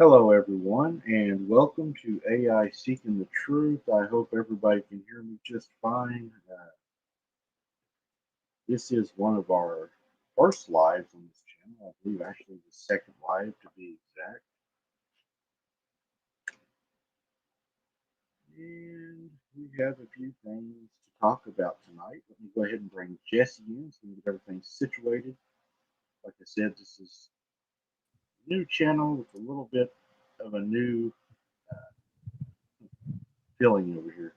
Hello, everyone, and welcome to AI Seeking the Truth. I hope everybody can hear me just fine. This is one of our first lives on this channel. I believe actually the second live to be exact. And we have a few things to talk about tonight. Let me go ahead and bring Jesse in so we can get everything situated. Like I said, this is a new channel with a little bit of a new feeling over here.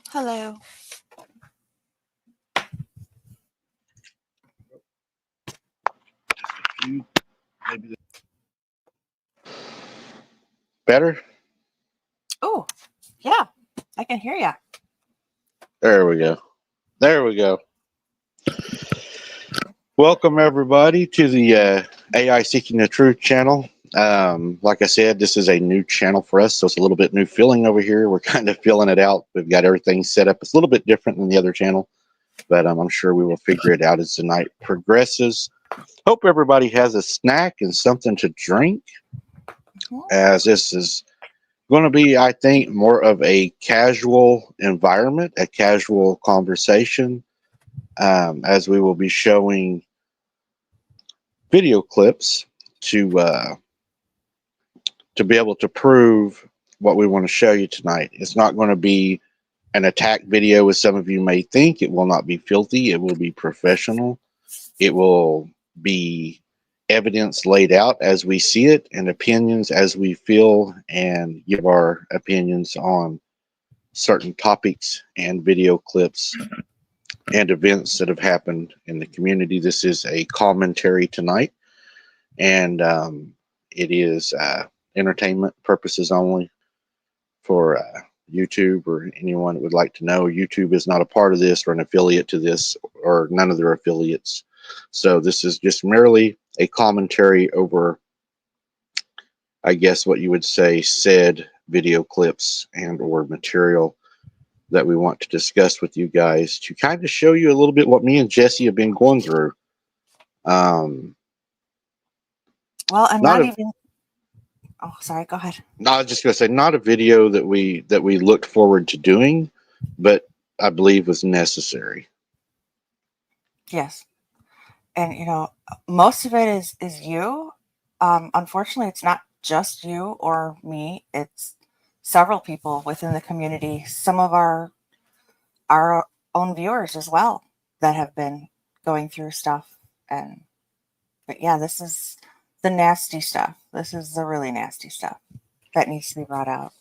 Hello. Just a few, maybe better. Oh, yeah, I can hear you. There we go. There we go. Welcome, everybody, to the AI Seeking the Truth channel. Like I said, this is a new channel for us, so it's a little bit new feeling over here. We're kind of filling it out. We've got everything set up. It's a little bit different than the other channel, but I'm sure we will figure it out as the night progresses. Hope everybody has a snack and something to drink, as this is going to be, I think, more of a casual environment, a casual conversation, as we will be showing video clips to be able to prove what we want to show you tonight. It's not going to be an attack video as some of you may think. It will not be filthy. It will be professional. It will be evidence laid out as we see it and opinions as we feel and give our opinions on certain topics and video clips and events that have happened in the community. This is a commentary tonight, and it is entertainment purposes only for YouTube or anyone that would like to know. YouTube is not a part of this or an affiliate to this, or none of their affiliates. So this is just merely a commentary over, I guess what you would say, said video clips and or material that we want to discuss with you guys to kind of show you a little bit what me and Jesse have been going through. Well, I'm not even. Oh, sorry. Go ahead. No, I was just going to say, not a video that we looked forward to doing, but I believe was necessary. Yes, and most of it is you. Unfortunately, it's not just you or me. It's several people within the community. Some of our own viewers as well that have been going through stuff. But yeah, this is the nasty stuff. This is the really nasty stuff that needs to be brought out.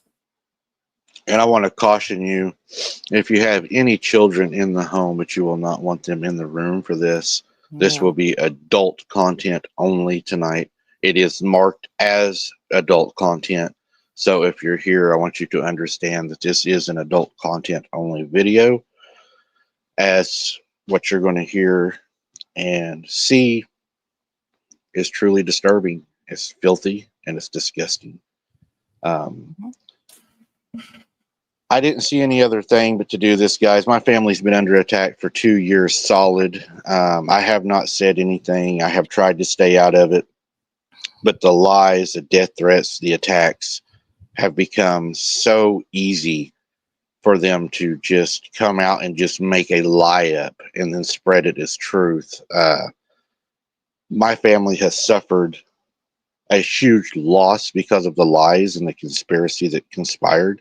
And I want to caution you, if you have any children in the home, but you will not want them in the room for this, this will be adult content only tonight. It is marked as adult content. So if you're here, I want you to understand that this is an adult content only video, as what you're going to hear and see is truly disturbing. It's filthy and it's disgusting. I didn't see any other thing but to do this, guys. My family's been under attack for 2 years solid. I have not said anything. I have tried to stay out of it. But the lies, the death threats, the attacks have become so easy for them to just come out and just make a lie up and then spread it as truth. My family has suffered a huge loss because of the lies and the conspiracy that conspired.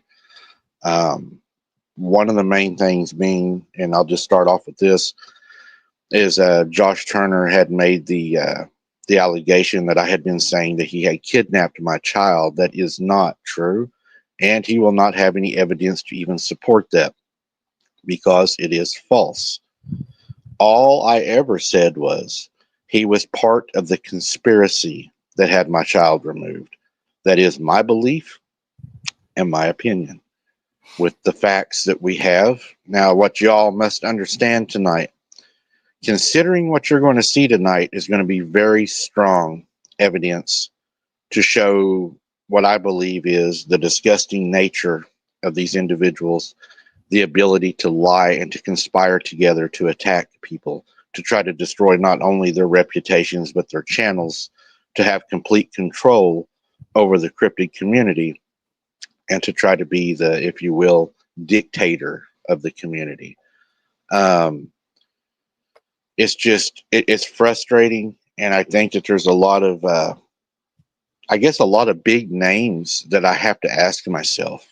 One of the main things being, and I'll just start off with this, is Josh Turner had made the allegation that I had been saying that he had kidnapped my child. That is not true, and he will not have any evidence to even support that because it is false. All I ever said was he was part of the conspiracy that had my child removed. That is my belief and my opinion with the facts that we have. Now, what y'all must understand tonight, considering what you're going to see tonight is going to be very strong evidence to show what I believe is the disgusting nature of these individuals, the ability to lie and to conspire together to attack people, to try to destroy not only their reputations, but their channels, to have complete control over the cryptid community and to try to be the, if you will, dictator of the community. Um, it's frustrating, and I think that there's a lot of I guess a lot of big names that I have to ask myself,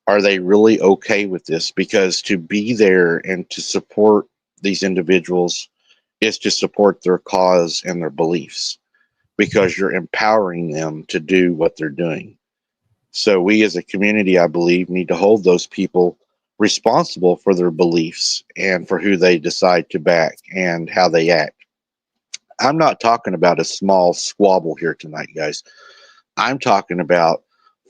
are they really okay with this? Because to be there and to support these individuals is to support their cause and their beliefs, because you're empowering them to do what they're doing. So we as a community, I believe, need to hold those people responsible for their beliefs and for who they decide to back and how they act. I'm not talking about a small squabble here tonight, guys. I'm talking about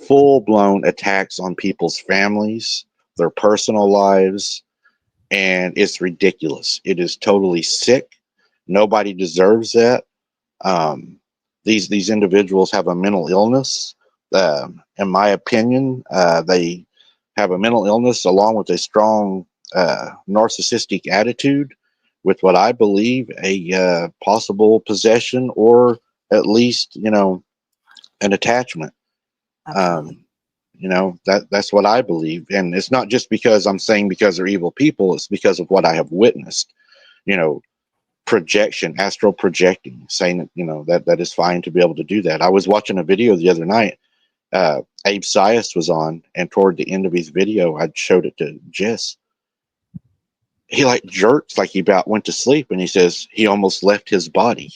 full blown attacks on people's families, their personal lives, and it's ridiculous. It is totally sick. Nobody deserves that. Um, these individuals have a mental illness. In my opinion, they have a mental illness along with a strong narcissistic attitude, with what I believe a possible possession or at least an attachment. Absolutely. Um, that's what I believe, and it's not just because I'm saying because they're evil people. It's because of what I have witnessed. You know, projection, astral projecting, saying that that is fine to be able to do that. I was watching a video the other night. Abe Sias was on, and toward the end of his video, I showed it to Jess. He like jerks, like he about went to sleep, and he says he almost left his body.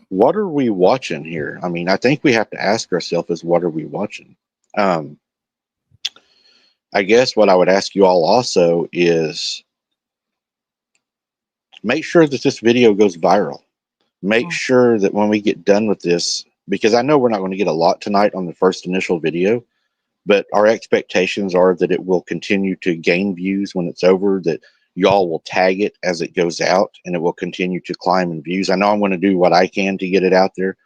What are we watching here? I mean, I think we have to ask ourselves is what are we watching? Um, I guess what I would ask you all also is make sure that this video goes viral. Make Mm. sure that when we get done with this, because I know we're not going to get a lot tonight on the first initial video, but our expectations are that it will continue to gain views when it's over, that y'all will tag it as it goes out, and it will continue to climb in views. I know I'm going to do what I can to get it out there.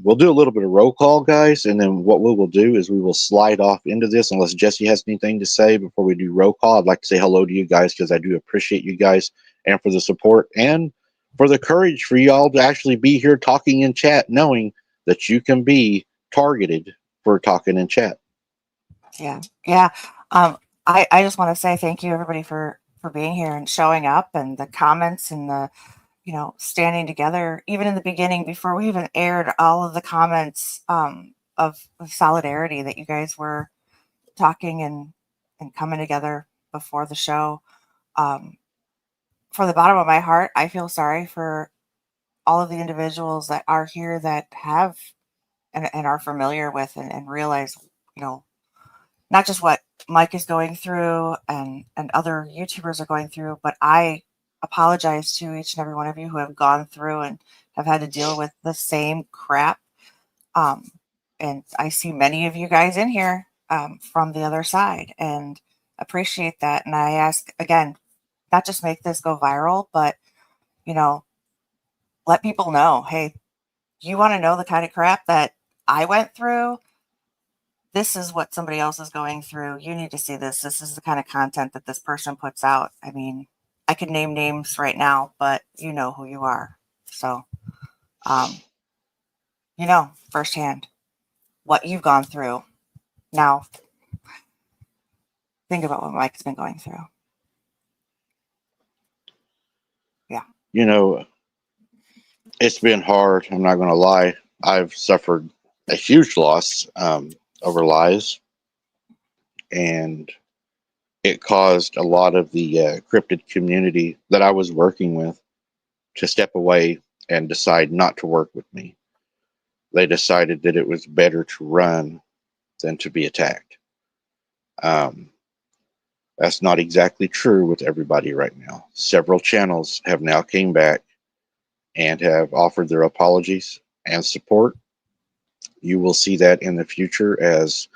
We'll do a little bit of roll call, guys, and then what we will do is we will slide off into this unless Jesse has anything to say before we do roll call. I'd like to say hello to you guys because I do appreciate you guys and for the support and for the courage for y'all to actually be here talking in chat, knowing that you can be targeted for talking in chat. Yeah. Yeah. I just want to say thank you everybody for being here and showing up and the comments and the standing together, even in the beginning, before we even aired all of the comments of solidarity that you guys were talking and coming together before the show. Um, from the bottom of my heart, I feel sorry for all of the individuals that are here that have and are familiar with and realize, you know, not just what Mike is going through and other YouTubers are going through, but I apologize to each and every one of you who have gone through and have had to deal with the same crap. Um, and I see many of you guys in here from the other side and appreciate that. And I ask again, not just make this go viral, but you know, let people know, hey, you want to know the kind of crap that I went through? This is what somebody else is going through. You need to see this. This is the kind of content that this person puts out. I mean, I could name names right now, but you know who you are. So, um, firsthand what you've gone through. Now, think about what Mike's been going through. Yeah. You know, it's been hard. I'm not going to lie. I've suffered a huge loss over lies, and it caused a lot of the cryptid community that I was working with to step away and decide not to work with me. They decided that it was better to run than to be attacked. Um, that's not exactly true with everybody right now. Several channels have now came back and have offered their apologies and support. You will see that in the future as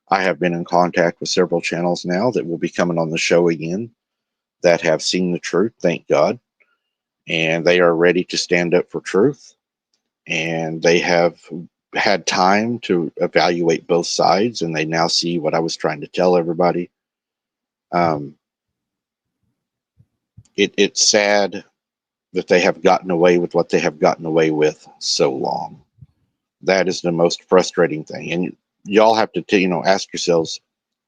I have been in contact with several channels now that will be coming on the show again that have seen the truth, thank God, and they are ready to stand up for truth. And they have had time to evaluate both sides, and they now see what I was trying to tell everybody. Um, it's sad that they have gotten away with what they have gotten away with so long. That is the most frustrating thing. And y'all have to, ask yourselves,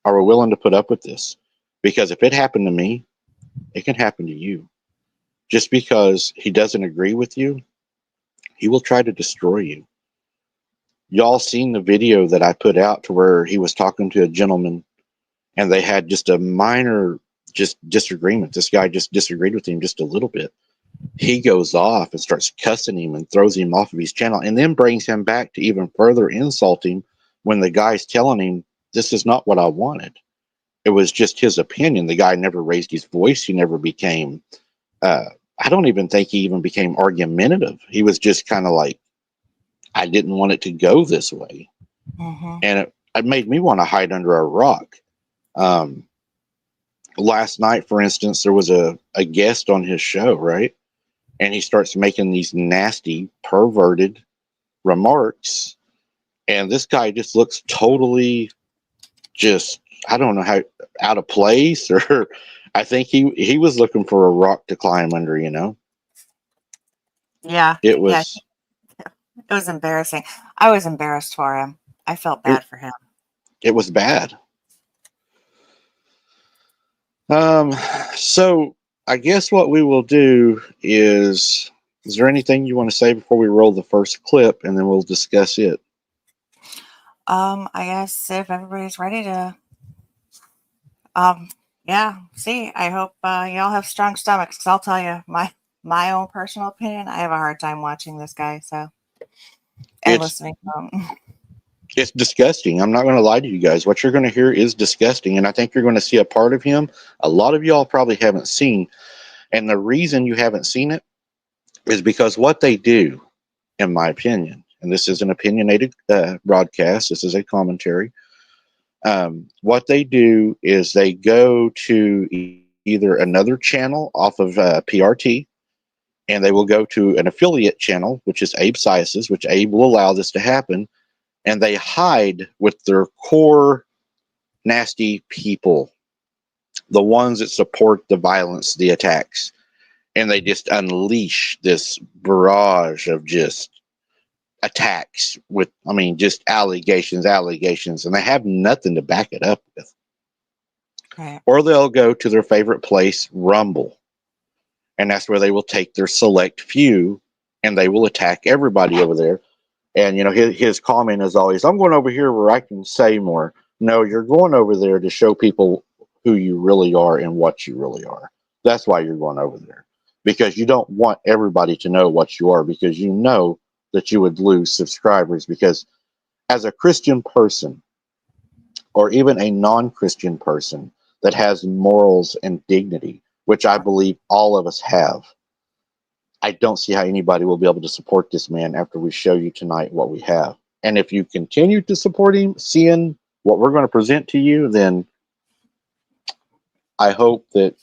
are we willing to put up with this? Because if it happened to me, it can happen to you. Just because he doesn't agree with you, he will try to destroy you. Y'all seen the video that I put out to where he was talking to a gentleman and they had just a minor just disagreement. This guy just disagreed with him just a little bit. He goes off and starts cussing him and throws him off of his channel and then brings him back to even further insult him when the guy's telling him, this is not what I wanted. It was just his opinion. The guy never raised his voice. He never became, I don't even think he even became argumentative. He was just kind of like, I didn't want it to go this way. Mm-hmm. And it made me want to hide under a rock. Um, Last night, for instance, there was a guest on his show, right? And he starts making these nasty, perverted remarks. And this guy just looks totally just, I don't know how, out of place, or I think he was looking for a rock to climb under. Yeah, It yeah, was, it was embarrassing. I was embarrassed for him. I felt it, bad for him. it was bad. Um, so I guess what we will do is there anything you want to say before we roll the first clip and then we'll discuss it? I guess if everybody's ready to, um, yeah. See, I hope y'all have strong stomachs. Cause I'll tell you my own personal opinion. I have a hard time watching this guy. So and It's listening to him. it's disgusting. I'm not going to lie to you guys. What you're going to hear is disgusting, and I think you're going to see a part of him a lot of y'all probably haven't seen. And the reason you haven't seen it is because what they do, in my opinion, and this is an opinionated broadcast, this is a commentary. What they do is they go to either another channel off of PRT, and they will go to an affiliate channel, which is Abe Sias's, which Abe will allow this to happen, and they hide with their core nasty people, the ones that support the violence, the attacks, and they just unleash this barrage of just attacks with, I mean, just allegations, and they have nothing to back it up with. Right. Or they'll go to their favorite place, Rumble, and that's where they will take their select few and they will attack everybody over there. And his comment is always, I'm going over here where I can say more. No, you're going over there to show people who you really are and what you really are. That's why you're going over there, because you don't want everybody to know what you are, because you know that you would lose subscribers. Because as a Christian person, or even a non-Christian person that has morals and dignity, which I believe all of us have, I don't see how anybody will be able to support this man after we show you tonight what we have. And if you continue to support him, seeing what we're going to present to you, then I hope that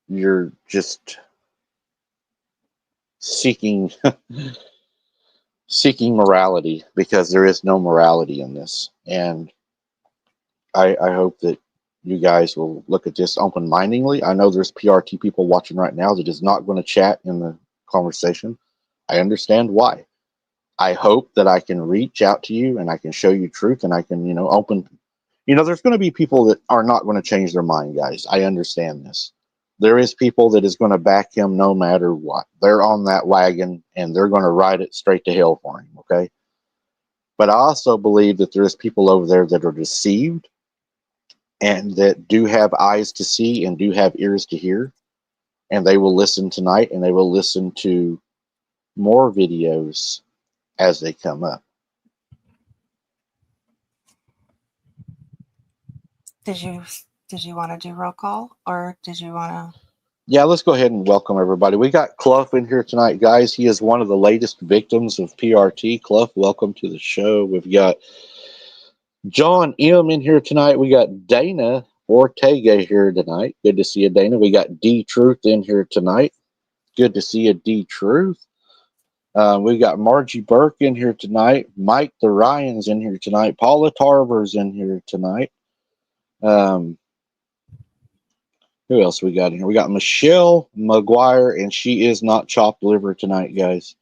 you're just seeking seeking morality, because there is no morality in this. And I hope that you guys will look at this open-mindedly. I know there's PRT people watching right now that is not going to chat in the conversation. I understand why. I hope that I can reach out to you and I can show you truth, and I can, open. There's going to be people that are not going to change their mind, guys. I understand this. There is people that is going to back him no matter what. They're on that wagon and they're going to ride it straight to hell for him, okay? But I also believe that there's people over there that are deceived and that do have eyes to see and do have ears to hear, and they will listen tonight and they will listen to more videos as they come up. Did you did you want to do roll call or did you want to? Yeah, let's go ahead and welcome everybody. We got Clough in here tonight, guys. He is one of the latest victims of PRT. Clough, welcome to the show. We've got John M in here tonight. We got Dana Ortega here tonight. Good to see you, Dana. We got D Truth in here tonight. Good to see you, D Truth. We got Margie Burke in here tonight. Mike the Ryans in here tonight. Paula Tarver's in here tonight. Who else we got in here? We got Michelle McGuire, and she is not chopped liver tonight, guys.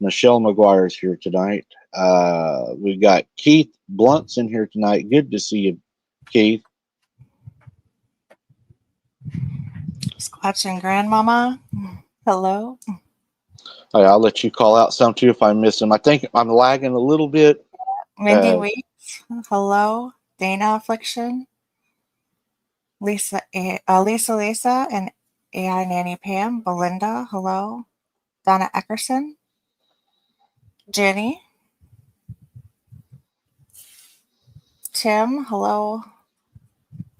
Michelle McGuire's here tonight. We've got Keith Blunt's in here tonight. Good to see you, Keith. Squatching Grandmama. Hello. Right, I'll let you call out some too if I miss them. I think I'm lagging a little bit. Mindy Weeks. Hello. Dana Affliction. Lisa, Lisa, and AI Nanny Pam. Belinda. Hello. Donna Eckerson. Jenny. Tim. Hello.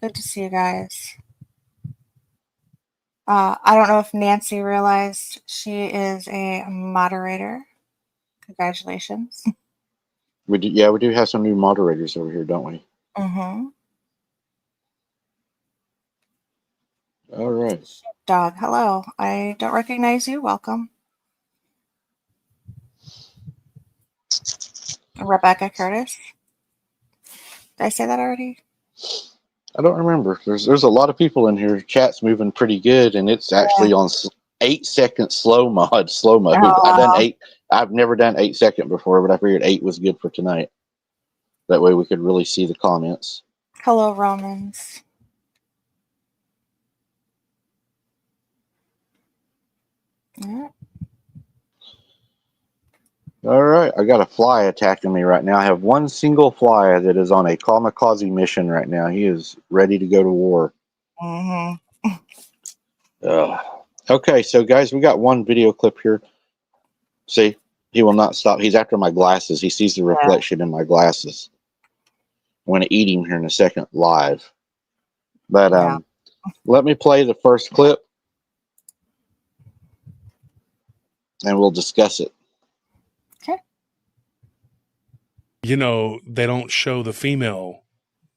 Good to see you guys. I don't know if Nancy realized she is a moderator. Congratulations. We do have some new moderators over here, don't we? Mm-hmm. All right. Dog, hello. I don't recognize you. Welcome. Rebecca Curtis. Did I say that already? I don't remember. There's a lot of people in here. Chat's moving pretty good, and it's actually on 8-second slow mode. Oh, I've never done 8-second before, but I figured 8 was good for tonight. That way we could really see the comments. hello, Romans. Yeah. All right, I got a fly attacking me right now. I have one single fly that is on a kamikaze mission right now. He is ready to go to war. Mm-hmm. Okay, so guys, we got one video clip here. See, he will not stop. He's after my glasses. He sees the reflection in my glasses. I'm going to eat him here in a second live. But let me play the first clip, and we'll discuss it. Okay. You know, they don't show the female,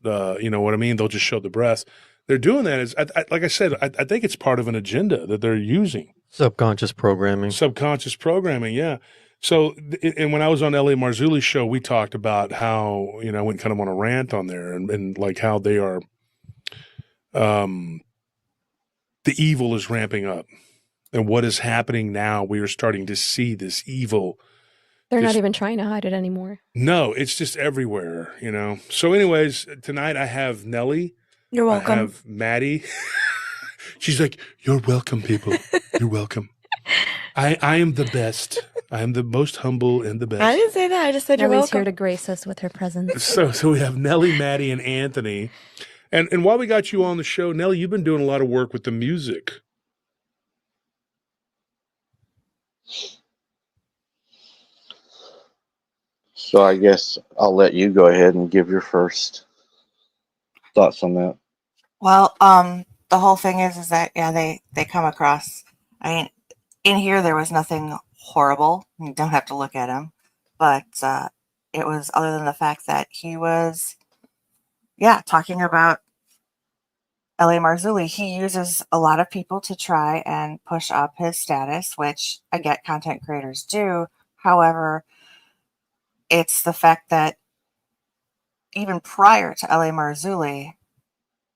you know what I mean? They'll just show the breast. They're doing that as, like I said, I think it's part of an agenda that they're using. Subconscious programming. Subconscious programming, yeah. So, and when I was on L.A. Marzulli's show, we talked about how, you know, I went kind of on a rant on there and like how they are, the evil is ramping up. And what is happening now, we are starting to see this evil. They're not even trying to hide it anymore. No, it's just everywhere, you know. So anyways, tonight I have Nellie. You're welcome. I have Maddie. She's like, you're welcome, people. You're welcome. I am the best. I am the most humble and the best. I didn't say that. I just said you're welcome. Here to grace us with her presence. So we have Nellie, Maddie, and Anthony. And while we got you on the show, Nellie, you've been doing a lot of work with the music. So I guess I'll let you go ahead and give your first thoughts on that. Well, the whole thing is that they come across. I mean, in here there was nothing horrible. You don't have to look at him, but it was other than the fact that he was, talking about L.A. Marzulli. He uses a lot of people to try and push up his status, which I get content creators do. However, it's the fact that even prior to L.A. Marzulli,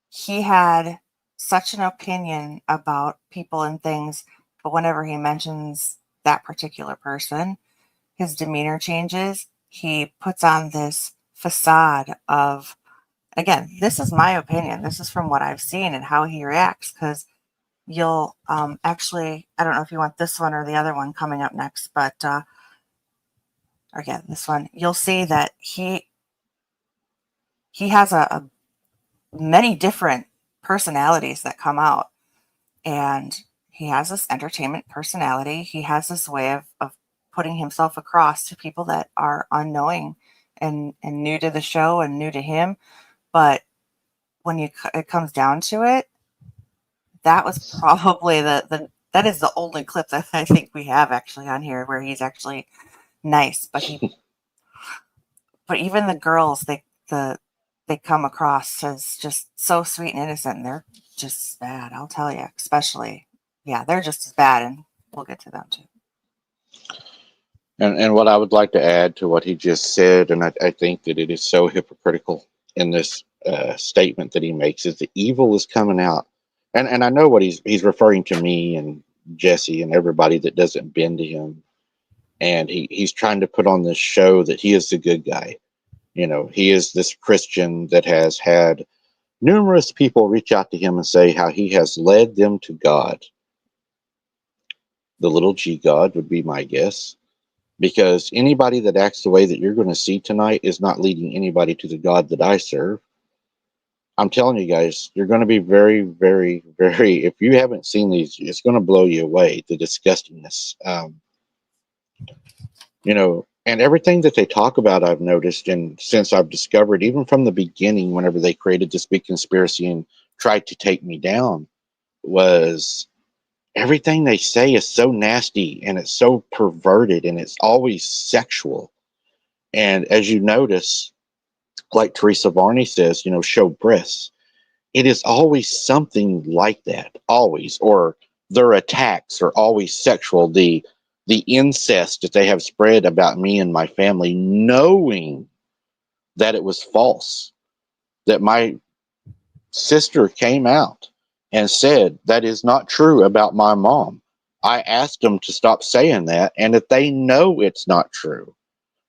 he had such an opinion about people and things, but whenever he mentions that particular person, his demeanor changes. He puts on this facade of, again, this is my opinion. This is from what I've seen and how he reacts, because you'll actually, I don't know if you want this one or the other one coming up next, but this one, you'll see that he has a many different personalities that come out, and he has this entertainment personality. He has this way of putting himself across to people that are unknowing and new to the show and new to him. But when it comes down to it, that was probably that is the only clip that I think we have actually on here where he's actually nice. But but even the girls, they come across as just so sweet and innocent, and they're just as bad, I'll tell you. Especially, they're just as bad, and we'll get to them too. And what I would like to add to what he just said, and I think that it is so hypocritical in this statement that he makes, is the evil is coming out. And I know what he's referring to me and Jesse and everybody that doesn't bend to him. and he's trying to put on this show that he is the good guy. You know, he is this Christian that has had numerous people reach out to him and say how he has led them to God. The little g God would be my guess, because anybody that acts the way that you're going to see tonight is not leading anybody to the God that I serve. I'm telling you guys, you're going to be very, very, very, if you haven't seen these, it's going to blow you away, the disgustingness. You know, and everything that they talk about, I've noticed, and since I've discovered, even from the beginning, whenever they created this big conspiracy and tried to take me down, was everything they say is so nasty and it's so perverted and it's always sexual. And as you notice, like Teresa Varney says, you know, show breasts. It is always something like that, always. Or their attacks are always sexual. The incest that they have spread about me and my family, knowing that it was false, that my sister came out and said that is not true about my mom. I asked them to stop saying that, and that they know it's not true,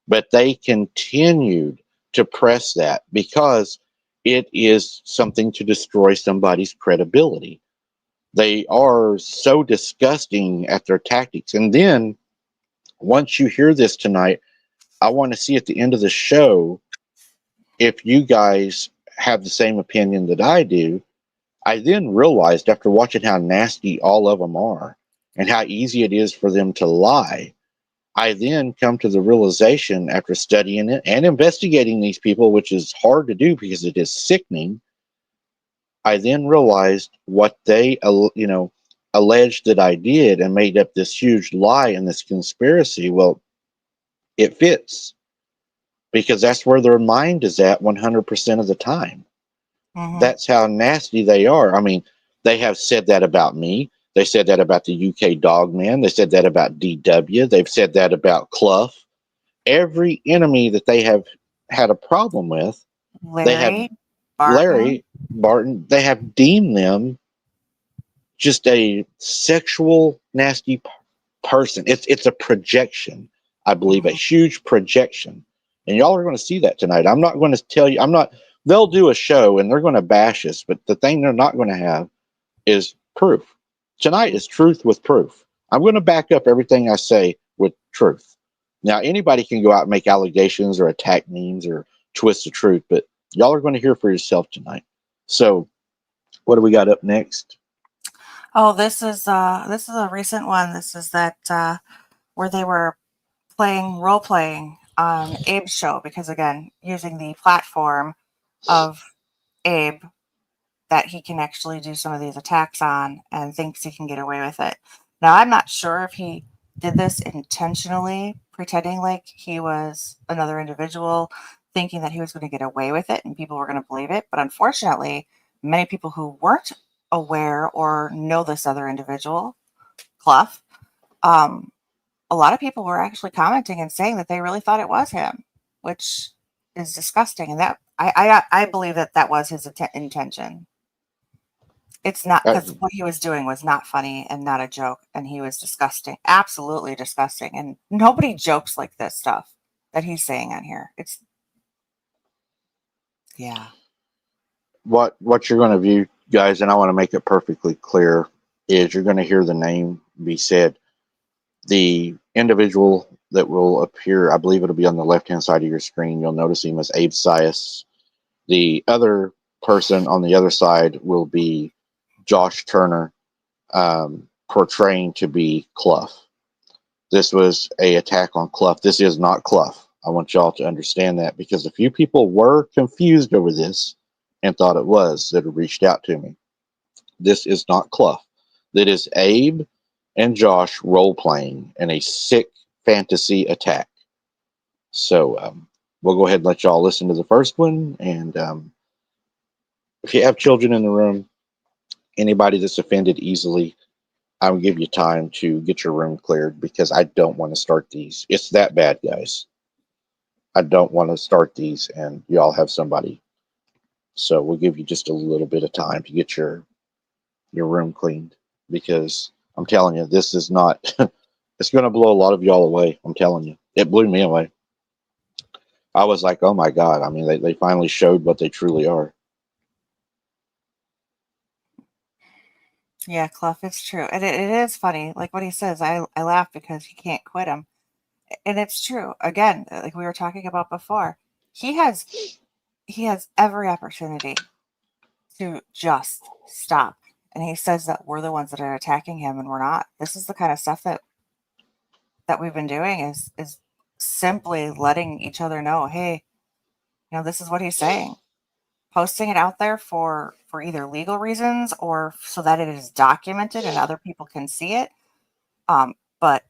but they continued to press that because it is something to destroy somebody's credibility. They are so disgusting at their tactics. And then once you hear this tonight, I want to see at the end of the show if you guys have the same opinion that I do. I then realized, after watching how nasty all of them are and how easy it is for them to lie, I then come to the realization, after studying it and investigating these people, which is hard to do because it is sickening, I then realized what they, alleged that I did and made up this huge lie and this conspiracy. Well, it fits because that's where their mind is at 100% of the time. That's how nasty they are. I mean, they have said that about me. They said that about the UK Dogman. They said that about DW. They've said that about Clough. Every enemy that they have had a problem with, Larry Barton, they have deemed them just a sexual, nasty person. It's a projection, I believe, a huge projection. And y'all are going to see that tonight. I'm not going to tell you, they'll do a show and they're going to bash us, but the thing they're not going to have is proof. Tonight is truth with proof. I'm going to back up everything I say with truth. Now, anybody can go out and make allegations or attack memes or twist the truth, but y'all are going to hear for yourself tonight. So, what do we got up next? Oh, this is a recent one. This is that where they were role playing on Abe's show, because again, using the platform of Abe, that he can actually do some of these attacks on and thinks he can get away with it. Now, I'm not sure if he did this intentionally, pretending like he was another individual, thinking that he was going to get away with it and people were going to believe it. But unfortunately, many people who weren't aware or know this other individual, Clough, a lot of people were actually commenting and saying that they really thought it was him, which is disgusting. And that I believe that was his intention. It's not, because what he was doing was not funny and not a joke, and he was disgusting, absolutely disgusting. And nobody jokes like this stuff that he's saying on here. Yeah. What you're going to view, guys, and I want to make it perfectly clear, is you're going to hear the name be said. The individual that will appear, I believe it'll be on the left-hand side of your screen. You'll notice him as Abe Sias. The other person on the other side will be Josh Turner, portraying to be Clough. This was a attack on Clough. This is not Clough. I want y'all to understand that, because a few people were confused over this and thought it was, that have reached out to me. This is not Clough. That is Abe and Josh role-playing in a sick fantasy attack. So we'll go ahead and let y'all listen to the first one. And if you have children in the room, anybody that's offended easily, I will give you time to get your room cleared, because I don't want to start these. It's that bad, guys. I don't want to start these and y'all have somebody. So we'll give you just a little bit of time to get your room cleaned, because I'm telling you, this is not It's going to blow a lot of y'all away. I'm telling you. It blew me away. I was like, oh my God. I mean, they finally showed what they truly are. Yeah, Clough, it's true. And it is funny. Like what he says, I laugh because he can't quit him. And it's true. Again, like we were talking about before, he has every opportunity to just stop. And he says that we're the ones that are attacking him and we're not. This is the kind of stuff that we've been doing is simply letting each other know, hey, this is what he's saying. Posting it out there for either legal reasons or so that it is documented and other people can see it. But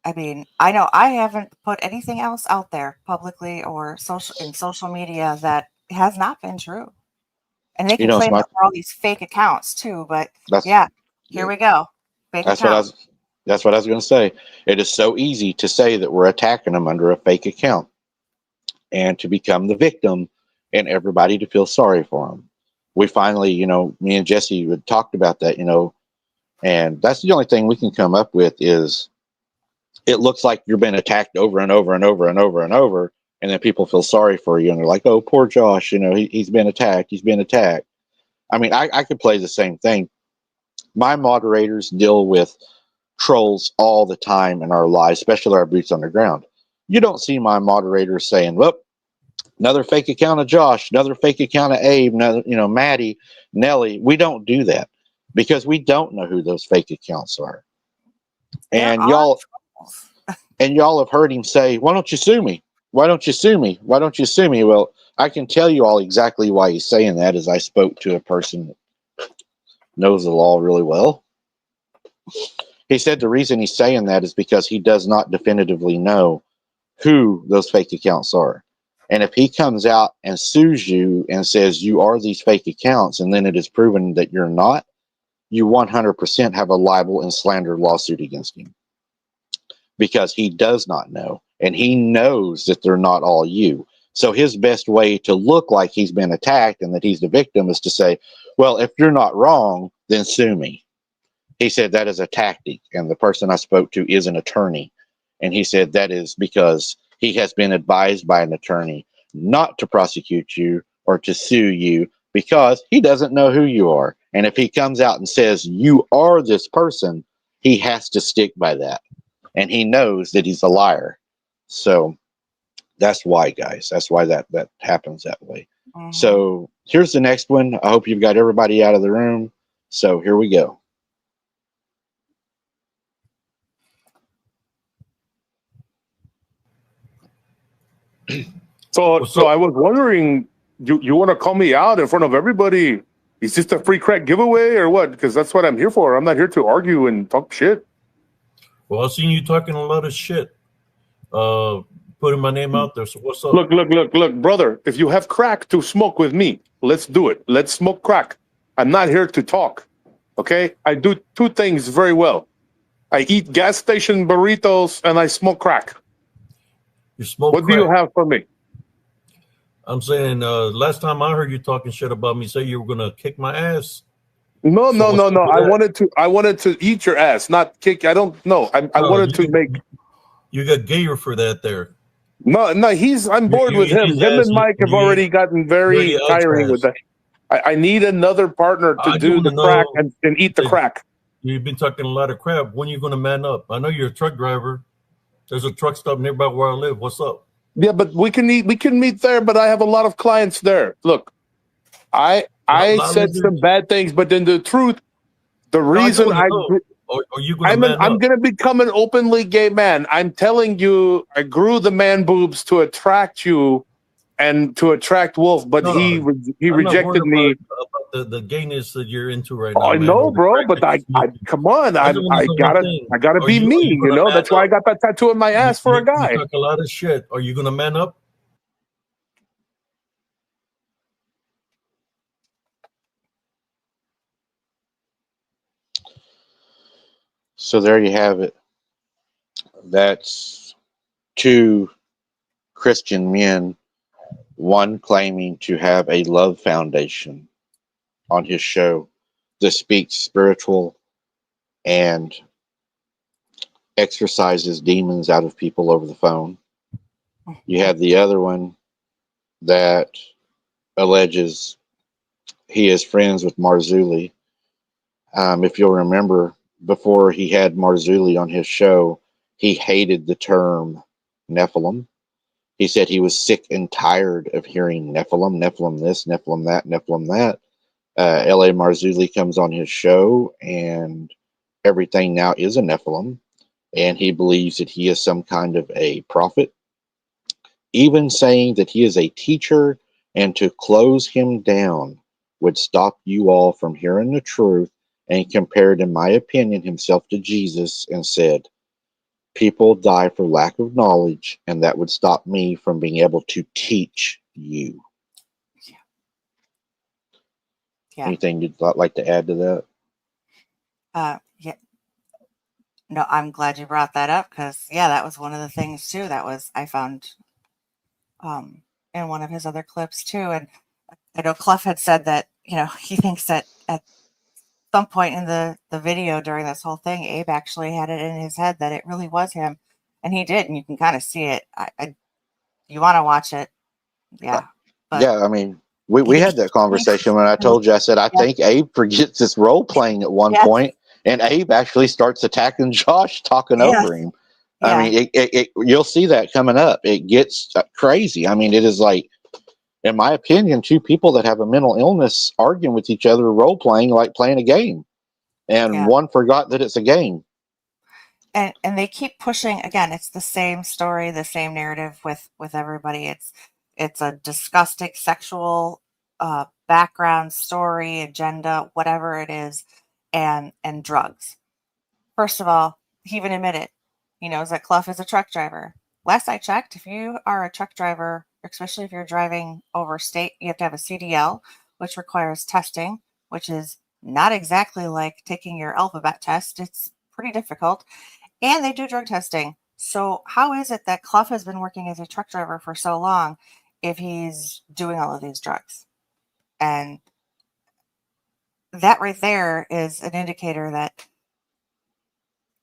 I mean, I know I haven't put anything else out there publicly or social media that has not been true. And they can claim that for all these fake accounts too, but yeah, here we go. Fake account. That's what I was going to say. It is so easy to say that we're attacking them under a fake account and to become the victim and everybody to feel sorry for them. We finally, me and Jesse had talked about that, and that's the only thing we can come up with is it looks like you're being attacked over and over and over and over and over. And then people feel sorry for you and they're like, oh, poor Josh, he's been attacked. He's been attacked. I mean, I could play the same thing. My moderators deal with trolls all the time in our lives, especially our boots on the ground. You don't see my moderators saying, whoop, another fake account of Josh, another fake account of Abe, another, Maddie, Nelly. We don't do that because we don't know who those fake accounts are. And y'all have heard him say, why don't you sue me? Why don't you sue me? Why don't you sue me? Well, I can tell you all exactly why he's saying that, as I spoke to a person that knows the law really well. He said the reason he's saying that is because he does not definitively know who those fake accounts are. And if he comes out and sues you and says you are these fake accounts, and then it is proven that you're not, you 100% have a libel and slander lawsuit against him. Because he does not know, and he knows that they're not all you. So his best way to look like he's been attacked and that he's the victim is to say, well, if you're not wrong, then sue me. He said that is a tactic, and the person I spoke to is an attorney. And he said that is because he has been advised by an attorney not to prosecute you or to sue you because he doesn't know who you are. And if he comes out and says you are this person, he has to stick by that. And he knows that he's a liar. So that's why, guys. That's why that happens that way. Mm-hmm. So here's the next one. I hope you've got everybody out of the room. So here we go. So I was wondering, you want to call me out in front of everybody? Is this a free crack giveaway or what? Because that's what I'm here for. I'm not here to argue and talk shit. Well, I've seen you talking a lot of shit, putting my name out there. So what's up? Look, brother. If you have crack to smoke with me, let's do it. Let's smoke crack. I'm not here to talk. Okay? I do two things very well. I eat gas station burritos and I smoke crack. You smoke what crack. Do you have for me? I'm saying last time I heard you talking shit about me, say you were gonna kick my ass. No. I wanted to eat your ass, not kick. I don't know. I wanted to make. You got gayer for that there. No. I'm bored with him. Him and Mike have already gotten very tiring with that. I need another partner to do the crack and eat the crack. You've been talking a lot of crap. When are you going to man up? I know you're a truck driver. There's a truck stop nearby where I live. What's up? Yeah, but we can meet there, but I have a lot of clients there. Look, I said some bad things, but then the truth, the reason I'm going to become an openly gay man. I'm telling you, I grew the man boobs to attract you and to attract Wolf, but he rejected me. About the gayness that you're into right now. I know, bro, but I come on, I gotta be me. That's why I got that tattoo in my ass for a guy. You talk a lot of shit. Are you gonna man up? So there you have it. That's two Christian men, one claiming to have a love foundation on his show that speaks spiritual and exorcises demons out of people over the phone. You have the other one that alleges he is friends with Marzulli. If you'll remember, before he had Marzulli on his show, he hated the term Nephilim. He said he was sick and tired of hearing Nephilim, Nephilim this, Nephilim that, Nephilim that. L.A. Marzulli comes on his show, and everything now is a Nephilim, and he believes that he is some kind of a prophet, even saying that he is a teacher, and to close him down would stop you all from hearing the truth, and compared, in my opinion, himself to Jesus and said, people die for lack of knowledge, and that would stop me from being able to teach you. Yeah. Anything you'd like to add to that? Yeah. No, I'm glad you brought that up because, yeah, that was one of the things too that was I found in one of his other clips too. And I know Clough had said that, you know, he thinks that at some point in the video during this whole thing, Abe actually had it in his head that it really was him. And he did, and you can kind of see it. You want to watch it. Yeah. But yeah, I mean, we had that conversation when I told you, I said, I think Abe forgets this role playing at one point, and Abe actually starts attacking Josh, talking over him. I mean, you'll see that coming up. It gets crazy. I mean, it is like, in my opinion, two people that have a mental illness arguing with each other, role playing, like playing a game. And one forgot that it's a game. And they keep pushing, again, it's the same story, the same narrative with everybody. It's a disgusting sexual background, story, agenda, whatever it is, and drugs. First of all, he even admitted, he knows that Clough is a truck driver. Last I checked, if you are a truck driver, especially if you're driving over state, you have to have a CDL, which requires testing, which is not exactly like taking your alphabet test. It's pretty difficult. And they do drug testing. So how is it that Clough has been working as a truck driver for so long if he's doing all of these drugs? And that right there is an indicator that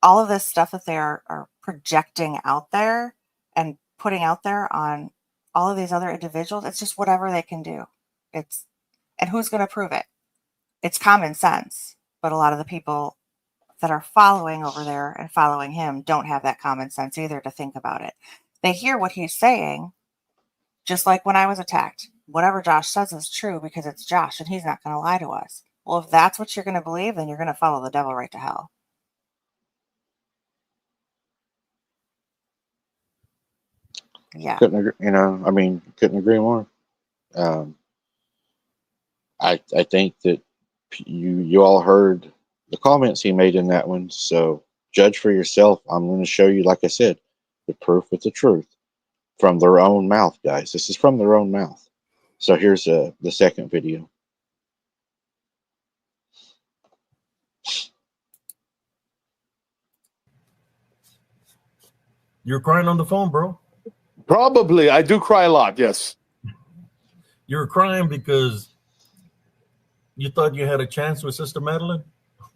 all of this stuff that they are projecting out there and putting out there on all of these other individuals, it's just whatever they can do. And who's going to prove it? It's common sense. But a lot of the people that are following over there and following him don't have that common sense either to think about it. They hear what he's saying, just like when I was attacked. Whatever Josh says is true because it's Josh and he's not going to lie to us. Well, if that's what you're going to believe, then you're going to follow the devil right to hell. Yeah. Couldn't agree more. I think that you all heard the comments he made in that one, so judge for yourself. I'm going to show you, like I said, the proof with the truth from their own mouth, guys. This is from their own mouth. So here's the second video. You're crying on the phone, bro. Probably. I do cry a lot, yes. You're crying because you thought you had a chance with Sister Madeline?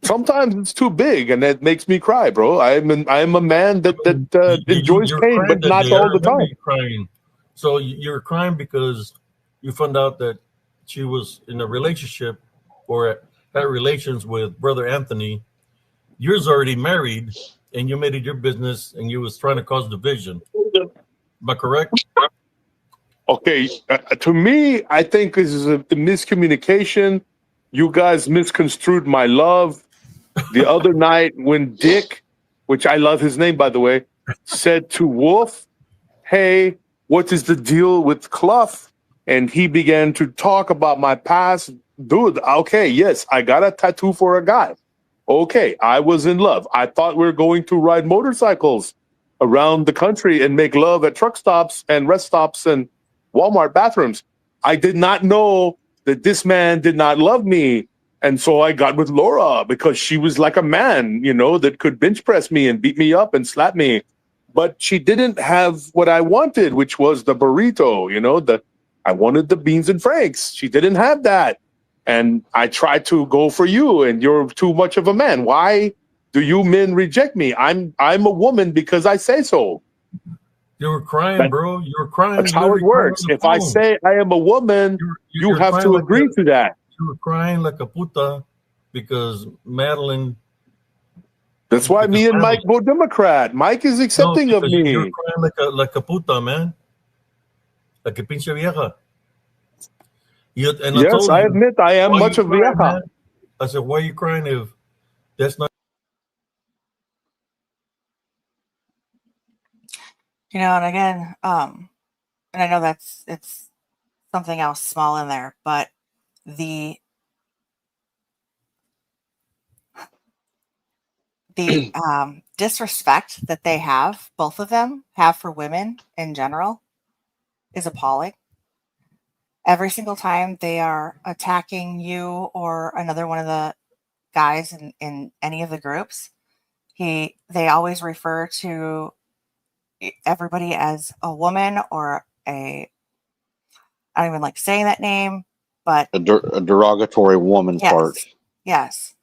Sometimes it's too big, and that makes me cry, bro. I'm a man that enjoys pain, but not all the time. Crying. So you're crying because you found out that she was in a relationship or had relations with Brother Anthony. You're already married, and you made it your business, and you was trying to cause division. Am I correct? Okay, to me, I think this is a miscommunication. You guys misconstrued my love. The other night when Dick, which I love his name, by the way, said to Wolf, hey, what is the deal with Clough? And he began to talk about my past. Dude, okay, yes, I got a tattoo for a guy. Okay, I was in love. I thought we were going to ride motorcycles around the country and make love at truck stops and rest stops and Walmart bathrooms. I did not know that this man did not love me. And so I got with Laura because she was like a man, you know, that could bench press me and beat me up and slap me. But she didn't have what I wanted, which was the burrito, you know, I wanted the beans and franks. She didn't have that. And I tried to go for you, and you're too much of a man. Why do you men reject me? I'm a woman because I say so. You were crying, bro. You were crying. That's how it works. If I say I am a woman, you have to agree to that. You were crying like a puta because Madeline. That's why me and Mike vote Democrat. Mike is accepting of me. You're crying like a puta, man. Like a pinche vieja. Yes, I admit I am much of vieja. Man? I said, why are you crying if that's not? You know, and again, and I know it's something else small in there, but the disrespect that they have, both of them have for women in general, is appalling. Every single time they are attacking you or another one of the guys in any of the groups, they always refer to everybody as a woman or I don't even like saying that name, but a derogatory woman part. Yes.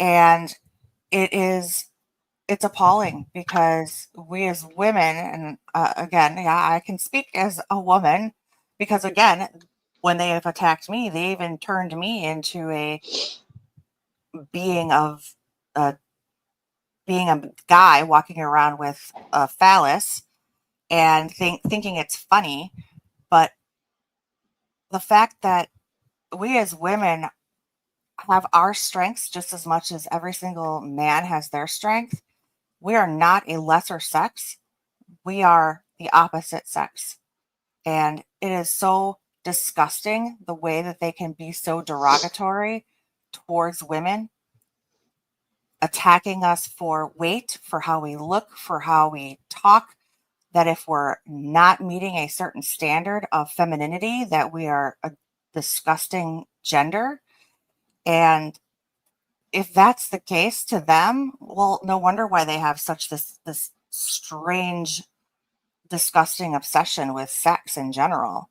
And it's appalling because we as women, and again, I can speak as a woman because again, when they have attacked me, they even turned me into a guy walking around with a phallus and thinking it's funny. But the fact that we as women have our strengths just as much as every single man has their strength. We are not a lesser sex. We are the opposite sex. And it is so disgusting the way that they can be so derogatory towards women, attacking us for weight, for how we look, for how we talk, that if we're not meeting a certain standard of femininity, that we are a disgusting gender. And if that's the case to them, well, no wonder why they have such this strange, disgusting obsession with sex in general.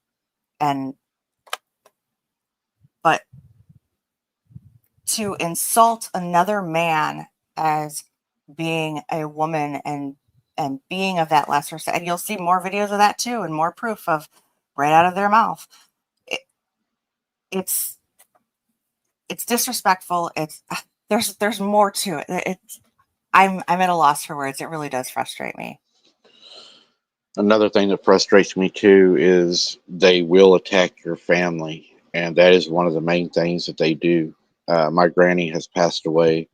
But to insult another man as being a woman and being of that lesser sex, and you'll see more videos of that too, and more proof of right out of their mouth. It's disrespectful. There's more to it. I'm at a loss for words. It really does frustrate me. Another thing that frustrates me too is they will attack your family, and that is one of the main things that they do. My granny has passed away.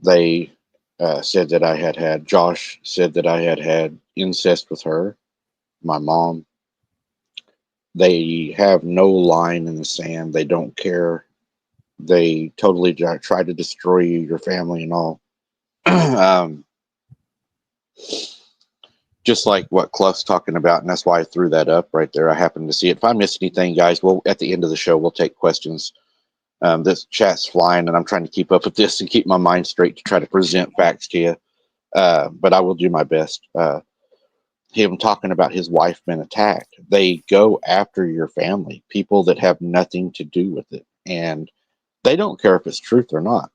They said that I had Josh said that I had incest with her, my mom. They have no line in the sand. They don't care. They totally try to destroy you, your family, and all. Just like what Clough's talking about, and that's why I threw that up right there. I happened to see it. If I missed anything, guys, well, at the end of the show, we'll take questions. This chat's flying, and I'm trying to keep up with this and keep my mind straight to try to present facts to you. But I will do my best. Him talking about his wife being attacked. They go after your family, people that have nothing to do with it. And they don't care if it's truth or not.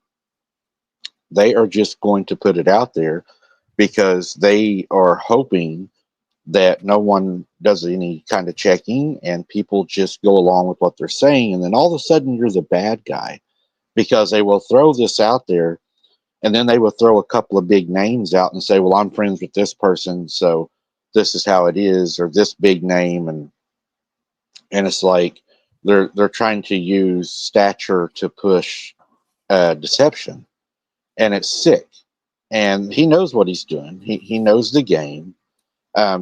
They are just going to put it out there because they are hoping that no one does any kind of checking and people just go along with what they're saying. And then all of a sudden you're the bad guy because they will throw this out there and then they will throw a couple of big names out and say, well, I'm friends with this person, so this is how it is, or this big name. And it's like they're trying to use stature to push deception. And it's sick. And he knows what he's doing. He knows the game.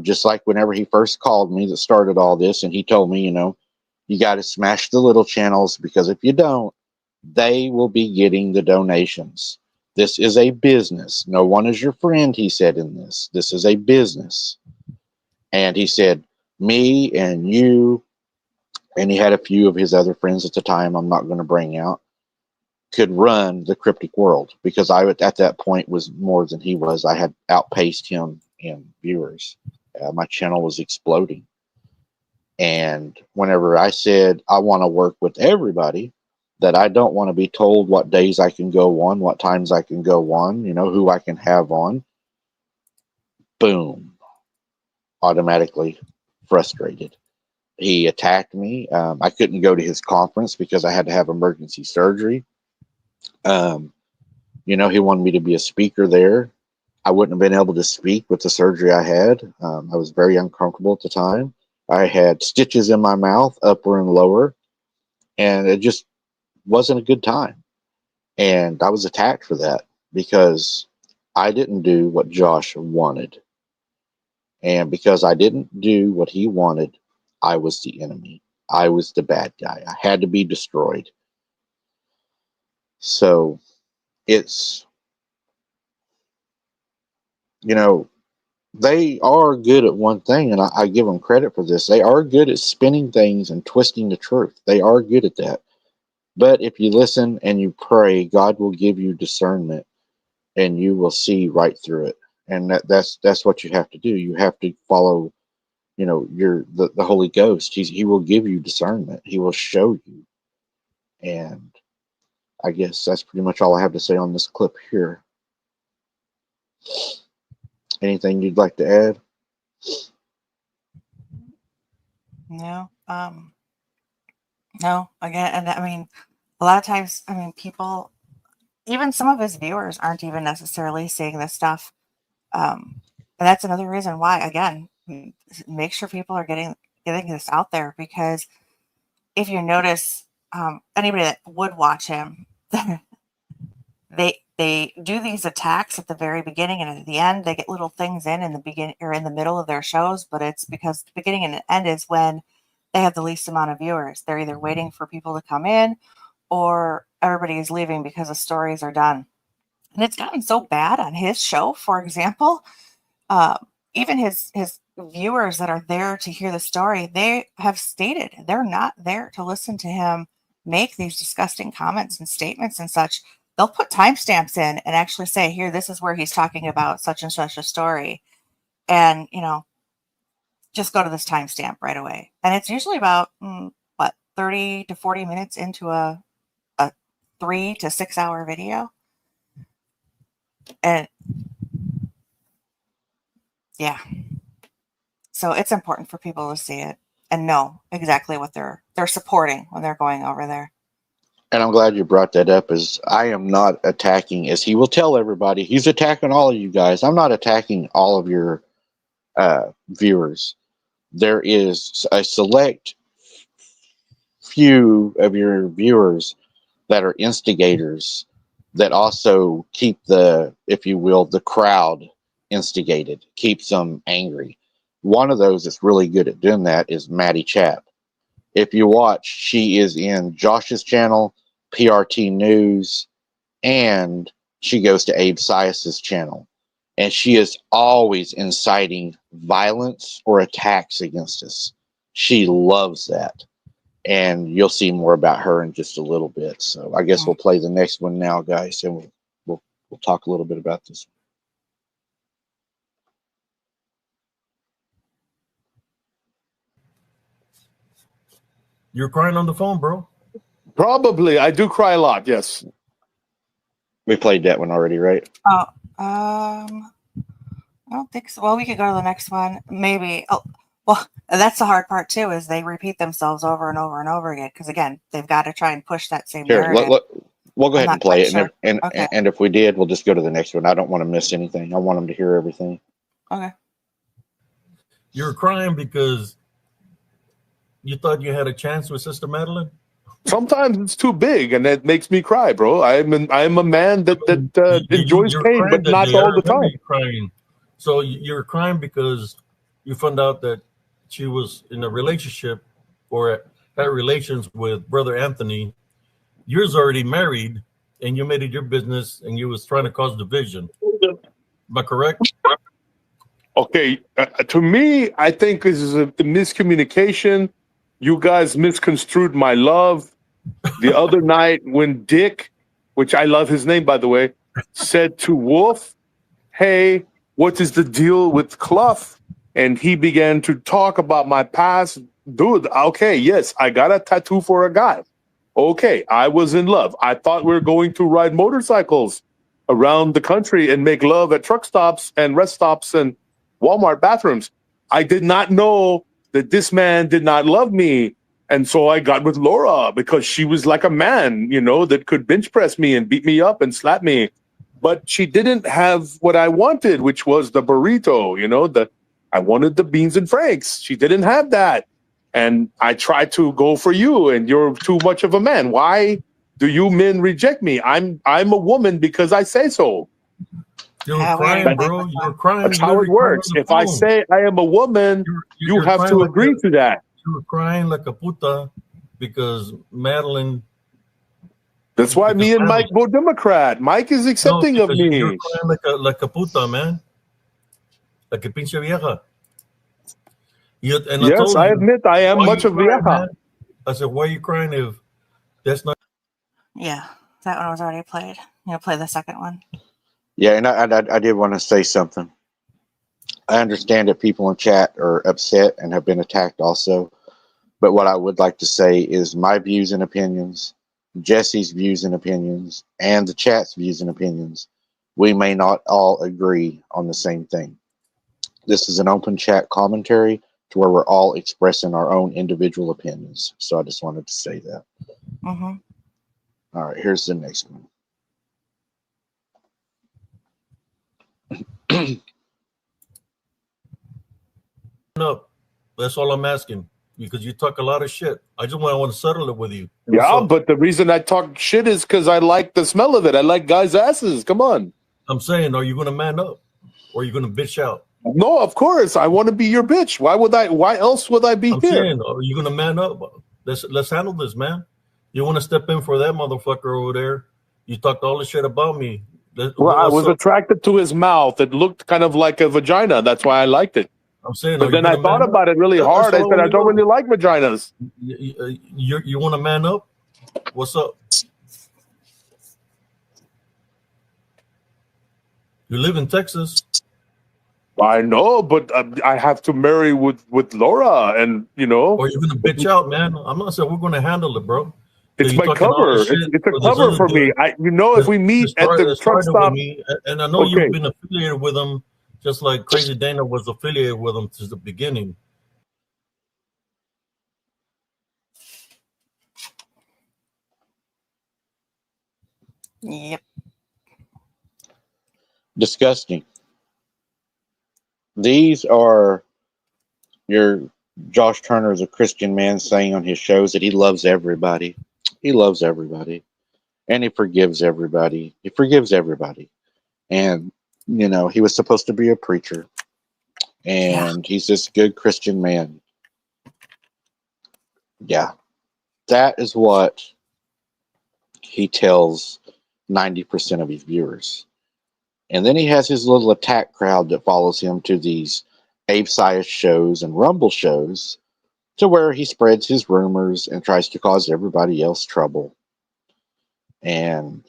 Just like whenever he first called me that started all this, and he told me, you got to smash the little channels because if you don't, they will be getting the donations. This is a business. No one is your friend, he said in this. This is a business. And he said, me and you, and he had a few of his other friends at the time I'm not going to bring out, could run the cryptic world because I, at that point, was more than he was. I had outpaced him in viewers. My channel was exploding. And whenever I said I want to work with everybody, that I don't want to be told what days I can go on, what times I can go on, who I can have on. Boom. Automatically frustrated. He attacked me. I couldn't go to his conference because I had to have emergency surgery. He wanted me to be a speaker there. I wouldn't have been able to speak with the surgery I had. I was very uncomfortable at the time. I had stitches in my mouth, upper and lower, and it just wasn't a good time. And I was attacked for that because I didn't do what Josh wanted. And because I didn't do what he wanted, I was the enemy. I was the bad guy. I had to be destroyed. So it's, they are good at one thing, and I give them credit for this. They are good at spinning things and twisting the truth. They are good at that. But if you listen and you pray, God will give you discernment, and you will see right through it. And that's what you have to do. You have to follow, the Holy Ghost. He will give you discernment. He will show you. And I guess that's pretty much all I have to say on this clip here. Anything you'd like to add? No. No. Again, and I mean, a lot of times, people, even some of his viewers, aren't even necessarily seeing this stuff. And that's another reason why, again, make sure people are getting this out there, because if you notice, anybody that would watch him, they do these attacks at the very beginning, and at the end they get little things in the beginning or in the middle of their shows, but it's because the beginning and the end is when they have the least amount of viewers. They're either waiting for people to come in, or everybody is leaving because the stories are done. And it's gotten so bad on his show, for example, even his viewers that are there to hear the story, they have stated they're not there to listen to him make these disgusting comments and statements and such. They'll put timestamps in and actually say, here, this is where he's talking about such and such a story. And, just go to this timestamp right away. And it's usually about, 30 to 40 minutes into a 3 to 6 hour video. And yeah. So it's important for people to see it and know exactly what they're supporting when they're going over there. And I'm glad you brought that up, as I am not attacking, as he will tell everybody, he's attacking all of you guys. I'm not attacking all of your viewers. There is a select few of your viewers that are instigators that also keep if you will, the crowd instigated, keeps them angry. One of those that's really good at doing that is Maddie Chap. If you watch, she is in Josh's channel, PRT News, and she goes to Abe Sias's channel. And she is always inciting violence or attacks against us. She loves that. And you'll see more about her in just a little bit. So I guess we'll play the next one now, guys, and we'll talk a little bit about this. You're crying on the phone, bro. Probably. I do cry a lot, yes. We played that one already, right? Oh, I don't think so. Well, we could go to the next one. Maybe. Oh, well, that's the hard part too, is they repeat themselves over and over and over again. Because again, they've got to try and push that same narrative. We'll go ahead and play it. Sure. And if we did, we'll just go to the next one. I don't want to miss anything. I want them to hear everything. Okay. You're crying because you thought you had a chance with Sister Madeline? Sometimes it's too big, and that makes me cry, bro. I'm a man that enjoys pain, but not all the time. Crying. So you're crying because you found out that she was in a relationship or had relations with Brother Anthony. You're already married, and you made it your business, and you was trying to cause division. Am I correct? Okay, to me, I think this is a miscommunication. You guys misconstrued my love. The other night when Dick, which I love his name, by the way, said to Wolf, hey, what is the deal with Clough? And he began to talk about my past. Dude, okay, yes, I got a tattoo for a guy. Okay, I was in love. I thought we were going to ride motorcycles around the country and make love at truck stops and rest stops and Walmart bathrooms. I did not know that this man did not love me. And so I got with Laura because she was like a man, you know, that could bench press me and beat me up and slap me. But she didn't have what I wanted, which was the burrito, you know, I wanted the beans and franks. She didn't have that. And I tried to go for you, and you're too much of a man. Why do you men reject me? I'm a woman because I say so. You're crying, bro. You're crying. That's how it works. If I say I am a woman, you have to agree to that. You were crying like a puta because Madeline. That's why me and Mike go Democrat. Mike is accepting of me. You're crying like a puta, man. Like a pinche vieja. Yes, I admit I am much of vieja. I said, why are you crying if that's not? Yeah, that one was already played. You play the second one. Yeah, and I did want to say something. I understand that people in chat are upset and have been attacked also. But what I would like to say is my views and opinions, Jesse's views and opinions, and the chat's views and opinions, we may not all agree on the same thing. This is an open chat commentary to where we're all expressing our own individual opinions. So I just wanted to say that. Mm-hmm. All right, here's the next one. No, that's all I'm asking, because you talk a lot of shit. I just want to settle it with you. Yeah, but the reason I talk shit is because I like the smell of it. I like guys' asses. Come on. I'm saying, are you going to man up, or are you going to bitch out? No, of course. I want to be your bitch. Why else would I be I'm here? saying, are you going to man up? Let's handle this, man. You want to step in for that motherfucker over there? You talked all the shit about me. Well, I was attracted to his mouth. It looked kind of like a vagina. That's why I liked it. I'm saying, but then I thought about it really hard. I said, I don't really like vaginas. You want to man up? What's up? You live in Texas. I know, but I have to marry with Laura, and you know. Or you're gonna bitch out, man. I'm not saying we're gonna handle it, bro. It's my cover. It's a cover for me. If we meet at the truck stop, and I know you've been affiliated with them, just like Crazy Dana was affiliated with them since the beginning. Yep. Disgusting. These are your Josh Turner is a Christian man saying on his shows that he loves everybody. He loves everybody. And he forgives everybody. He forgives everybody. And, you know, he was supposed to be a preacher. And he's this good Christian man. Yeah. That is what he tells 90% of his viewers. And then he has his little attack crowd that follows him to these Abe Sias shows and Rumble shows, to where he spreads his rumors and tries to cause everybody else trouble. And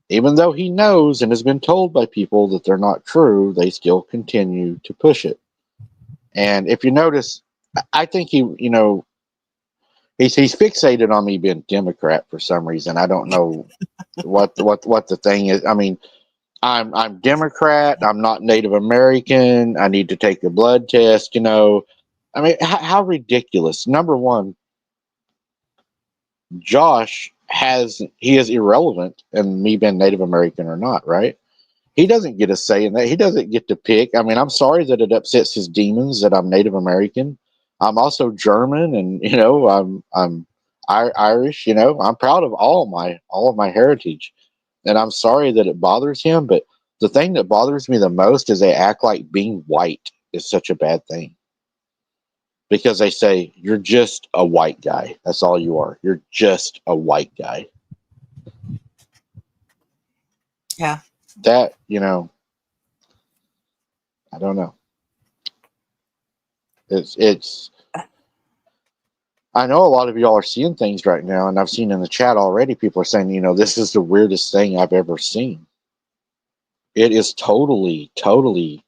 even though he knows and has been told by people that they're not true, they still continue to push it. And if you notice, I think he's fixated on me being Democrat for some reason. I don't know what the thing is. I mean, I'm Democrat. I'm not Native American. I need to take a blood test. You know, I mean, how ridiculous. Number one, Josh is irrelevant in me being Native American or not, right? He doesn't get a say in that. He doesn't get to pick. I mean, I'm sorry that it upsets his demons that I'm Native American. I'm also German, and you know, I'm Irish. You know, I'm proud of all of my heritage, and I'm sorry that it bothers him. But the thing that bothers me the most is they act like being white is such a bad thing. Because they say, you're just a white guy. That's all you are. You're just a white guy. Yeah. That, you know, I don't know. It's I know a lot of y'all are seeing things right now, and I've seen in the chat already, people are saying, you know, this is the weirdest thing I've ever seen. It is totally, totally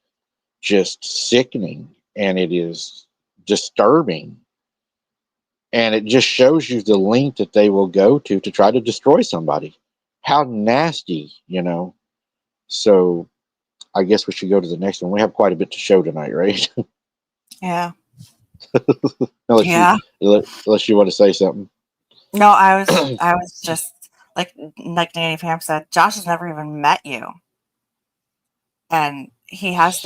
just sickening, and it is disturbing And it just shows you the length that they will go to try to destroy somebody. How nasty, you know. So I guess we should go to the next one. We have quite a bit to show tonight, right? Yeah. unless you want to say something. No, I was just like Danny Pam said, Josh has never even met you. And he has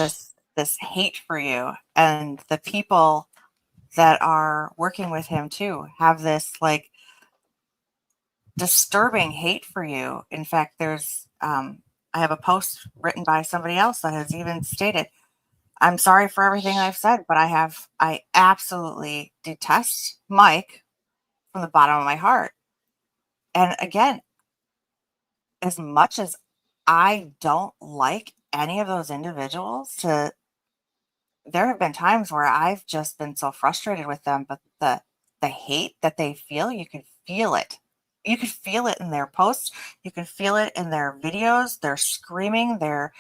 this hate for you, and the people that are working with him too have this like disturbing hate for you. In fact, there's I have a post written by somebody else that has even stated, I'm sorry for everything I've said, but I absolutely detest Mike from the bottom of my heart. And again, as much as I don't like any of those individuals, there have been times where I've just been so frustrated with them, but the hate that they feel, you can feel it. You can feel it in their posts. You can feel it in their videos. Their screaming, their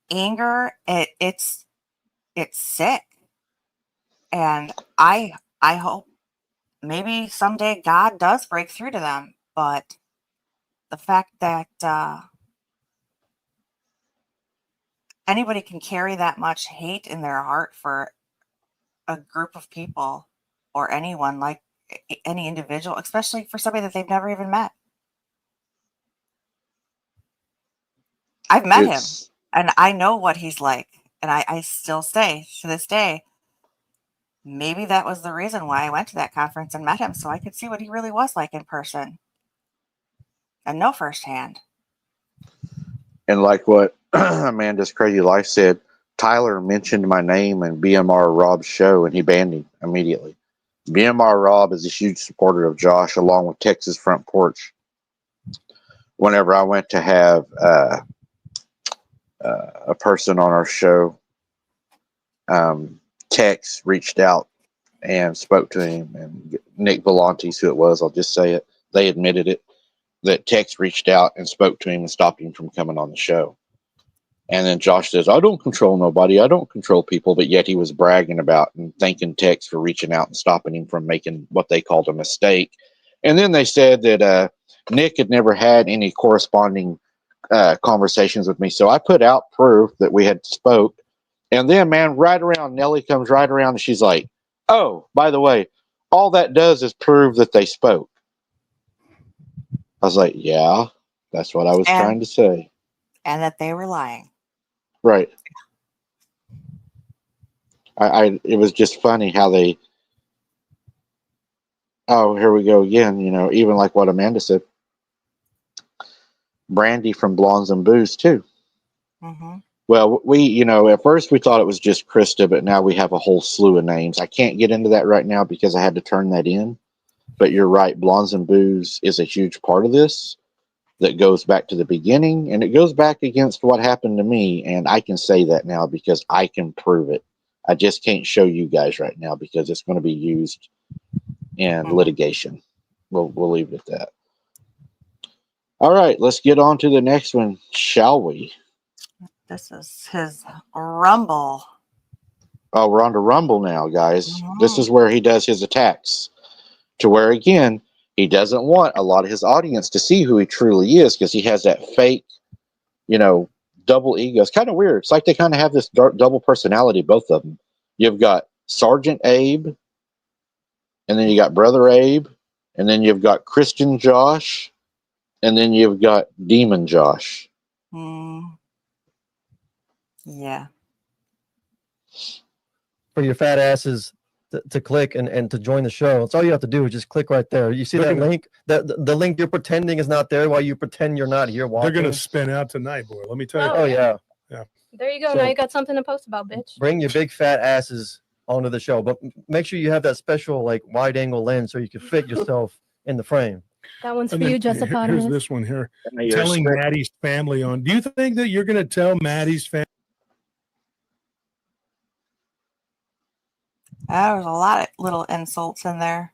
anger. It's sick. And I hope maybe someday God does break through to them. But the fact that anybody can carry that much hate in their heart for a group of people or anyone, like any individual, especially for somebody that they've never even met. I've met him and I know what he's like. And I still say to this day, maybe that was the reason why I went to that conference and met him, so I could see what he really was like in person and know firsthand. And like what Amanda's Crazy Life said, Tyler mentioned my name in BMR Rob's show, and he banned him immediately. BMR Rob is a huge supporter of Josh, along with Texas Front Porch. Whenever I went to have a person on our show, Tex reached out and spoke to him, and Nick Volantes, who it was, I'll just say it, they admitted it, that Tex reached out and spoke to him and stopped him from coming on the show. And then Josh says, I don't control nobody. I don't control people. But yet he was bragging about and thanking Tex for reaching out and stopping him from making what they called a mistake. And then they said that Nick had never had any corresponding conversations with me. So I put out proof that we had spoke. And then, man, right around, Nellie comes right around and she's like, oh, by the way, all that does is prove that they spoke. I was like, yeah, that's what I was trying to say. And that they were lying. Right. It was just funny how they, oh, here we go again, you know, even like what Amanda said. Brandy from Blondes and Booze, too. Mm-hmm. Well, we, you know, at first we thought it was just Krista, but now we have a whole slew of names. I can't get into that right now because I had to turn that in. But you're right, Blondes and Booze is a huge part of this that goes back to the beginning, and it goes back against what happened to me, and I can say that now because I can prove it. I just can't show you guys right now because it's going to be used in litigation. We'll leave it at that. All right, let's get on to the next one, shall we? This is his Rumble. Oh, we're on to Rumble now, guys. This is where he does his attacks. To where, again, he doesn't want a lot of his audience to see who he truly is because he has that fake, you know, double ego. It's kind of weird. It's like they kind of have this double personality, both of them. You've got Sergeant Abe, and then you got Brother Abe, and then you've got Christian Josh, and then you've got Demon Josh. Yeah. For your fat asses to click and to join the show. That's all you have to do is just click right there. You see that link? The link you're pretending is not there while you pretend you're not here watching. They're going to spin out tonight, boy. Let me tell you. Oh, yeah. Yeah. There you go. So, now you got something to post about, bitch. Bring your big fat asses onto the show, but make sure you have that special like wide angle lens so you can fit yourself in the frame. That one's for you, Jessica. Here's this one here. Telling Maddie's family on. Do you think that you're going to tell Maddie's family? There's a lot of little insults in there.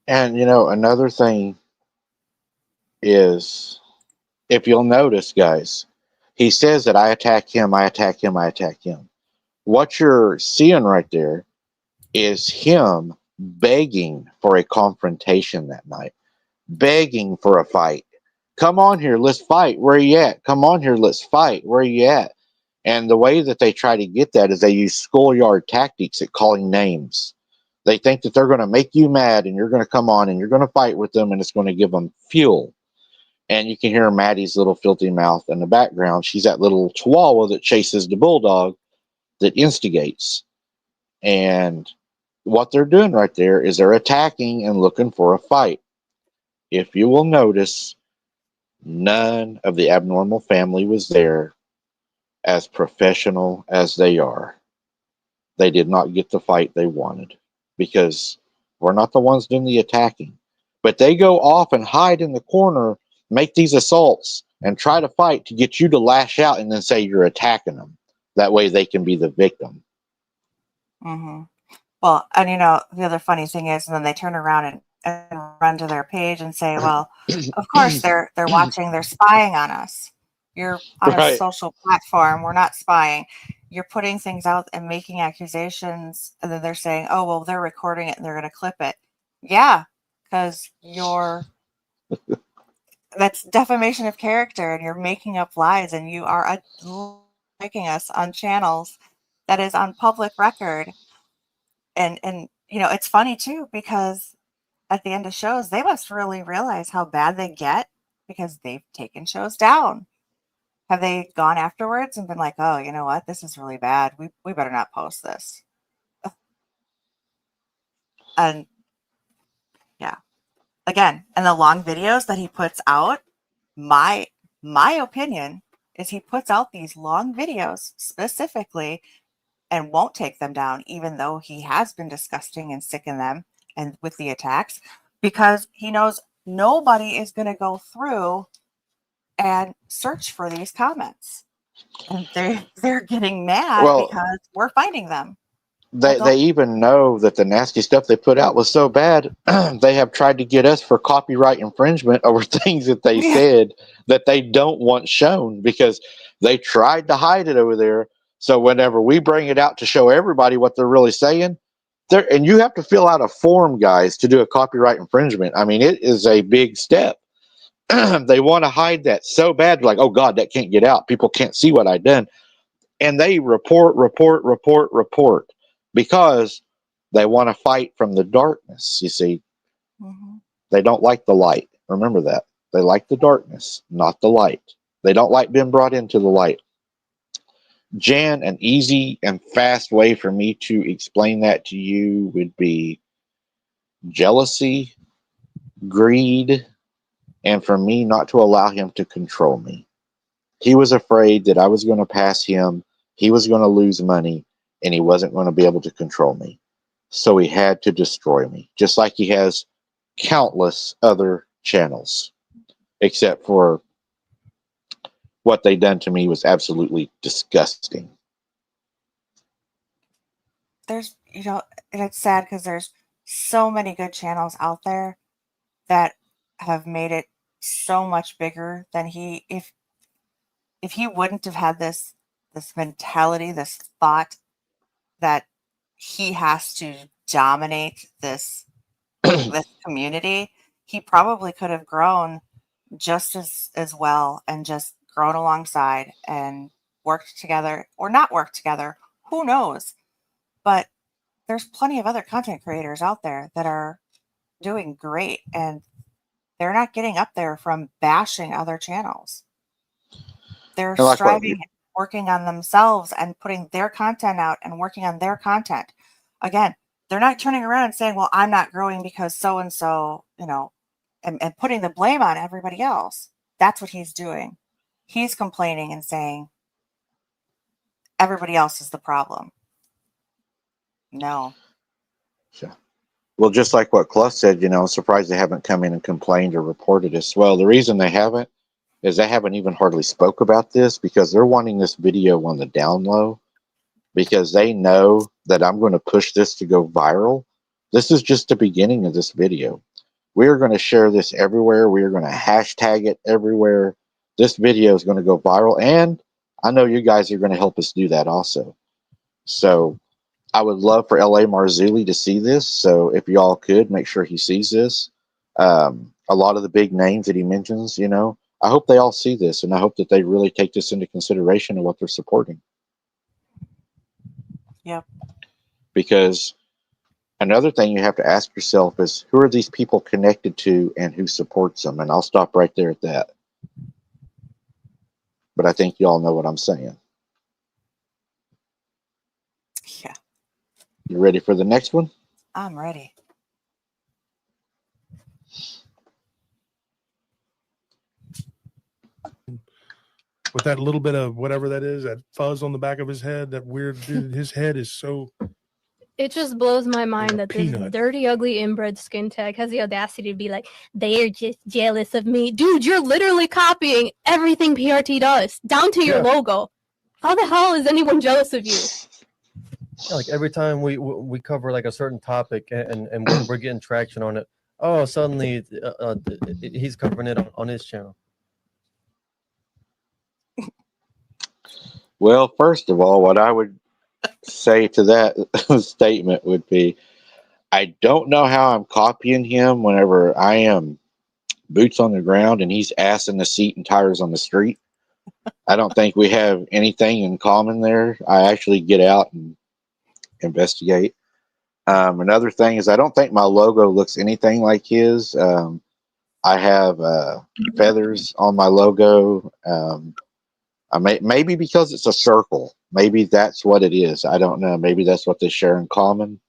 And, you know, another thing is, if you'll notice, guys, he says that I attack him, I attack him, I attack him. What you're seeing right there is him begging for a confrontation that night, begging for a fight. Come on here, let's fight. Where are you at? Come on here, let's fight. Where are you at? And the way that they try to get that is they use schoolyard tactics at calling names. They think that they're going to make you mad and you're going to come on and you're going to fight with them and it's going to give them fuel. And you can hear Maddie's little filthy mouth in the background. She's that little chihuahua that chases the bulldog that instigates. And what they're doing right there is they're attacking and looking for a fight. If you will notice, none of the abnormal family was there, as professional as they are. They did not get the fight they wanted because we're not the ones doing the attacking. But they go off and hide in the corner, make these assaults, and try to fight to get you to lash out and then say you're attacking them. That way they can be the victim. Mm-hmm. Well, and you know, the other funny thing is, and then they turn around and run to their page and say, well, of course they're watching, they're spying on us. You're on a Right. social platform. We're not spying. You're putting things out and making accusations, and then they're saying, oh, well, they're recording it and they're going to clip it. Yeah, because that's defamation of character, and you're making up lies, and you are liking us on channels that is on public record. And you know, it's funny too, because at the end of shows, they must really realize how bad they get because they've taken shows down. Have they gone afterwards and been like, oh, you know what, this is really bad, we better not post this? And yeah, again, and the long videos that he puts out, my opinion is he puts out these long videos specifically and won't take them down, even though he has been disgusting and sick in them and with the attacks, because he knows nobody is going to go through and search for these comments. And they're getting mad Well, because we're finding them. they even know that the nasty stuff they put out was so bad, they have tried to get us for copyright infringement over things that they said that they don't want shown because they tried to hide it over there. So whenever we bring it out to show everybody what they're really saying, and you have to fill out a form, guys, to do a copyright infringement. I mean, it is a big step. They want to hide that so bad, like, oh God, that can't get out. People can't see what I done. And they report because they want to fight from the darkness. You see, they don't like the light. Remember that. They like the darkness, not the light. They don't like being brought into the light. Jan, an easy and fast way for me to explain that to you would be jealousy, greed, and for me not to allow him to control me. He was afraid that I was going to pass him, he was going to lose money, and he wasn't going to be able to control me. So he had to destroy me, just like he has countless other channels, except for what they done to me was absolutely disgusting. There's, you know, and it's sad because there's so many good channels out there that have made it so much bigger than he. If he wouldn't have had this mentality, this thought that he has to dominate this community, he probably could have grown just as well and just grown alongside and worked together, or not worked together, who knows. But there's plenty of other content creators out there that are doing great, and they're not getting up there from bashing other channels. They're like striving, working on themselves and putting their content out and working on their content. Again, they're not turning around and saying, well, I'm not growing because so and so, you know, and putting the blame on everybody else. That's what he's doing. He's complaining and saying everybody else is the problem. No. Yeah. Well, just like what Clough said, you know, I'm surprised they haven't come in and complained or reported us. Well, the reason they haven't is they haven't even hardly spoke about this because they're wanting this video on the down low because they know that I'm going to push this to go viral. This is just the beginning of this video. We are going to share this everywhere. We are going to hashtag it everywhere. This video is going to go viral, and I know you guys are going to help us do that also. So I would love for L.A. Marzulli to see this. So if y'all could make sure he sees this. A lot of the big names that he mentions, you know, I hope they all see this, and I hope that they really take this into consideration of what they're supporting. Yep. Because another thing you have to ask yourself is, who are these people connected to and who supports them? And I'll stop right there at that. But I think you all know what I'm saying. Yeah. You ready for the next one? I'm ready. With that little bit of whatever that is, that fuzz on the back of his head, that weird dude, his head is so. It just blows my mind that this peanut. dirty, ugly, inbred skin tag has the audacity to be like, they're just jealous of me. Dude, you're literally copying everything PRT does, down to your logo. How the hell is anyone jealous of you? Yeah, like every time we cover like a certain topic and we're getting traction on it, oh, suddenly he's covering it on his channel. Well, first of all, what I would say to that statement would be, I don't know how I'm copying him whenever I am boots on the ground and he's ass in the seat and tires on the street. I don't think we have anything in common there. I actually get out and investigate. Another thing is, I don't think my logo looks anything like his. I have feathers on my logo. Maybe because it's a circle. Maybe that's what it is. I don't know. Maybe that's what they share in common.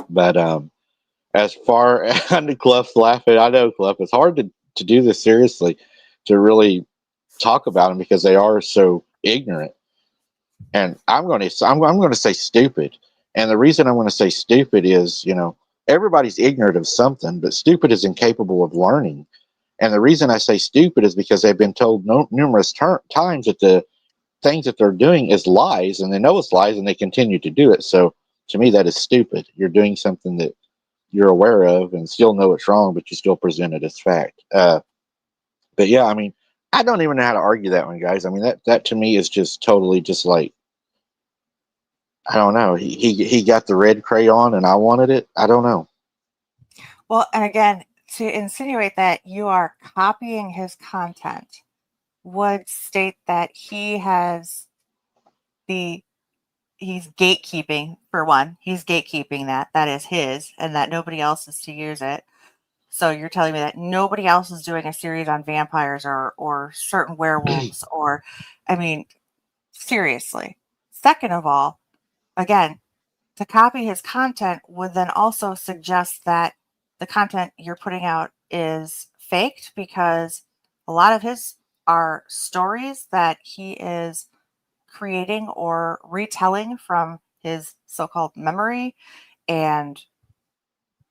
But as far as Clough's laughing, I know Clough. It's hard to do this seriously, to really talk about them because they are so ignorant. And I'm going to say stupid. And the reason I'm going to say stupid is, you know, everybody's ignorant of something, but stupid is incapable of learning. And the reason I say stupid is because they've been told numerous times that the things that they're doing is lies, and they know it's lies, and they continue to do it. So to me, that is stupid. You're doing something that you're aware of and still know it's wrong, but you still present it as fact. But yeah, I mean, I don't even know how to argue that one, guys. I mean, that to me is just totally just like, I don't know. He got the red crayon and I wanted it. I don't know. Well, and again, to insinuate that you are copying his content would state that he's gatekeeping, for one. He's gatekeeping that is his, and that nobody else is to use it. So you're telling me that nobody else is doing a series on vampires or certain werewolves or, I mean, seriously. Second of all, again, to copy his content would then also suggest that the content you're putting out is faked, because a lot of his are stories that he is creating or retelling from his so-called memory and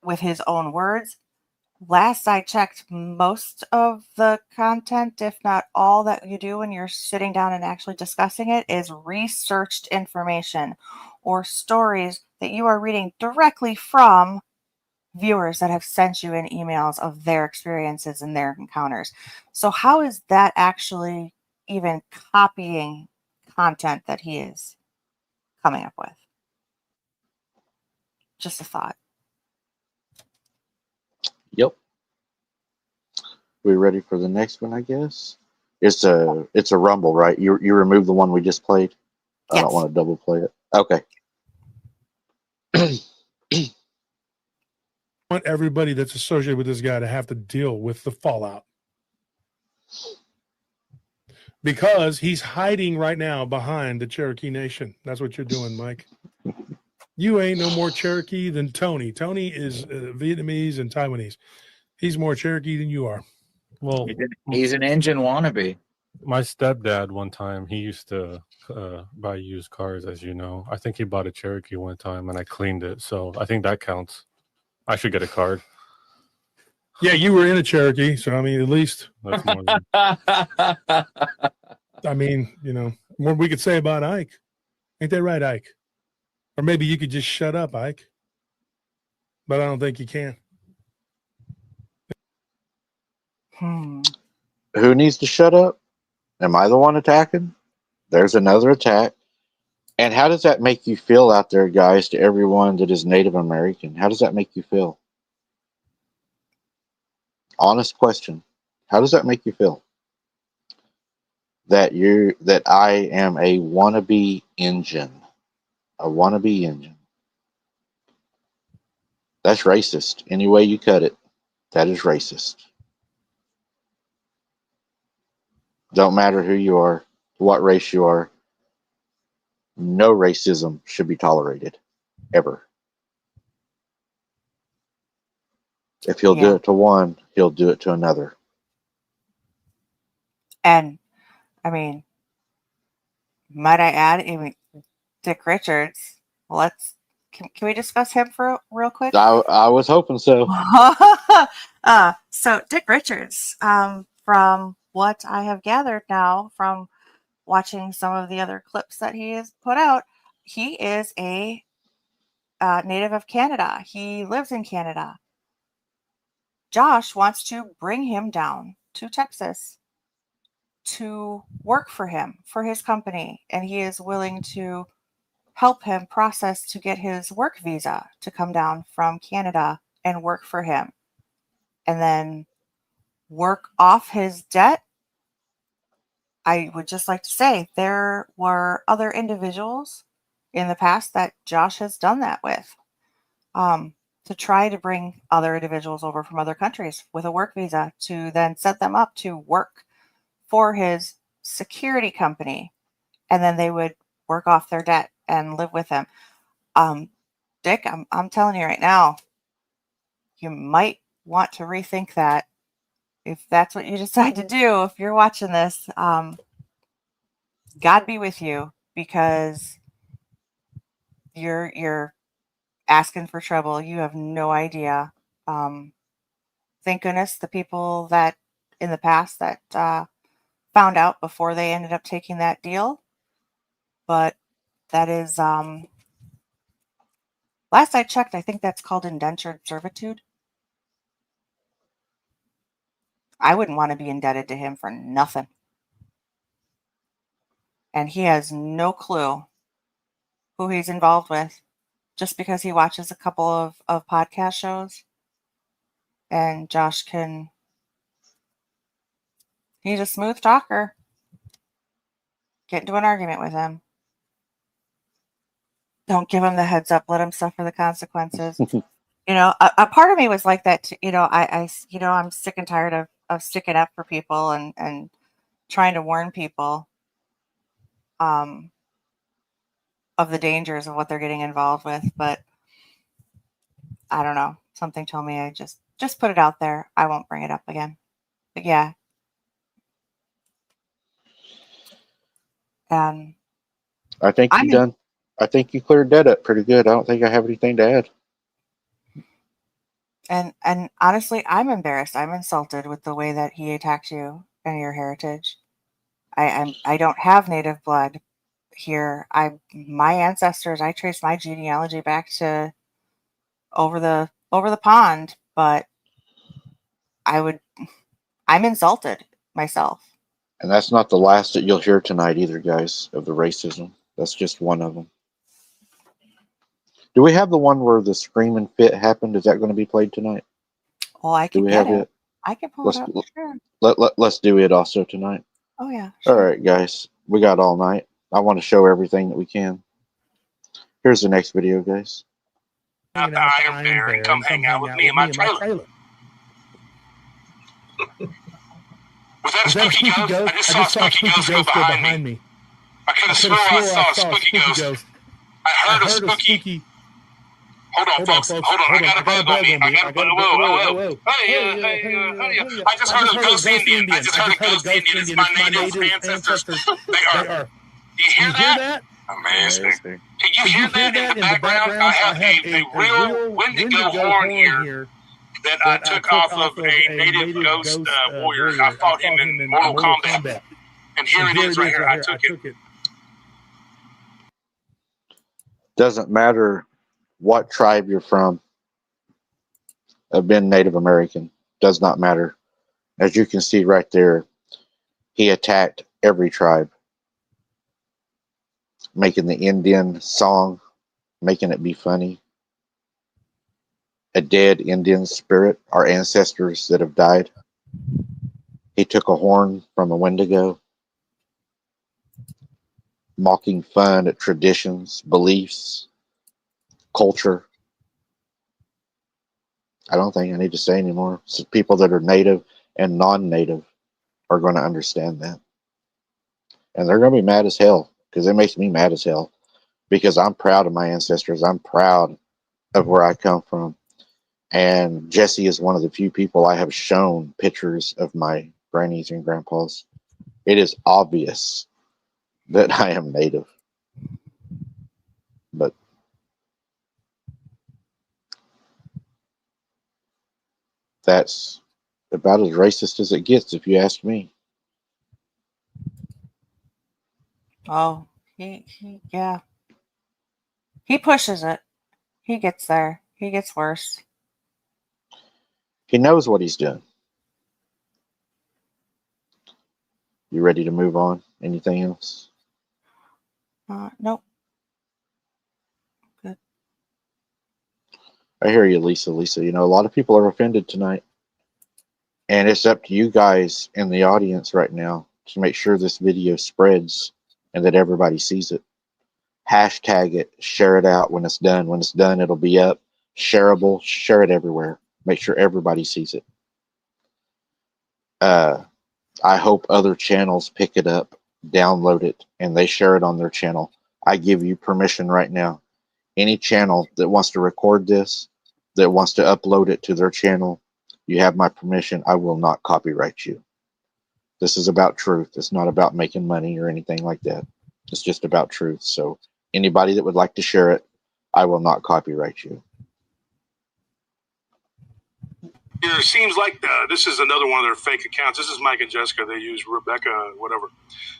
with his own words. Last I checked, most of the content, if not all, that you do when you're sitting down and actually discussing it is researched information or stories that you are reading directly from viewers that have sent you in emails of their experiences and their encounters. So how is that actually even copying content that he is coming up with? Just a thought. Yep. We ready for the next one, I guess? It's a rumble, right? You remove the one we just played? I Yes. don't want to double play it. Okay. I want everybody that's associated with this guy to have to deal with the fallout. Because he's hiding right now behind the Cherokee Nation. That's what you're doing, Mike. You ain't no more Cherokee than Tony. Tony is Vietnamese and Taiwanese. He's more Cherokee than you are. Well, he's an engine wannabe. My stepdad one time, he used to buy used cars, as you know. I think he bought a Cherokee one time and I cleaned it. So I think that counts. I should get a card. Yeah, you were in a Cherokee, so I mean, at least That's more than... I mean, you know, what we could say about Ike. Ain't that right, Ike? Or maybe you could just shut up, Ike. But I don't think you can. Who needs to shut up? Am I the one attacking? There's another attack. And how does that make you feel out there, guys, to everyone that is Native American? How does that make you feel? Honest question. How does that make you feel? That I am a wannabe Indian. A wannabe Indian. That's racist. Any way you cut it, that is racist. Don't matter who you are, what race you are. No racism should be tolerated, ever. If he'll do it to one, he'll do it to another. And I mean, might I add, even Dick Richards. Can we discuss him for real quick? I was hoping so. So Dick Richards, from what I have gathered now from watching some of the other clips that he has put out, he is a native of Canada. He lives in Canada. Josh wants to bring him down to Texas to work for him, for his company, and he is willing to help him process to get his work visa to come down from Canada and work for him, and then work off his debt. I would just like to say there were other individuals in the past that Josh has done that with, to try to bring other individuals over from other countries with a work visa to then set them up to work for his security company, and then they would work off their debt and live with him. Dick, I'm telling you right now, you might want to rethink that if that's what you decide to do. If you're watching this, God be with you, because you're asking for trouble. You have no idea. Thank goodness the people that in the past that found out before they ended up taking that deal. But that is, last I checked, I think that's called indentured servitude. I wouldn't want to be indebted to him for nothing. And he has no clue who he's involved with just because he watches a couple of podcast shows. And Josh he's a smooth talker. Get into an argument with him. Don't give him the heads up. Let him suffer the consequences. A part of me was like that too. I'm sick and tired of sticking up for people and trying to warn people of the dangers of what they're getting involved with. But I don't know. Something told me I just put it out there. I won't bring it up again. But yeah. I think I think you cleared that up pretty good. I don't think I have anything to add. And honestly, I'm embarrassed. I'm insulted with the way that he attacked you and your heritage. I don't have native blood here. My ancestors, I trace my genealogy back to over the pond, but I'm insulted myself. And that's not the last that you'll hear tonight either, guys, of the racism. That's just one of them. Do we have the one where the screaming fit happened? Is that going to be played tonight? Well, I can get it. I can pull it up. Sure. Let's do it also tonight. Oh, yeah. Sure. All right, guys. We got all night. I want to show everything that we can. Here's the next video, guys. Out the Iron Bear and come hang out with me in my trailer. Was that a spooky ghost? I just saw a spooky ghost go behind me. I could have swore I saw a spooky ghost. I heard a spooky. Hold on, folks. Hold on. I got a bug on me. Whoa. Hey, I just heard a ghost Indian. It's my native ancestors. They are. Do you hear that? Amazing. Can you hear that in the background? I have a real Wendigo horn here that I took off of a native ghost warrior. I fought him in Mortal Kombat. And here it is right here. I took it. Doesn't matter what tribe you're from. I've been Native American. Does not matter. As you can see right there, he attacked every tribe. making the Indian song, making it be funny. A dead Indian spirit, our ancestors that have died. He took a horn from a Wendigo, mocking fun at traditions, beliefs, culture. I don't think I need to say anymore. So people that are native and non-native are going to understand that. And they're going to be mad as hell, because it makes me mad as hell, because I'm proud of my ancestors. I'm proud of where I come from. And Jesse is one of the few people I have shown pictures of my grannies and grandpas. It is obvious that I am native. But that's about as racist as it gets, if you ask me. Oh, yeah. He pushes it. He gets there. He gets worse. He knows what he's doing. You ready to move on? Anything else? Nope. Good. I hear you, Lisa. Lisa, you know, a lot of people are offended tonight. And it's up to you guys in the audience right now to make sure this video spreads and that everybody sees it. Hashtag it, share it out when it's done. When it's done, it'll be up. Shareable, share it everywhere. Make sure everybody sees it. I hope other channels pick it up, download it, and they share it on their channel. I give you permission right now. Any channel that wants to record this, that wants to upload it to their channel, you have my permission. I will not copyright you. This is about truth. It's not about making money or anything like that. It's just about truth. So anybody that would like to share it, I will not copyright you. It seems like this is another one of their fake accounts. This is Mike and Jessica. They use Rebecca, whatever.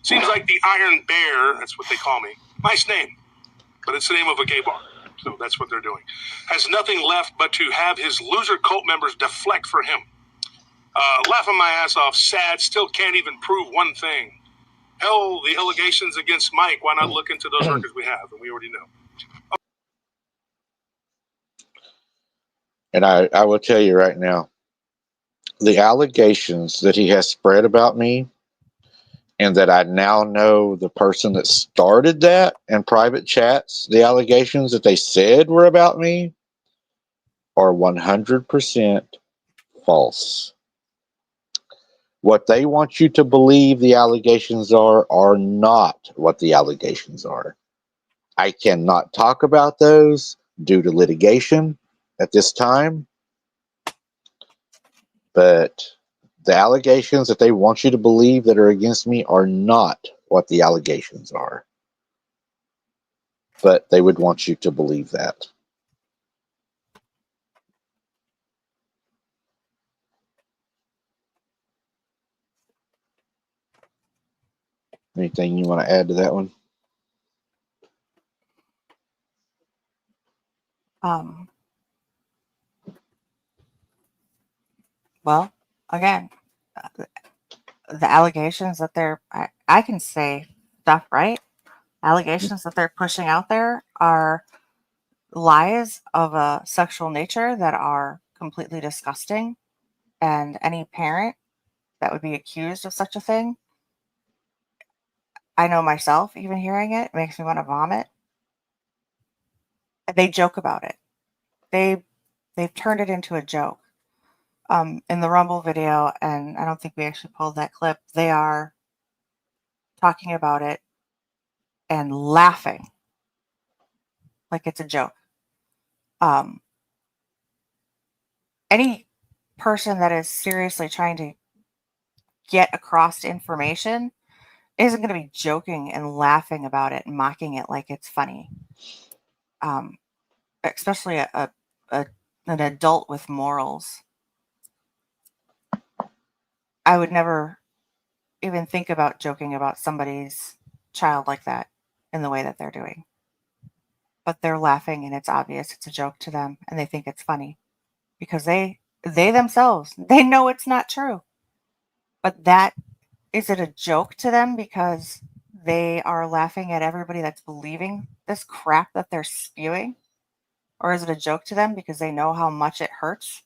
Seems like the Iron Bear, that's what they call me. Nice name, but it's the name of a gay bar. So that's what they're doing. Has nothing left but to have his loser cult members deflect for him. Laughing my ass off, sad, still can't even prove one thing. Hell, the allegations against Mike, why not look into those records we have? And we already know. And I will tell you right now, the allegations that he has spread about me, and that I now know the person that started that in private chats, the allegations that they said were about me, are 100% false. What they want you to believe the allegations are not what the allegations are. I cannot talk about those due to litigation at this time, but the allegations that they want you to believe that are against me are not what the allegations are. But they would want you to believe that. Anything you want to add to that one? Well, again, the allegations that I can say stuff, right? Allegations that they're pushing out there are lies of a sexual nature that are completely disgusting. And any parent that would be accused of such a thing, I know myself, even hearing it makes me want to vomit. They joke about it. They've turned it into a joke. In the Rumble video, and I don't think we actually pulled that clip, they are talking about it and laughing like it's a joke. Any person that is seriously trying to get across information isn't going to be joking and laughing about it and mocking it like it's funny. Especially an adult with morals. I would never even think about joking about somebody's child like that in the way that they're doing. But they're laughing and it's obvious it's a joke to them and they think it's funny because they themselves, they know it's not true. But is it a joke to them because they are laughing at everybody that's believing this crap that they're spewing? Or is it a joke to them because they know how much it hurts?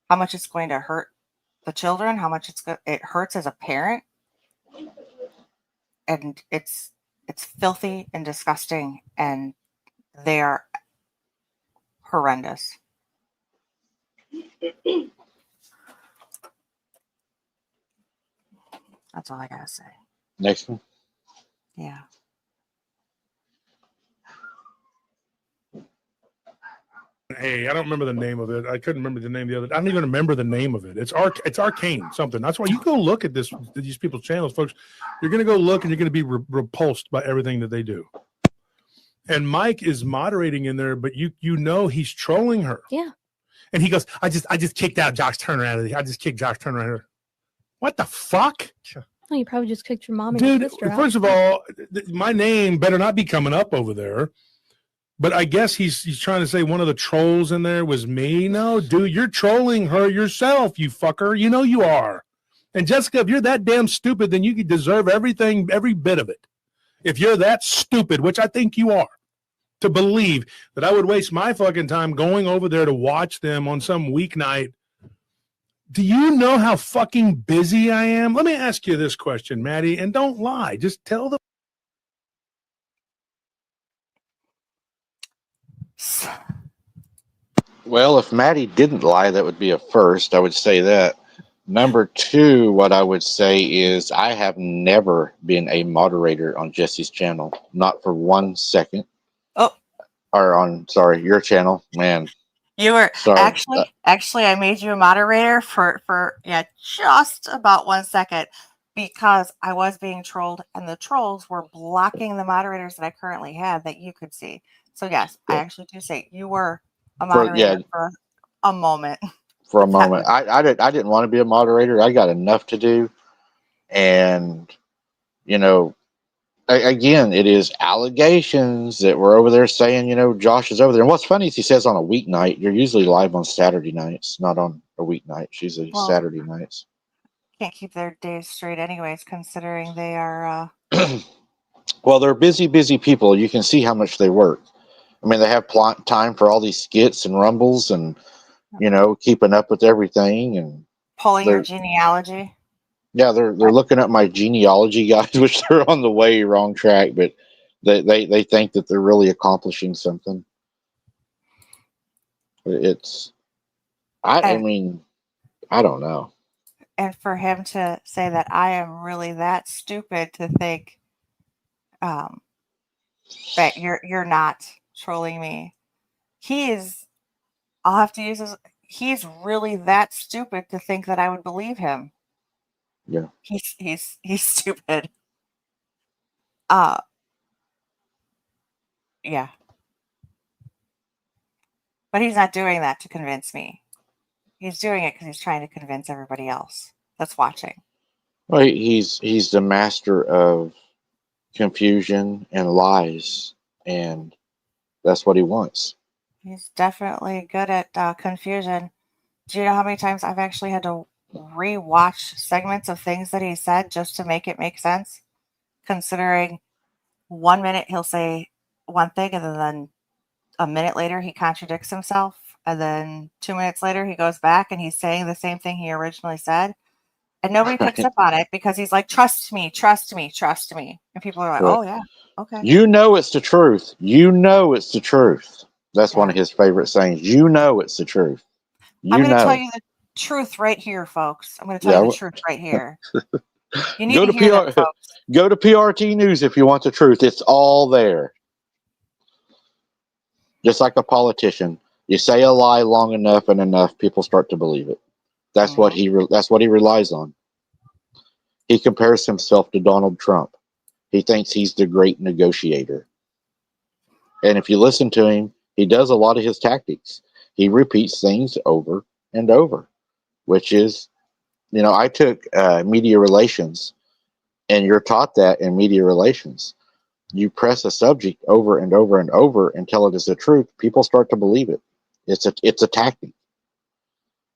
How much it's going to hurt the children? How much it hurts as a parent? And it's filthy and disgusting, and they are horrendous. That's all I gotta say. Next one. Yeah. Hey, I don't remember the name of it. I couldn't remember the name of the other. I don't even remember the name of it. It's arcane something. That's why you go look at these people's channels, folks. You're going to go look and you're going to be repulsed by everything that they do. And Mike is moderating in there, but you know he's trolling her. Yeah. And he goes, I just kicked out Josh Turner out of the. I just kicked Josh Turner out of here. What the fuck? Oh, you probably just kicked your mom and Dude, your sister out. first of all, my name better not be coming up over there. But I guess he's trying to say one of the trolls in there was me. No, dude, you're trolling her yourself, you fucker. You know you are. And Jessica, if you're that damn stupid, then you deserve everything, every bit of it. If you're that stupid, which I think you are, to believe that I would waste my fucking time going over there to watch them on some weeknight. Do you know how fucking busy I am? Let me ask you this question, Maddie, and don't lie. Just tell the. Well, if Maddie didn't lie, that would be a first. I would say that. Number two, what I would say is I have never been a moderator on Jesse's channel, not for 1 second. Oh, or on your channel, man. You were sorry. Actually, I made you a moderator for just about 1 second because I was being trolled, and the trolls were blocking the moderators that I currently had that you could see. So yes, I actually do say you were a moderator for a moment. For a moment, I didn't want to be a moderator. I got enough to do, and again, it is allegations that we're over there saying, Josh is over there. And what's funny is he says on a weeknight. You're usually live on Saturday nights, not on a weeknight. It's usually Saturday nights. Can't keep their days straight, anyways, considering they are. Well, they're busy people. You can see how much they work. I mean, they have time for all these skits and rumbles and. Keeping up with everything and pulling your genealogy. Yeah, they're looking at my genealogy, guys, which they're on the way wrong track, but they think that they're really accomplishing something. I mean, I don't know. And for him to say that I am really that stupid to think that you're not trolling me. I'll have to use his. He's really that stupid to think that I would believe him. Yeah. He's stupid. Yeah. But he's not doing that to convince me. He's doing it because he's trying to convince everybody else that's watching. Well, he's the master of confusion and lies, and that's what he wants. He's definitely good at confusion. Do you know how many times I've actually had to re-watch segments of things that he said just to make it make sense? Considering 1 minute he'll say one thing, and then a minute later he contradicts himself, and then 2 minutes later he goes back and he's saying the same thing he originally said, and nobody picks up on it because he's like, trust me, and people are like, oh yeah, okay. It's the truth. It's the truth. That's one of his favorite sayings. It's the truth. I'm going to tell you the truth right here, folks. I'm going to tell you the truth right here. You need to hear that, folks. Go to PRT News if you want the truth. It's all there. Just like a politician, you say a lie long enough and enough, people start to believe it. That's what he relies on. He compares himself to Donald Trump. He thinks he's the great negotiator. And if you listen to him, he does a lot of his tactics. He repeats things over and over, which is, I took media relations, and you're taught that in media relations. You press a subject over and over and over until it is the truth. People start to believe it. It's a tactic.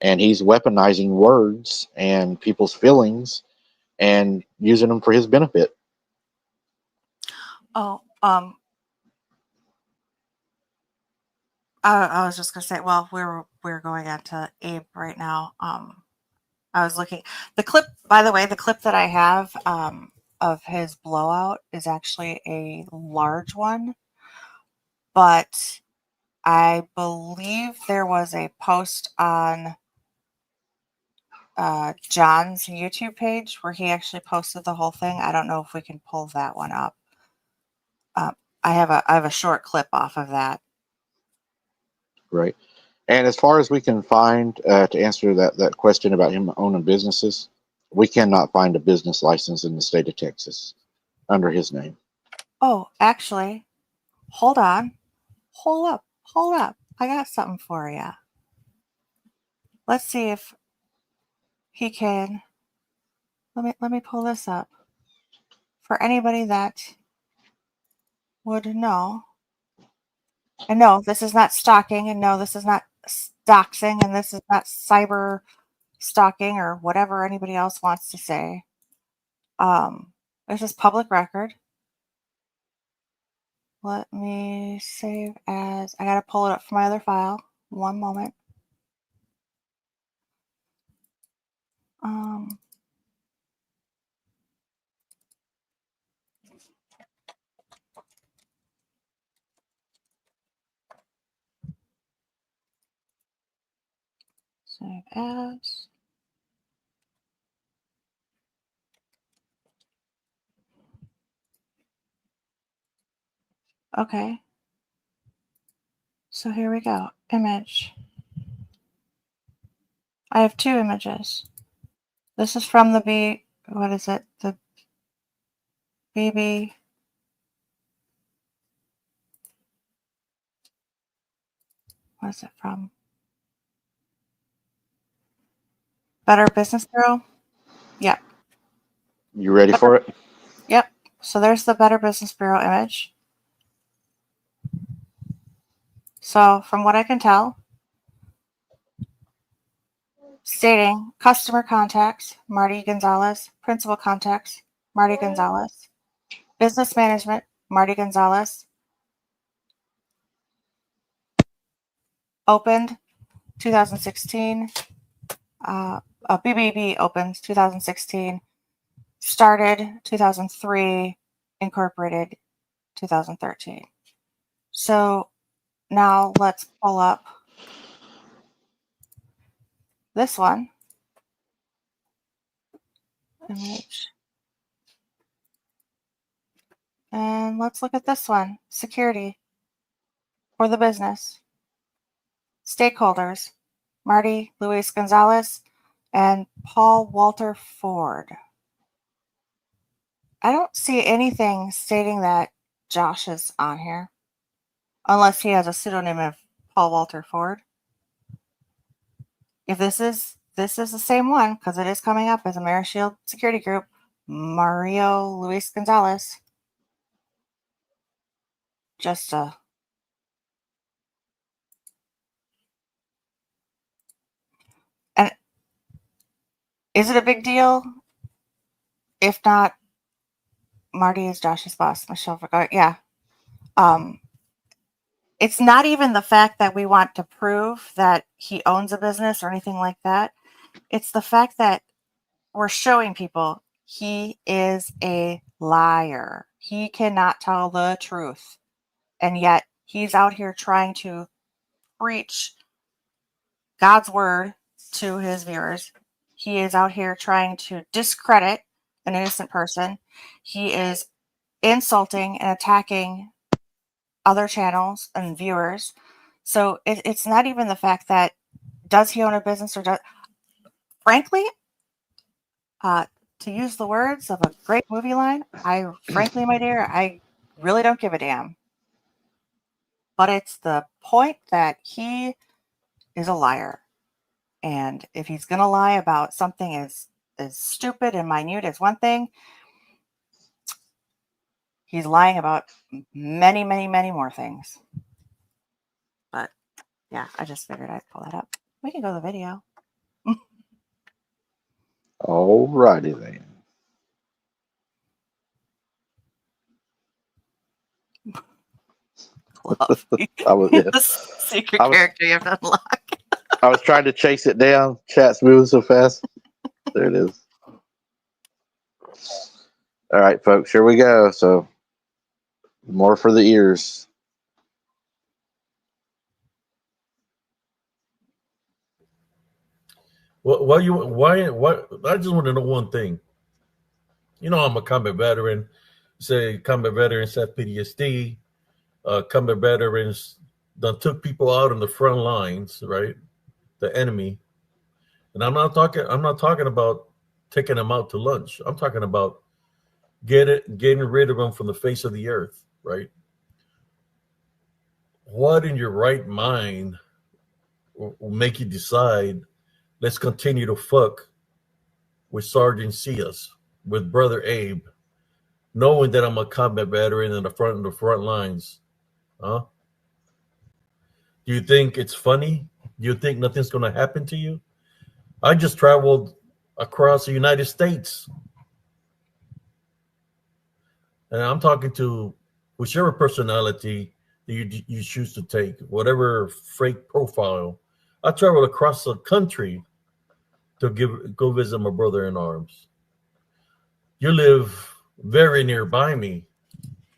And he's weaponizing words and people's feelings and using them for his benefit. Oh, I was just gonna say, well, we're going on to Abe right now. I was looking the clip. By the way, the clip that I have of his blowout is actually a large one, but I believe there was a post on John's YouTube page where he actually posted the whole thing. I don't know if we can pull that one up. I have a short clip off of that. Right. And as far as we can find to answer that question about him owning businesses, we cannot find a business license in the state of Texas under his name. Oh, actually, hold on. Hold up. I got something for you. Let's see if he can. Let me pull this up. For anybody that would know. And no, this is not stalking, and no, this is not doxing, and this is not cyber stalking or whatever anybody else wants to say. This is public record. Let me save as. I gotta pull it up from my other file. One moment. Save as. Okay. So here we go. Image. I have two images. This is from the what is it? The BB. What is it from? Better Business Bureau? Yep. You ready for it? Yep. So there's the Better Business Bureau image. So from what I can tell, stating customer contacts, Marty Gonzalez, principal contacts, Marty Gonzalez, business management, Marty Gonzalez, opened 2016, BBB opened 2016, started 2003, incorporated 2013. So now let's pull up this one. Image. And let's look at this one. Security for the business. Stakeholders. Marty Luis Gonzalez and Paul Walter Ford. I don't see anything stating that Josh is on here. Unless he has a pseudonym of Paul Walter Ford. If this is the same one, because it is coming up as a Marishield Security Group, Mario Luis Gonzalez. Just a and is it a big deal? If not, Marty is Josh's boss. Michelle forgot. Yeah. It's not even the fact that we want to prove that he owns a business or anything like that. It's the fact that we're showing people he is a liar. He cannot tell the truth. And yet he's out here trying to preach God's word to his viewers. He is out here trying to discredit an innocent person. He is insulting and attacking other channels and viewers. So it's not even the fact that does he own a business or does. Frankly, to use the words of a great movie line, frankly, my dear, I really don't give a damn. But it's the point that he is a liar. And if he's going to lie about something as stupid and minute as one thing, he's lying about many, many, many more things. But yeah, I just figured I'd pull that up. We can go to the video. All righty then. love. I was, yeah. The secret I was- character you have to unlock. I was trying to chase it down. Chat's moving so fast. There it is. All right, folks, here we go. So, more for the ears. Why? I just want to know one thing. You know, I'm a combat veteran. Say combat veterans have PTSD. Combat veterans done took people out on the front lines, right? The enemy. And I'm not talking about taking them out to lunch. I'm talking about getting rid of them from the face of the earth, right? What in your right mind will make you decide, let's continue to fuck with Sergeant Sias, with Brother Abe, knowing that I'm a combat veteran in the front lines? Huh? Do you think it's funny? Do you think nothing's going to happen to you? I just traveled across the United States. And I'm talking to whichever personality that you choose to take, whatever fake profile. I traveled across the country to go visit my brother in arms. You live very nearby me,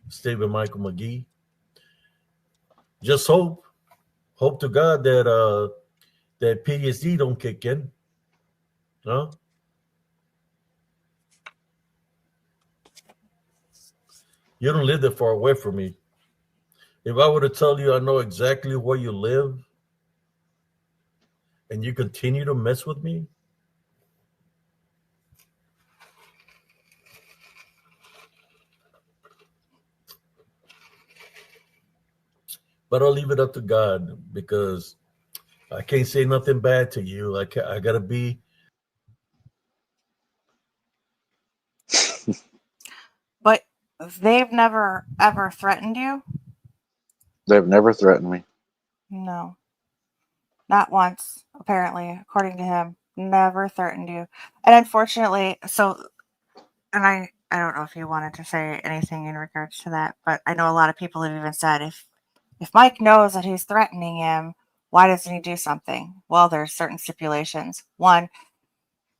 Stephen Michael McGee. Just hope to God that that PTSD don't kick in. Huh? You don't live that far away from me. If I were to tell you I know exactly where you live and you continue to mess with me, but I'll leave it up to God because I can't say nothing bad to you. I gotta be. But they've never ever threatened you? They've never threatened me. No. Not once, apparently, according to him. Never threatened you. And unfortunately, and I don't know if you wanted to say anything in regards to that, but I know a lot of people have even said if Mike knows that he's threatening him, why doesn't he do something? Well, there's certain stipulations. One,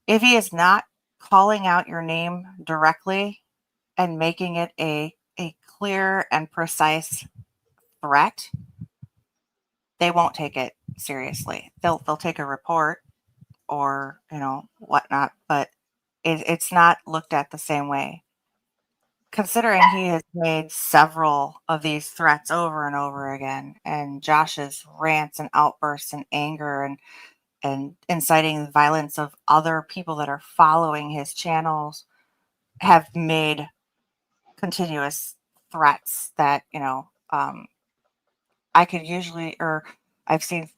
if he is not calling out your name directly and making it a clear and precise threat, they won't take it seriously. They'll take a report or whatnot, but it's not looked at the same way. Considering he has made several of these threats over and over again, and Josh's rants and outbursts and anger and inciting the violence of other people that are following his channels have made continuous threats that I could usually, or I've seen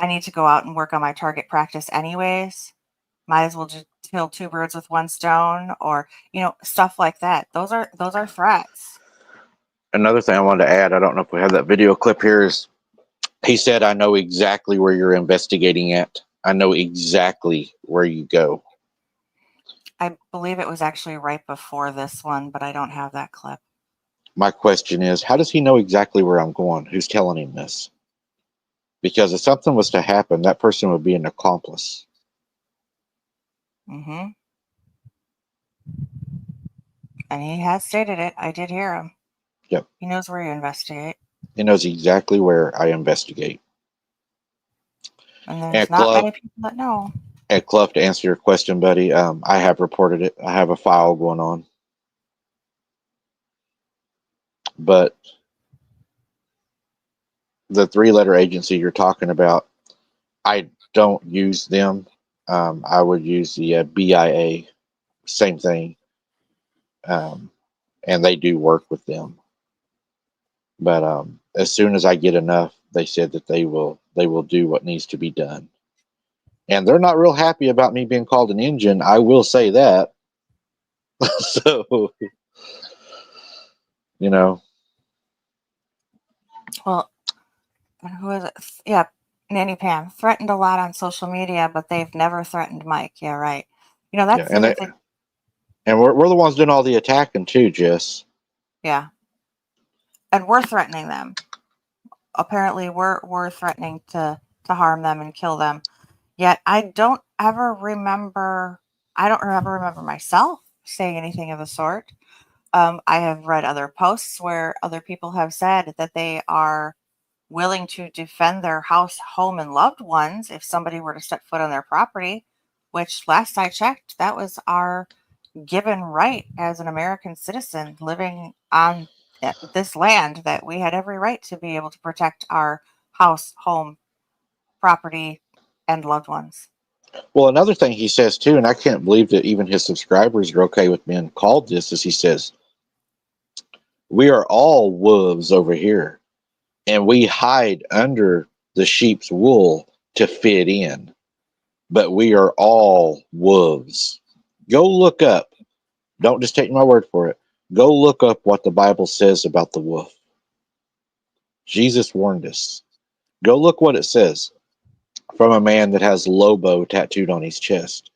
I need to go out and work on my target practice anyways. Might as well just kill two birds with one stone, or stuff like that. Those are threats. Another thing I wanted to add, I don't know if we have that video clip here, is he said, I know exactly where you're investigating at. I know exactly where you go. I believe it was actually right before this one, but I don't have that clip. My question is, how does he know exactly where I'm going? Who's telling him this? Because if something was to happen, that person would be an accomplice. Mm-hmm. And he has stated it. I did hear him. Yep. He knows where you investigate. He knows exactly where I investigate. And there's not many people that know. And Clough, to answer your question, buddy, I have reported it. I have a file going on. But the 3-letter agency you're talking about, I don't use them. I would use the BIA, same thing. And they do work with them. But as soon as I get enough, they said that they will do what needs to be done. And they're not real happy about me being called an engine. I will say that. So, Well, who is it? Yeah, Nanny Pam threatened a lot on social media, but they've never threatened Mike. Yeah, right. That's the thing. And we're the ones doing all the attacking too, Jess. Yeah. and we're threatening them. Apparently, we're threatening to harm them and kill them. Yet I don't remember myself saying anything of the sort. I have read other posts where other people have said that they are willing to defend their house, home, and loved ones if somebody were to step foot on their property, which last I checked, that was our given right as an American citizen living on this land, that we had every right to be able to protect our house, home, property, and loved ones. Well, another thing he says too, and I can't believe that even his subscribers are okay with being called this, is he says, we are all wolves over here, and we hide under the sheep's wool to fit in, but we are all wolves. Go look up. Don't just take my word for it. Go look up what the Bible says about the wolf. Jesus warned us. Go look what it says from a man that has Lobo tattooed on his chest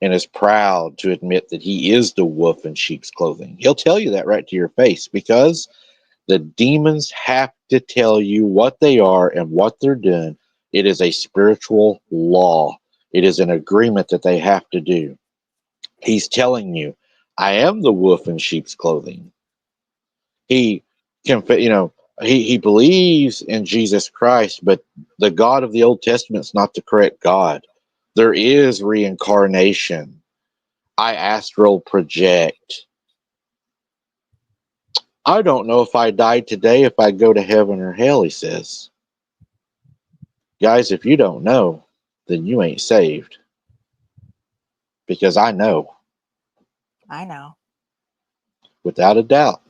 and is proud to admit that he is the wolf in sheep's clothing. He'll tell you that right to your face, because the demons have to tell you what they are and what they're doing. It is a spiritual law. It is an agreement that they have to do. He's telling you, I am the wolf in sheep's clothing. He he believes in Jesus Christ, but the God of the Old Testament is not the correct God. There is reincarnation. I astral project. I don't know if I died today, if I go to heaven or hell, he says. Guys, if you don't know, then you ain't saved. Because I know. I know. Without a doubt.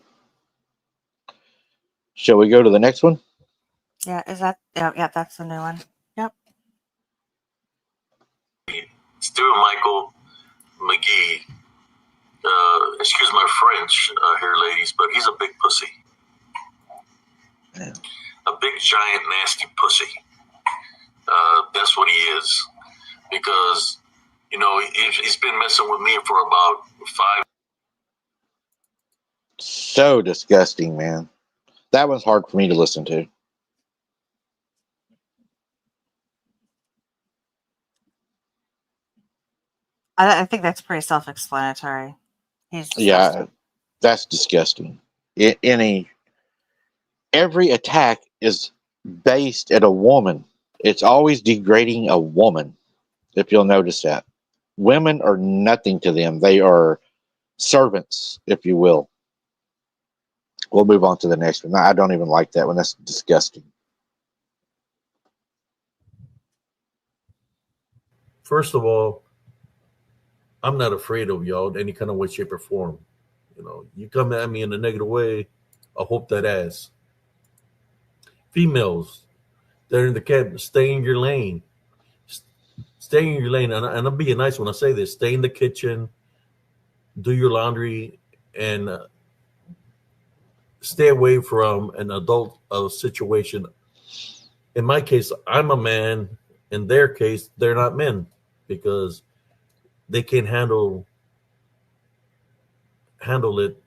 Shall we go to the next one? Yeah, is that? Yeah, that's the new one. Yep. Stuart Michael McGee. Excuse my French here, ladies, but he's a big pussy. Yeah. A big, giant, nasty pussy. That's what he is. Because, he's been messing with me for about 5. So disgusting, man. That one's hard for me to listen to. I think that's pretty self-explanatory. He's disgusting. Yeah, that's disgusting. Every attack is based at a woman. It's always degrading a woman, if you'll notice that. Women are nothing to them. They are servants, if you will. We'll move on to the next one. I don't even like that one. That's disgusting. First of all, I'm not afraid of y'all in any kind of way, shape, or form. You come at me in a negative way, I'll whoop that ass. Females, they're in the cabinet, stay in your lane. Stay in your lane. And I'm being nice when I say this. Stay in the kitchen, do your laundry, and stay away from an adult situation. In my case, I'm a man. In their case, they're not men, because they can't handle it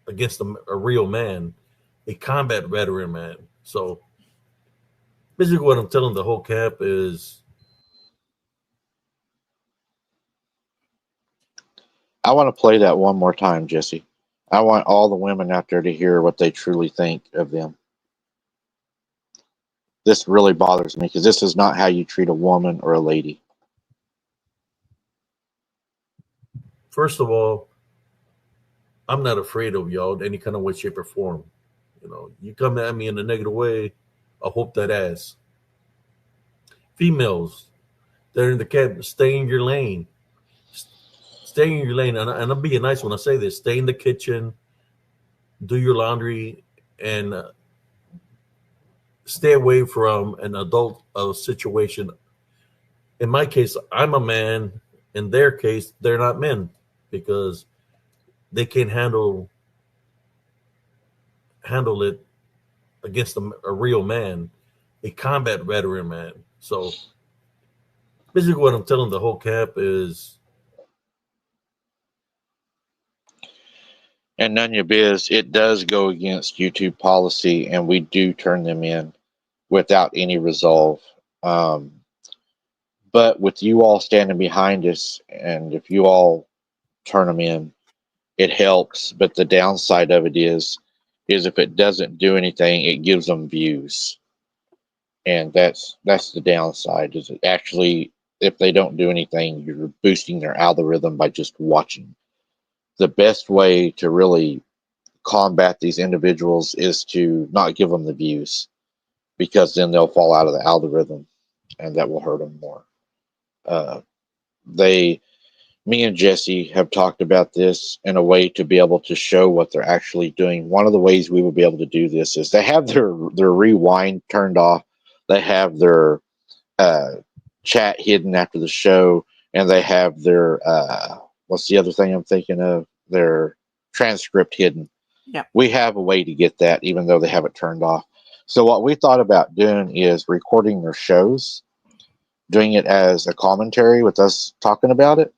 against a real man, a combat veteran man. So basically what I'm telling the whole camp is, I want to play that one more time, Jesse. I want all the women out there to hear what they truly think of them. This really bothers me, because this is not how you treat a woman or a lady. first of all, I'm not afraid of y'all in any kind of way, shape, or form. You come at me in a negative way, I'll whoop that ass. Females, they're in the cabinet, stay in your lane. Stay in your lane. And I'm being nice when I say this. Stay in the kitchen, do your laundry, and stay away from an adult situation. In my case, I'm a man. In their case, they're not men, because they can't handle it against a real man, a combat veteran man. So basically what I'm telling the whole camp is, And none of your biz, it does go against YouTube policy, and we do turn them in without any resolve. But with you all standing behind us, and if you all turn them in, it helps. But the downside of it is if it doesn't do anything, it gives them views, and that's the downside. Is it actually, if they don't do anything, you're boosting their algorithm by just watching. The best way to really combat these individuals is to not give them the views, because then they'll fall out of the algorithm, and that will hurt them more. Me and Jesse have talked about this in a way to be able to show what they're actually doing. One of the ways we will be able to do this is they have their rewind turned off. They have their chat hidden after the show, and they have their what's the other thing I'm thinking of? Their transcript hidden. Yeah. We have a way to get that, even though they have it turned off. So what we thought about doing is recording their shows, doing it as a commentary with us talking about it,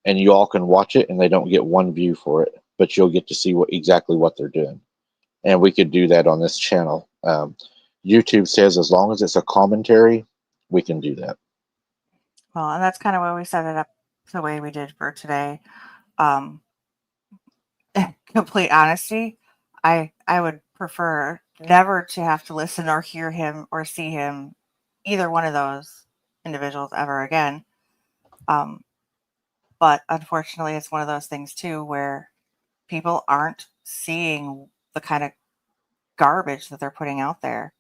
and you all can watch it, and they don't get one view for it, but you'll get to see exactly what they're doing. And we could do that on this channel. YouTube says as long as it's a commentary, we can do that. Well, and that's kind of why we set it up the way we did for today. Complete honesty, I would prefer never to have to listen or hear him or see him, either one of those individuals, ever again. But unfortunately, it's one of those things too where people aren't seeing the kind of garbage that they're putting out there.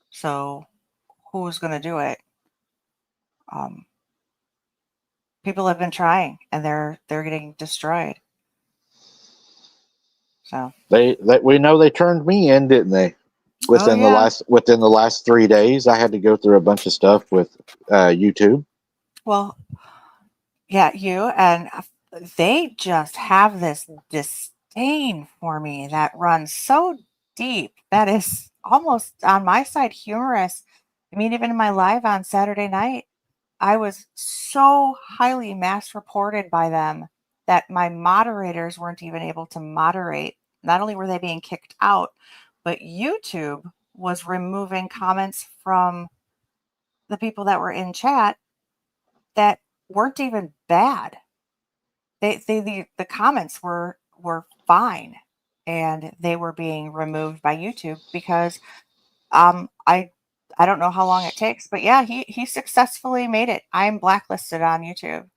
So who's going to do it? People have been trying, and they're getting destroyed. So we know they turned me in, didn't they? Within the last 3 days, I had to go through a bunch of stuff with YouTube. Well, yeah, you and they just have this disdain for me that runs so deep that is almost on my side humorous. I mean, even in my live on Saturday night, I was so highly mass reported by them that my moderators weren't even able to moderate. Not only were they being kicked out, but YouTube was removing comments from the people that were in chat that weren't even bad. The comments were fine, and they were being removed by YouTube because I don't know how long it takes, but yeah, he successfully made it. I'm blacklisted on YouTube,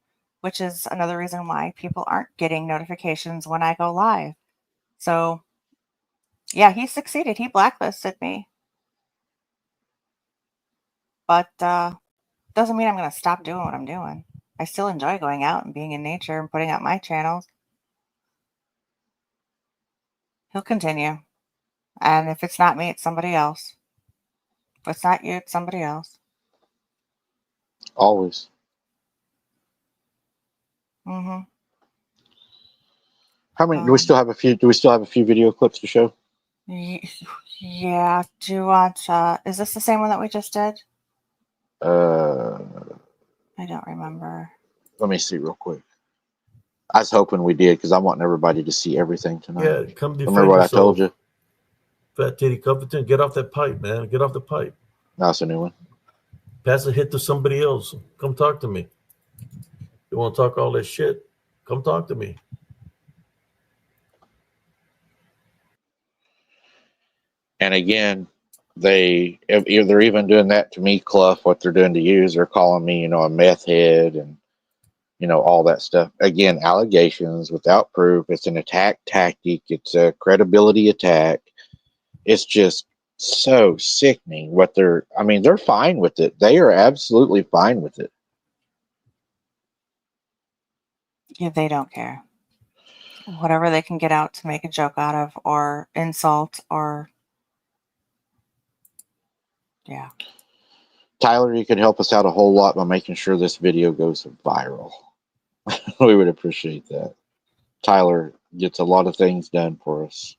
which is another reason why people aren't getting notifications when I go live. So yeah, he succeeded. He blacklisted me. But doesn't mean I'm going to stop doing what I'm doing. I still enjoy going out and being in nature and putting out my channels. He'll continue. And if it's not me, it's somebody else. If it's not you, it's somebody else. Always. Mm-hmm. How many do we still have a few? Do we still have a few video clips to show? Yeah. Do you want? Is this the same one that we just did? I don't remember. Let me see real quick. I was hoping we did because I want everybody to see everything tonight. Yeah, come defend Remember what yourself. I told you? Fat Titty Confronting, get off that pipe, man. Get off the pipe. That's a new one. Pass a hit to somebody else. Come talk to me. You want to talk all this shit? Come talk to me. And again, they're even doing that to me, Clough. What they're doing to you is they're calling me, a meth head and, all that stuff. Again, allegations without proof. It's an attack tactic. It's a credibility attack. It's just so sickening what they're fine with it. They are absolutely fine with it. Yeah, they don't care. Whatever they can get out to make a joke out of or insult or... Yeah. Tyler, you could help us out a whole lot by making sure this video goes viral. We would appreciate that. Tyler gets a lot of things done for us.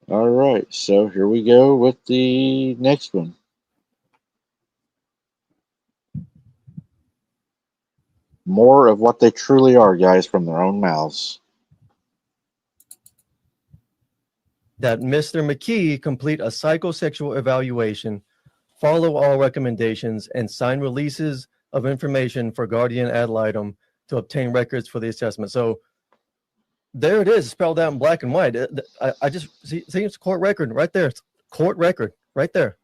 All right, so here we go with the next one. more of what they truly are, guys, from their own mouths. That Mr. McKee complete a psychosexual evaluation, follow all recommendations, and sign releases of information for guardian ad litem to obtain records for the assessment. So there it is, spelled out in black and white. I just see it's court record right there. It's court record right there.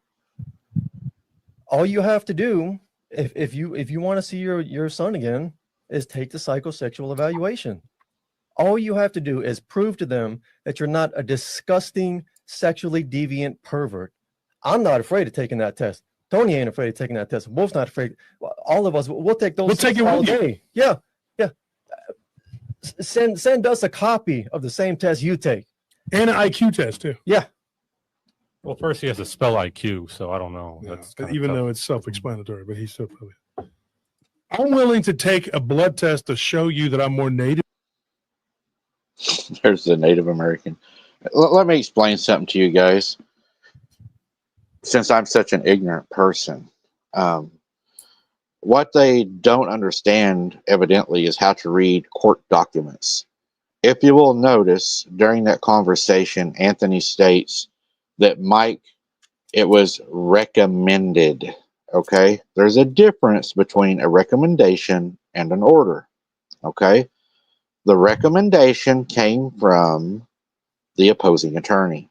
All you have to do, if you want to see your son again, is take the psychosexual evaluation. All you have to do is prove to them that you're not a disgusting, sexually deviant pervert. I'm not afraid of taking that test. Tony ain't afraid of taking that test. Wolf's not afraid. All of us, we'll take those. We'll take it all with you. day. Yeah. Send us a copy of the same test you take. And an IQ test, too. Yeah. Well, first he has to spell IQ, so I don't know. That's even though it's self-explanatory, but he's still probably. I'm willing to take a blood test to show you that I'm more native. There's the Native American. Let me explain something to you guys. Since I'm such an ignorant person, what they don't understand, evidently, is how to read court documents. If you will notice, during that conversation, Anthony states that Mike, it was recommended. Okay? There's a difference between a recommendation and an order. Okay? The recommendation came from the opposing attorney,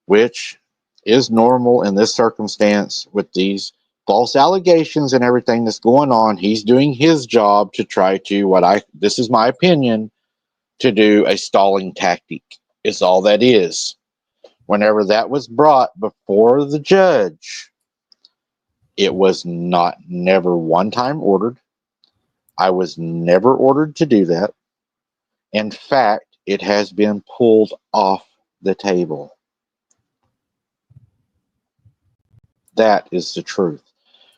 which is normal in this circumstance with these false allegations and everything that's going on. He's doing his job to try to, this is my opinion, to do a stalling tactic, is all that is. Whenever that was brought before the judge, it was never one time ordered. I was never ordered to do that. In fact, it has been pulled off the table. That is the truth.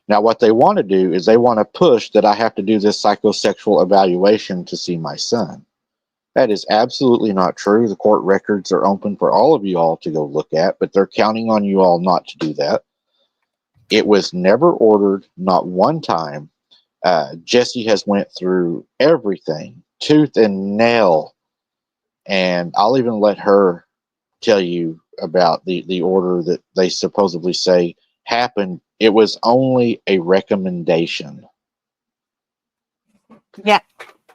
Now, what they want to do is they want to push that I have to do this psychosexual evaluation to see my son. That is absolutely not true. The court records are open for all of you all to go look at, but they're counting on you all not to do that. It was never ordered, not one time. Jesse has went through everything, tooth and nail, and I'll even let her tell you about the order that they supposedly say happened. It was only a recommendation. Yeah,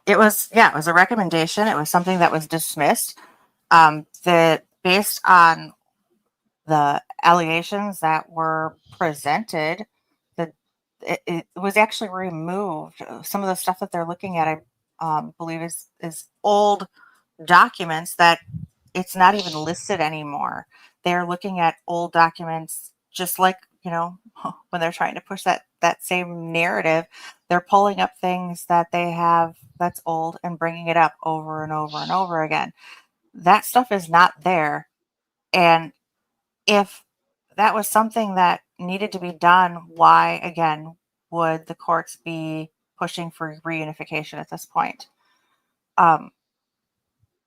it was a recommendation. It was something that was dismissed. That based on the allegations that were presented, that it was actually removed. Some of the stuff that they're looking at, I believe, is old documents that it's not even listed anymore. They're looking at old documents, just like, when they're trying to push that same narrative, they're pulling up things that they have that's old and bringing it up over and over and over again. That stuff is not there. And if that was something that needed to be done, why, again, would the courts be pushing for reunification at this point?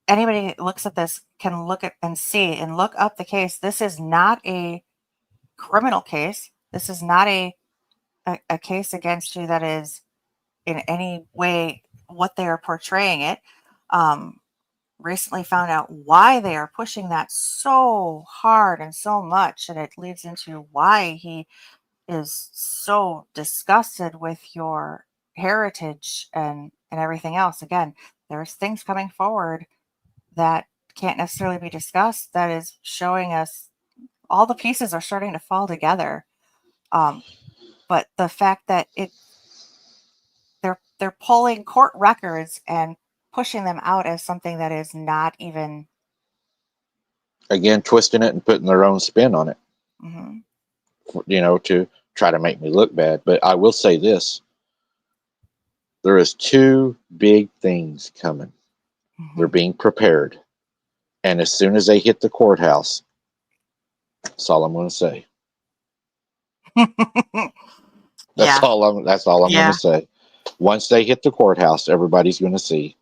Anybody that looks at this can look at and see and look up the case. This is not a criminal case. This is not a case against you that is in any way what they are portraying it. Recently found out why they are pushing that so hard and so much, and it leads into why he is so disgusted with your heritage and everything else. Again, there's things coming forward that can't necessarily be discussed that is showing us all the pieces are starting to fall together. But the fact that they're pulling court records and pushing them out as something that is not even, again, twisting it and putting their own spin on it, to try to make me look bad. But I will say this: there is two big things coming. They're being prepared, and as soon as they hit the courthouse, that's all I'm going to say. That's all I'm going to say. Once they hit the courthouse, everybody's going to see.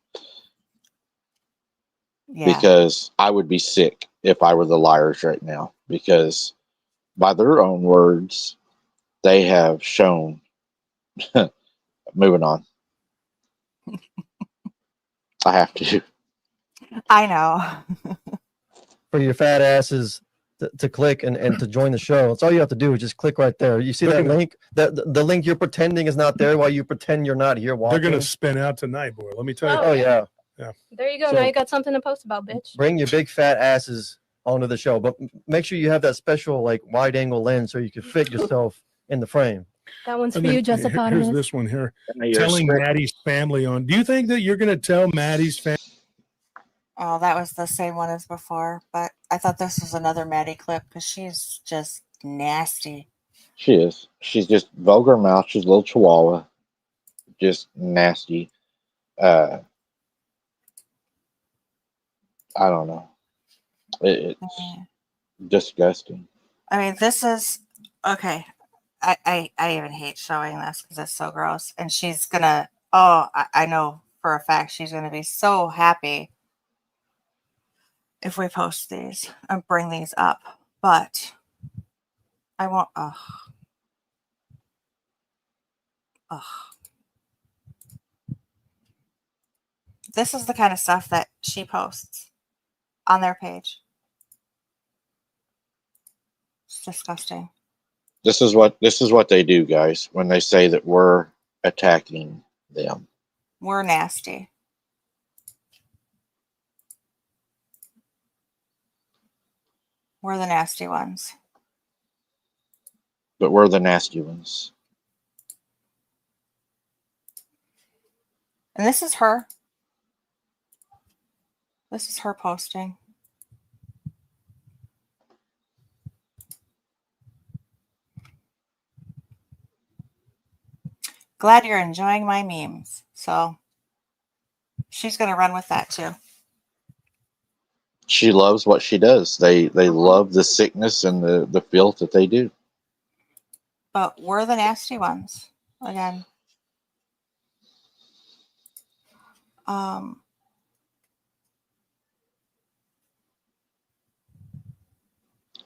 Because I would be sick if I were the liars right now. Because by their own words, they have shown. Moving on. I have to. I know. For your fat asses to click and to join the show. That's all you have to do is just click right there. You see that link? The link you're pretending is not there while you pretend you're not here watching. They're going to spin out tonight, boy. Let me tell you. Oh, yeah. Yeah. There you go. So- Now you got something to post about, bitch. Bring your big fat asses onto the show, but make sure you have that special like wide angle lens so you can fit yourself in the frame. That one's And for then you, Jessica. here's this one here. You're Telling strict. Maddie's family on. Do you think that you're going to tell Maddie's family? Oh, that was the same one as before, but I thought this was another Maddie clip because she's just nasty. She is. She's just vulgar mouth. She's a little chihuahua. Just nasty. I don't know. It's disgusting. I mean, this is okay. I even hate showing this because it's so gross. And she's gonna. Oh, I know for a fact she's gonna be so happy if we post these and bring these up. But I won't. Ugh. This is the kind of stuff that she posts on their page. It's disgusting. This is what they do, guys, when they say that we're attacking them. We're nasty. We're the nasty ones. But we're the nasty ones. And this is her. This is her posting. Glad you're enjoying my memes. So she's going to run with that too. She loves what she does. They love the sickness and the filth that they do. But we're the nasty ones. Again.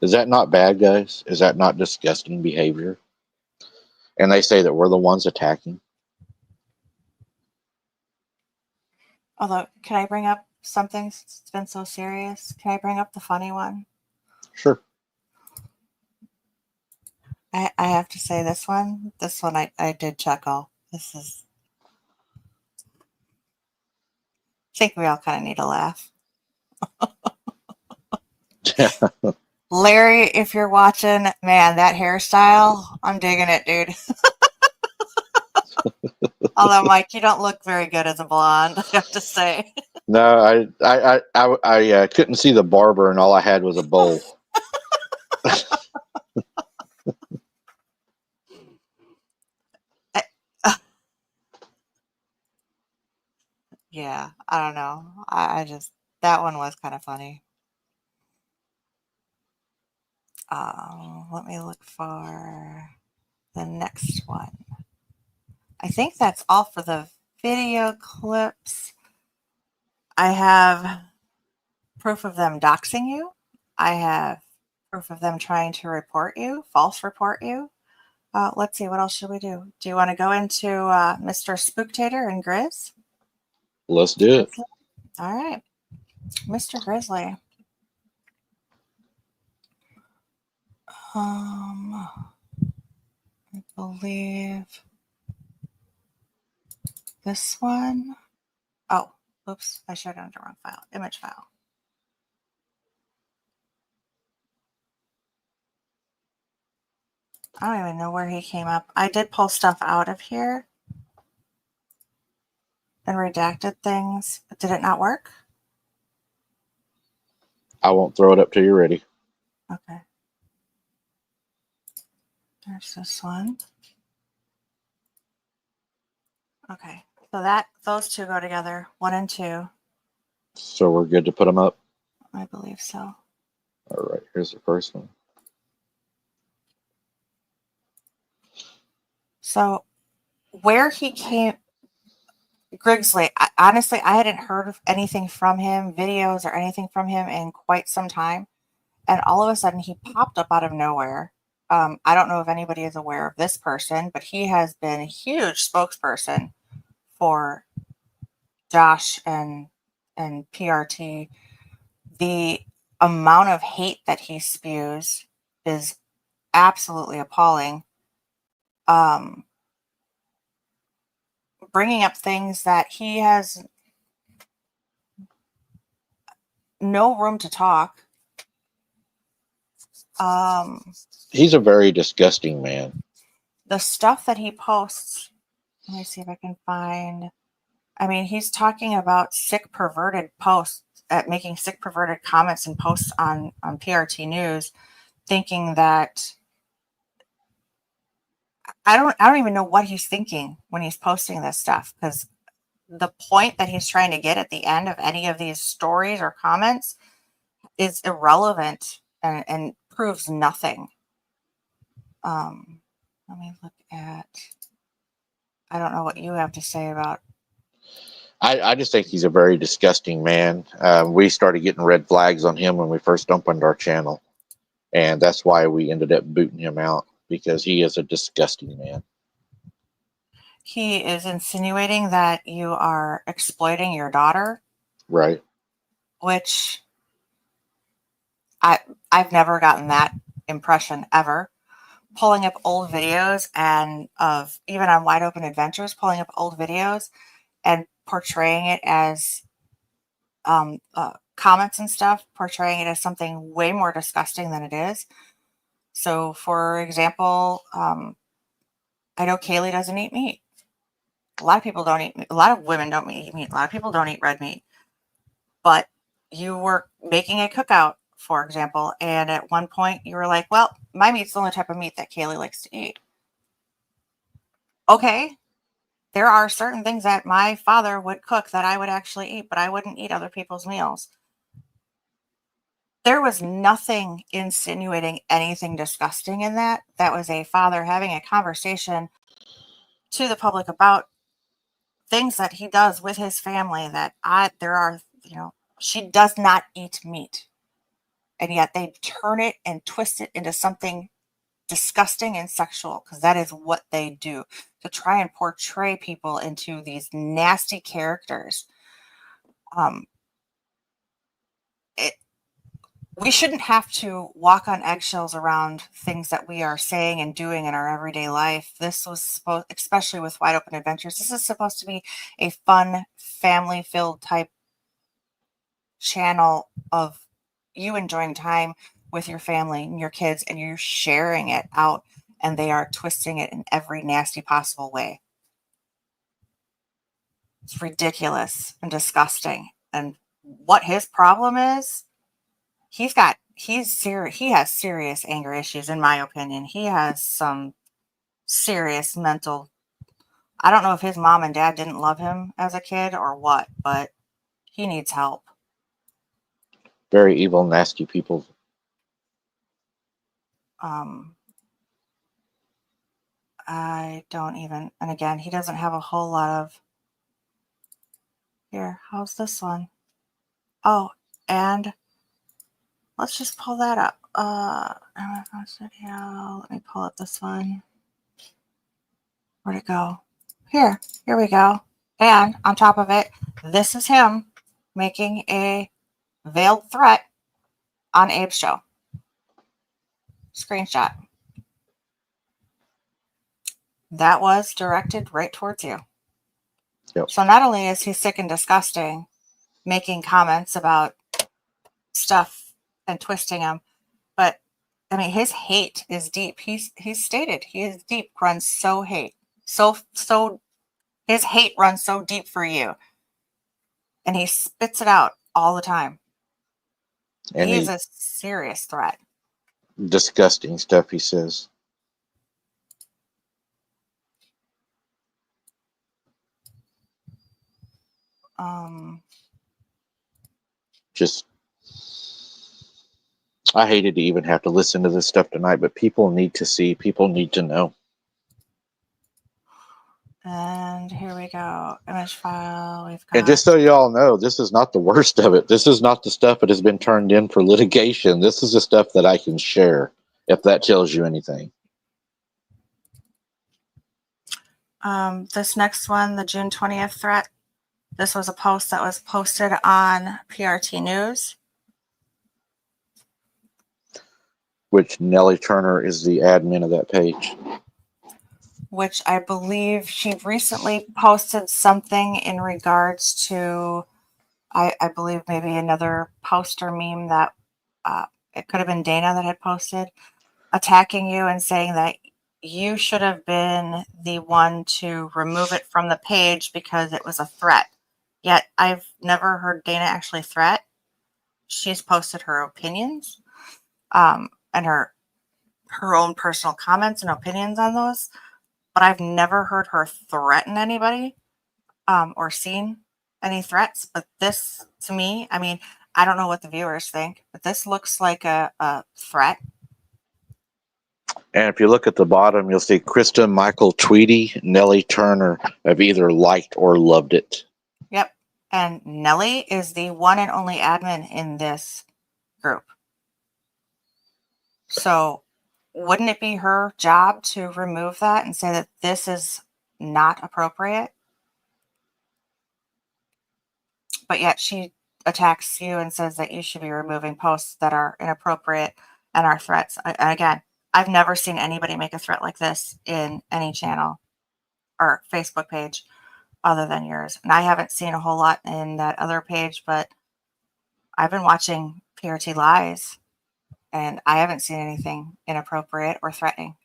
Is that not bad, guys? Is that not disgusting behavior? And they say that we're the ones attacking. Although, can I bring up something? It's been so serious. Can I bring up the funny one? Sure. I have to say this one I did chuckle. This is, I think we all kind of need a laugh. Larry, if you're watching, man, that hairstyle, I'm digging it, dude. Although, Mike, you don't look very good as a blonde, I have to say. No, I couldn't see the barber, and all I had was a bowl. Yeah, I don't know. I just, that one was kind of funny. Let me look for the next one. I think that's all for the video clips. I have proof of them doxing you. I have proof of them trying to report you, false report you. Let's see, what else should we do? Do you want to go into Mr. Spooktator and Grizz? Let's do it. All right. Mr. Grizzly. I believe this one. Oh, oops. I showed it on the wrong file. Image file. I don't even know where he came up. I did pull stuff out of here and redacted things. Did it not work? I won't throw it up till you're ready. Okay. There's this one. Okay. So those two go together, 1 and 2. So we're good to put them up? I believe so. All right, here's the first one. So where he came, Griggsley, honestly, I hadn't heard of anything from him, videos or anything from him in quite some time. And all of a sudden he popped up out of nowhere. I don't know if anybody is aware of this person, but he has been a huge spokesperson for Josh and PRT, the amount of hate that he spews is absolutely appalling. Bringing up things that he has no room to talk. He's a very disgusting man. The stuff that he posts, let me see if I can find. I mean, he's talking about sick, perverted posts, making sick, perverted comments and posts on PRT News, thinking that I don't even know what he's thinking when he's posting this stuff, because the point that he's trying to get at the end of any of these stories or comments is irrelevant and proves nothing. Let me look at. I don't know what you have to say about. I just think he's a very disgusting man. We started getting red flags on him when we first opened our channel, and that's why we ended up booting him out, because he is a disgusting man. He is insinuating that you are exploiting your daughter, right? Which I've never gotten that impression ever. Pulling up old videos and of even on Wide Open Adventures, pulling up old videos and portraying it as comments and stuff, portraying it as something way more disgusting than it is. So, for example, I know Kaylee doesn't eat meat. A lot of people don't eat meat. A lot of women don't eat meat. A lot of people don't eat red meat. But you were making a cookout, for example, and at one point you were like, well, my meat's the only type of meat that Kaylee likes to eat. Okay, there are certain things that my father would cook that I would actually eat, but I wouldn't eat other people's meals. There was nothing insinuating anything disgusting in that. That was a father having a conversation to the public about things that he does with his family that she does not eat meat. And yet they turn it and twist it into something disgusting and sexual, because that is what they do, to try and portray people into these nasty characters. We shouldn't have to walk on eggshells around things that we are saying and doing in our everyday life. This was supposed, especially with Wide Open Adventures, this is supposed to be a fun, family-filled type channel of you enjoying time with your family and your kids, and you're sharing it out, and they are twisting it in every nasty possible way. It's ridiculous and disgusting. And what his problem is, he has serious anger issues, in my opinion. He has some serious mental. I don't know if his mom and dad didn't love him as a kid or what, but he needs help. Very evil, nasty people. I don't even, and again, he doesn't have a whole lot of. Here, how's this one? Oh, and let's just pull that up. Let me pull up this one. Where'd it go? Here we go. And on top of it, this is him making a veiled threat on Abe's show. Screenshot. That was directed right towards you. Yep. So not only is he sick and disgusting, making comments about stuff and twisting them, but I mean, his hate is deep. He's stated he is deep, runs so hate. So his hate runs so deep for you. And he spits it out all the time. And he is a serious threat. Disgusting stuff he says. Just, I hated to even have to listen to this stuff tonight, but people need to see, people need to know. And here we go. Image file. We've got. And just so you all know, this is not the worst of it. This is not the stuff that has been turned in for litigation. This is the stuff that I can share, if that tells you anything. This next one, the June 20th threat. This was a post that was posted on PRT News. Which Nellie Turner is the admin of that page. Which I believe she recently posted something in regards to, I believe maybe another post or meme that it could have been Dana that had posted, attacking you and saying that you should have been the one to remove it from the page because it was a threat. Yet I've never heard Dana actually threat. She's posted her opinions and her own personal comments and opinions on those, but I've never heard her threaten anybody or seen any threats. But this, to me, I mean, I don't know what the viewers think, but this looks like a threat. And if you look at the bottom, you'll see Krista, Michael, Tweety, Nellie Turner have either liked or loved it. Yep. And Nellie is the one and only admin in this group. So wouldn't it be her job to remove that and say that this is not appropriate? But yet she attacks you and says that you should be removing posts that are inappropriate and are threats. And again, I've never seen anybody make a threat like this in any channel or Facebook page other than yours. And I haven't seen a whole lot in that other page, but I've been watching PRT Lies and I haven't seen anything inappropriate or threatening.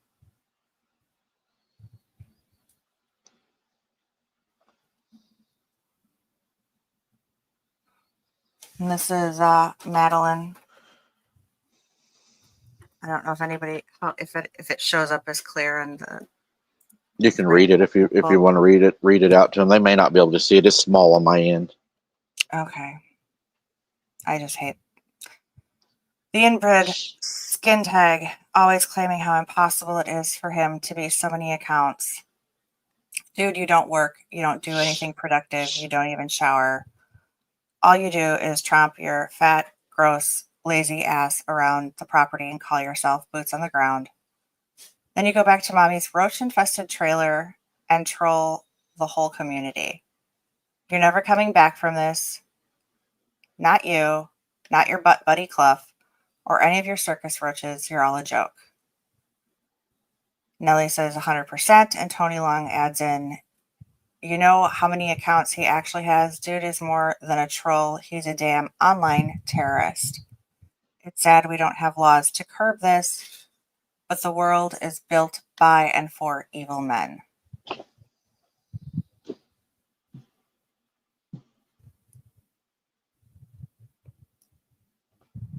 And this is Madeline. I don't know if anybody, if it shows up as clear and you can read it if you want to read it out to them. They may not be able to see it. It's small on my end. Okay. I just hate the inbred skin tag, always claiming how impossible it is for him to be so many accounts. Dude, you don't work. You don't do anything productive. You don't even shower. All you do is tromp your fat, gross, lazy ass around the property and call yourself boots on the ground. Then you go back to mommy's roach-infested trailer and troll the whole community. You're never coming back from this. Not you, not your butt buddy Clough, or any of your circus roaches. You're all a joke. Nellie says 100%, and Tony Long adds in, you know how many accounts he actually has? Dude is more than a troll. He's a damn online terrorist. It's sad we don't have laws to curb this, but the world is built by and for evil men.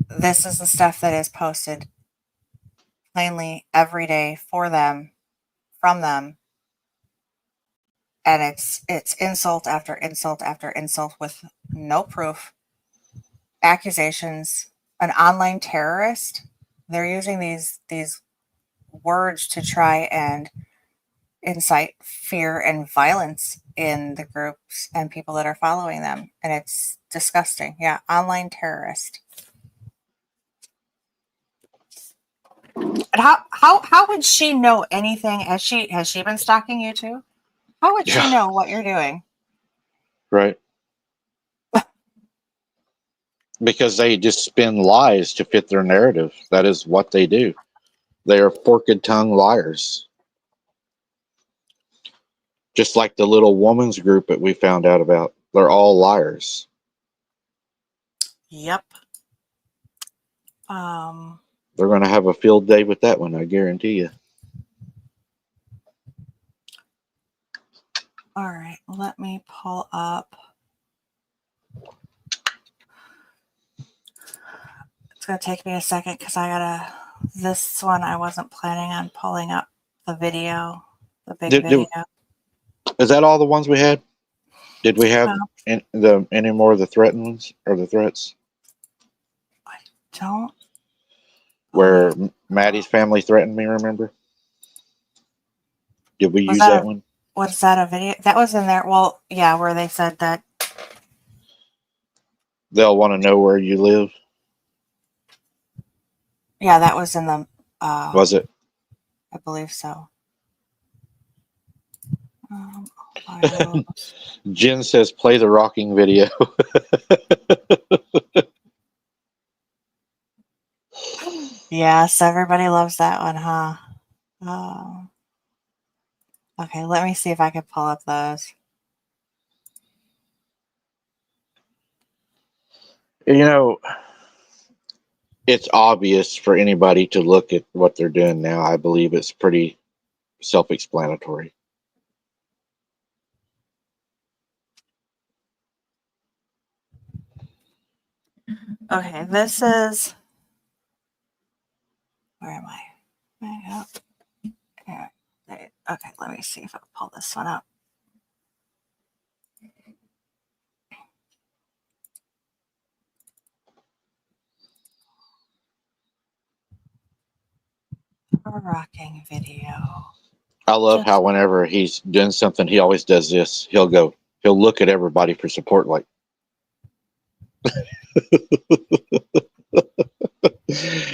This is the stuff that is posted plainly every day for them, from them. And it's insult after insult after insult with no proof. Accusations. An online terrorist. They're using these words to try and incite fear and violence in the groups and people that are following them. And it's disgusting. Yeah, online terrorist. And how would she know anything? Has she been stalking you too? How would she know what you're doing? Right. Because they just spin lies to fit their narrative. That is what they do. They are forked tongue liars. Just like the little woman's group that we found out about. They're all liars. Yep. They're going to have a field day with that one, I guarantee you. All right, let me pull up. It's going to take me a second because this one I wasn't planning on pulling up the video, the big video. Is that all the ones we had? Did we have any more of the threatened ones or the threats? I don't. Where Maddie's family threatened me, remember? Did we use that one? Was that a video? That was in there. Well, yeah, where they said that they'll want to know where you live. Yeah, that was in the. Was it? I believe so. Jen says, play the rocking video. Yes, everybody loves that one, huh? Okay, let me see if I can pull up those. You know, it's obvious for anybody to look at what they're doing now. I believe it's pretty self-explanatory. Okay, this is... Where am I? Okay, let me see if I can pull this one up. A rocking video. I love how whenever he's doing something, he always does this. He'll look at everybody for support, like,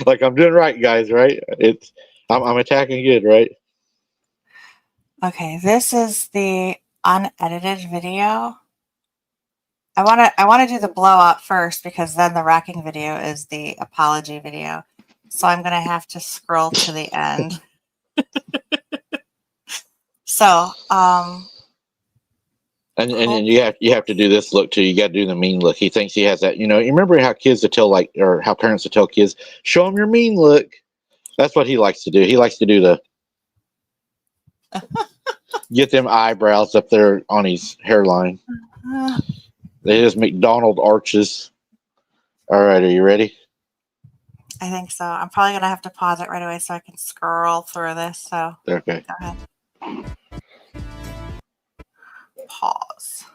like I'm doing right, guys, right? I'm attacking good, right? Okay, this is the unedited video. I want to do the blow up first because then the rocking video is the apology video. So I'm gonna have to scroll to the end. So and you have to do this look too. You got to do the mean look. He thinks he has that. You remember how kids would tell or how parents would tell kids, show them your mean look. That's what he likes to do. He likes to do the get them eyebrows up there on his hairline. They just McDonald arches. All right, are you ready? I think so. I'm probably gonna have to pause it right away so I can scroll through this. So okay, go ahead. Pause.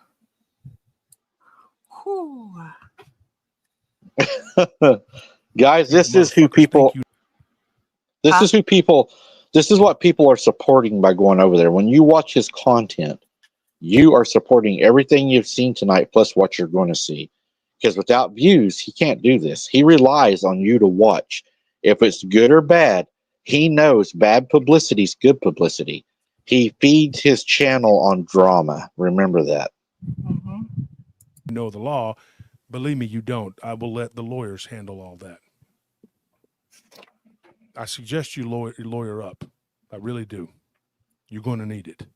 Guys, this is who people. This is who people. This is what people are supporting by going over there. When you watch his content, you are supporting everything you've seen tonight, plus what you're going to see. Because without views, he can't do this. He relies on you to watch. If it's good or bad, he knows bad publicity is good publicity. He feeds his channel on drama. Remember that. Mm-hmm. You know the law. Believe me, you don't. I will let the lawyers handle all that. I suggest you lawyer up. I really do. You're going to need it.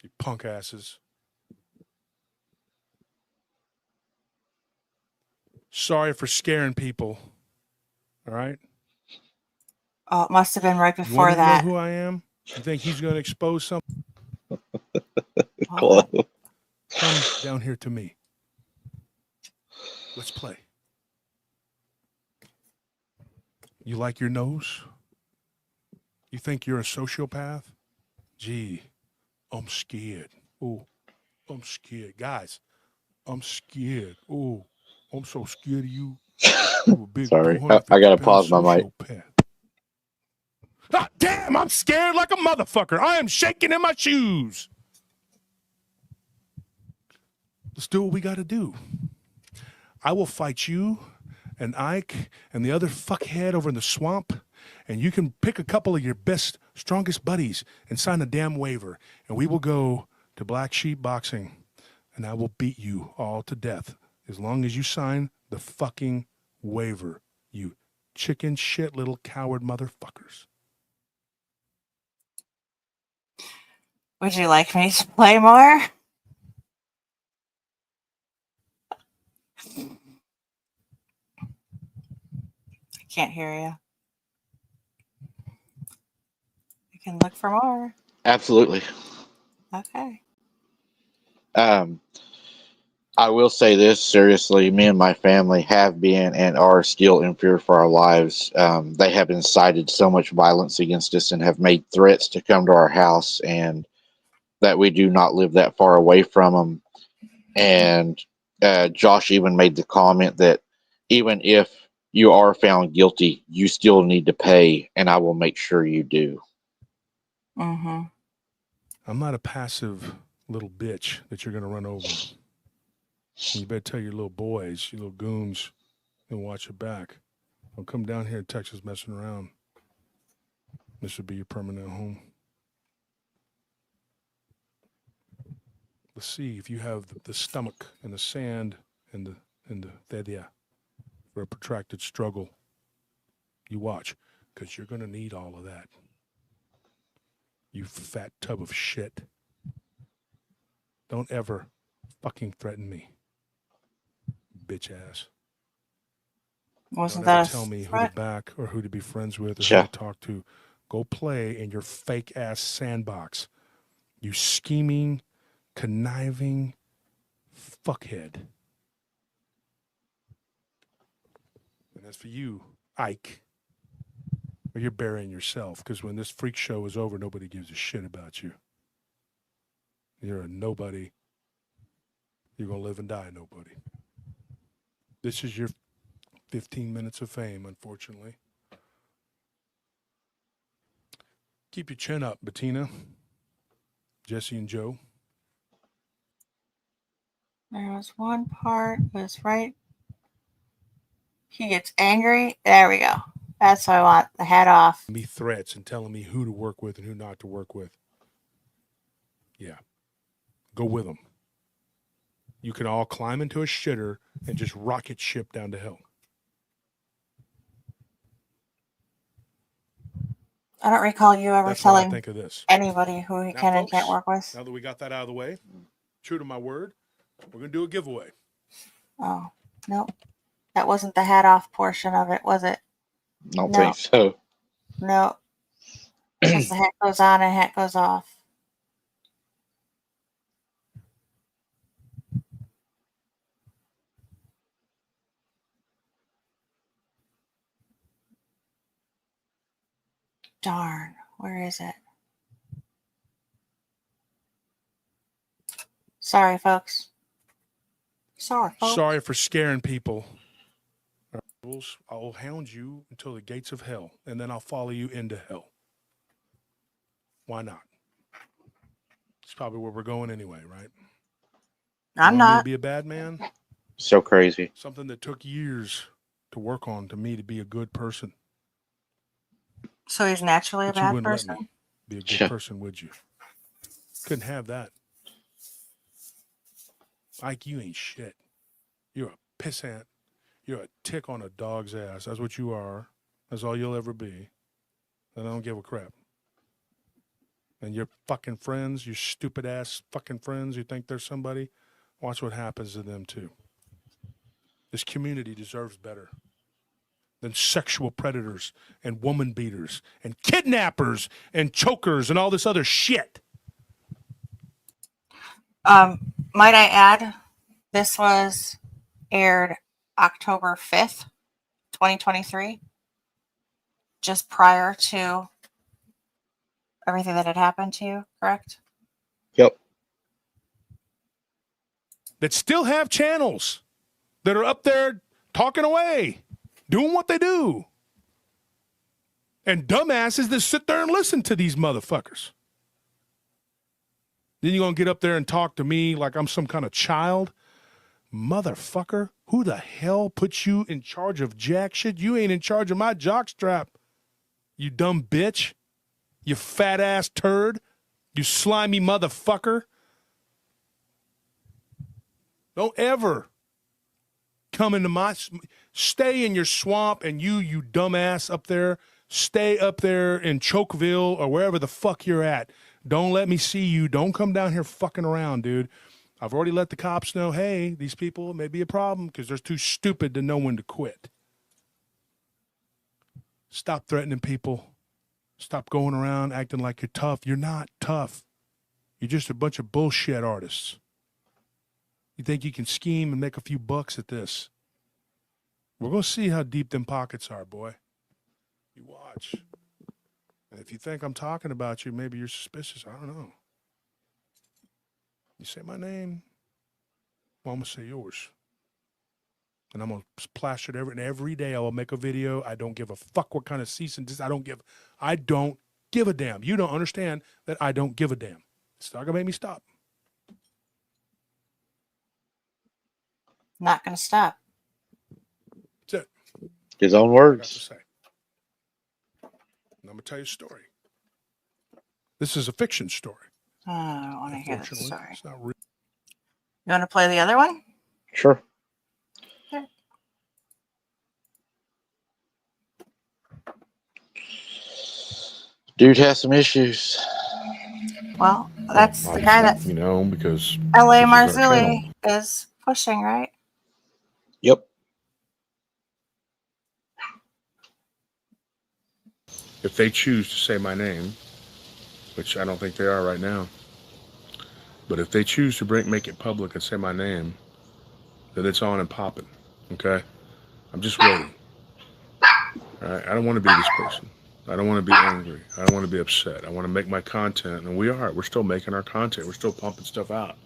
You punk asses. Sorry for scaring people. All right? Oh, it must have been right before you that. Know who I am? You think he's going to expose something? Come down here to me. Let's play. You like your nose? You think you're a sociopath? Gee, I'm scared. Oh, I'm scared. Guys, I'm scared. Oh, I'm so scared of you. You a big Sorry, I got to pause my mic. Ah, damn, I'm scared like a motherfucker. I am shaking in my shoes. Let's do what we got to do. I will fight you and Ike and the other fuckhead over in the swamp, and you can pick a couple of your best, strongest buddies and sign a damn waiver, and we will go to Black Sheep Boxing, and I will beat you all to death as long as you sign the fucking waiver, you chicken shit little coward motherfuckers. Would you like me to play more? I can't hear you. You can look for more. Absolutely. Okay. I will say this seriously. Me and my family have been and are still in fear for our lives. They have incited so much violence against us and have made threats to come to our house, and that we do not live that far away from them. And Josh even made the comment that even if you are found guilty, you still need to pay, and I will make sure you do. Mm-hmm. I'm not a passive little bitch that you're going to run over. You better tell your little boys, your little goons, and watch your back. Don't come down here in Texas messing around. This should be your permanent home. Let's see if you have the stomach and the sand and the thedia for a protracted struggle. You watch, because you're going to need all of that. You fat tub of shit. Don't ever fucking threaten me, bitch ass. Wasn't Don't ever that tell me who to threat? back or who to be friends with or Sure. who to talk to. Go play in your fake ass sandbox. You scheming, conniving fuckhead. And as for you, Ike, well, you're burying yourself, because when this freak show is over, nobody gives a shit about you. You're a nobody. You're going to live and die nobody. This is your 15 minutes of fame, unfortunately. Keep your chin up, Bettina, Jesse, and Joe. There was one part was right. He gets angry. There we go. That's what I want. The head off. Me threats and telling me who to work with and who not to work with. Yeah. Go with them. You can all climb into a shitter and just rocket ship down to hell. I don't recall you ever That's what I telling think of this. anybody who he Now, can and folks, can't work with. Now that we got that out of the way, true to my word, we're going to do a giveaway. Oh, no. That wasn't the head off portion of it, was it? Don't No. think so. No. Because the hat goes on and hat goes off. Darn. Where is it? Sorry, folks. Sorry, folks. Sorry for scaring people. I will hound you until the gates of hell, and then I'll follow you into hell. Why not? It's probably where we're going anyway, right? I'm you want me to not. be a bad man? So crazy. Something that took years to work on to me to be a good person. So he's naturally a But you bad wouldn't person? let me be a good Sure. person, would you? Couldn't have that. Ike, you ain't shit. You're a pissant. You're a tick on a dog's ass. That's what you are. That's all you'll ever be. And I don't give a crap. And your fucking friends, your stupid ass fucking friends who think they're somebody, watch what happens to them too. This community deserves better than sexual predators and woman beaters and kidnappers and chokers and all this other shit. Might I add, this was aired October 5th, 2023, just prior to everything that had happened to you, correct? Yep. That still have channels that are up there talking away, doing what they do. And dumbasses that sit there and listen to these motherfuckers. Then you're going to get up there and talk to me like I'm some kind of child? Motherfucker, who the hell put you in charge of jack shit? You ain't in charge of my jockstrap, you dumb bitch. You fat ass turd. You slimy motherfucker. Don't ever come into my... Stay in your swamp, and you dumbass up there, stay up there in Chokeville or wherever the fuck you're at. Don't let me see you. Don't come down here fucking around, dude. I've already let the cops know, hey, these people may be a problem because they're too stupid to know when to quit. Stop threatening people. Stop going around acting like you're tough. You're not tough. You're just a bunch of bullshit artists. You think you can scheme and make a few bucks at this. We're going to see how deep them pockets are, boy. You watch. And if you think I'm talking about you, maybe you're suspicious. I don't know. You say my name, well, I'm going to say yours. And I'm going to splash it every day. I will make a video. I don't give a fuck what kind of cease and desist. I don't give a damn. You don't understand that I don't give a damn. It's not going to make me stop. Not going to stop. That's it. His own I got to words. say. And I'm going to tell you a story. This is a fiction story. Oh, I don't want to hear the Unfortunately, story. it's not real. You want to play the other one? Sure. Okay. Dude has some issues. Well, that's the guy that because L.A. this is our Marzulli channel. is pushing, right? Yep. If they choose to say my name, which I don't think they are right now, but if they choose to make it public and say my name, then it's on and popping. Okay? I'm just waiting. All right? I don't want to be this person. I don't want to be angry. I don't want to be upset. I want to make my content, and we're still making our content. We're still pumping stuff out.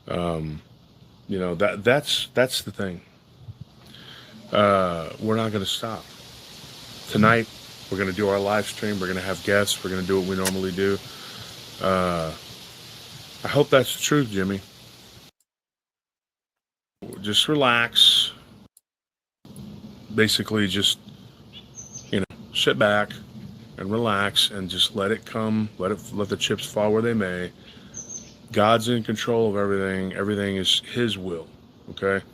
That's the thing. We're not going to stop. Tonight, we're going to do our live stream. We're going to have guests. We're going to do what we normally do. I hope that's the truth, Jimmy. Just relax. Basically, just, sit back and relax and just let it come. Let the chips fall where they may. God's in control of everything. Everything is His will, okay?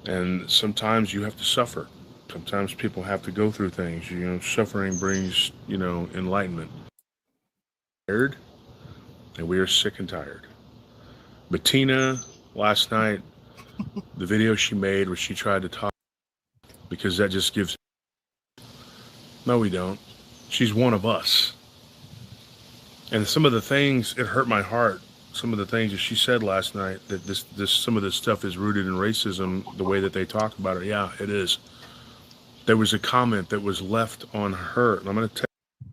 And sometimes you have to suffer. Sometimes people have to go through things. Suffering brings, enlightenment. And we are sick and tired. Bettina, last night, the video she made where she tried to talk, because that just gives... No, we don't. She's one of us. And some of the things, it hurt my heart. Some of the things that she said last night, that some of this stuff is rooted in racism, the way that they talk about it. Yeah, it is. There was a comment that was left on her. And I'm going to tell you.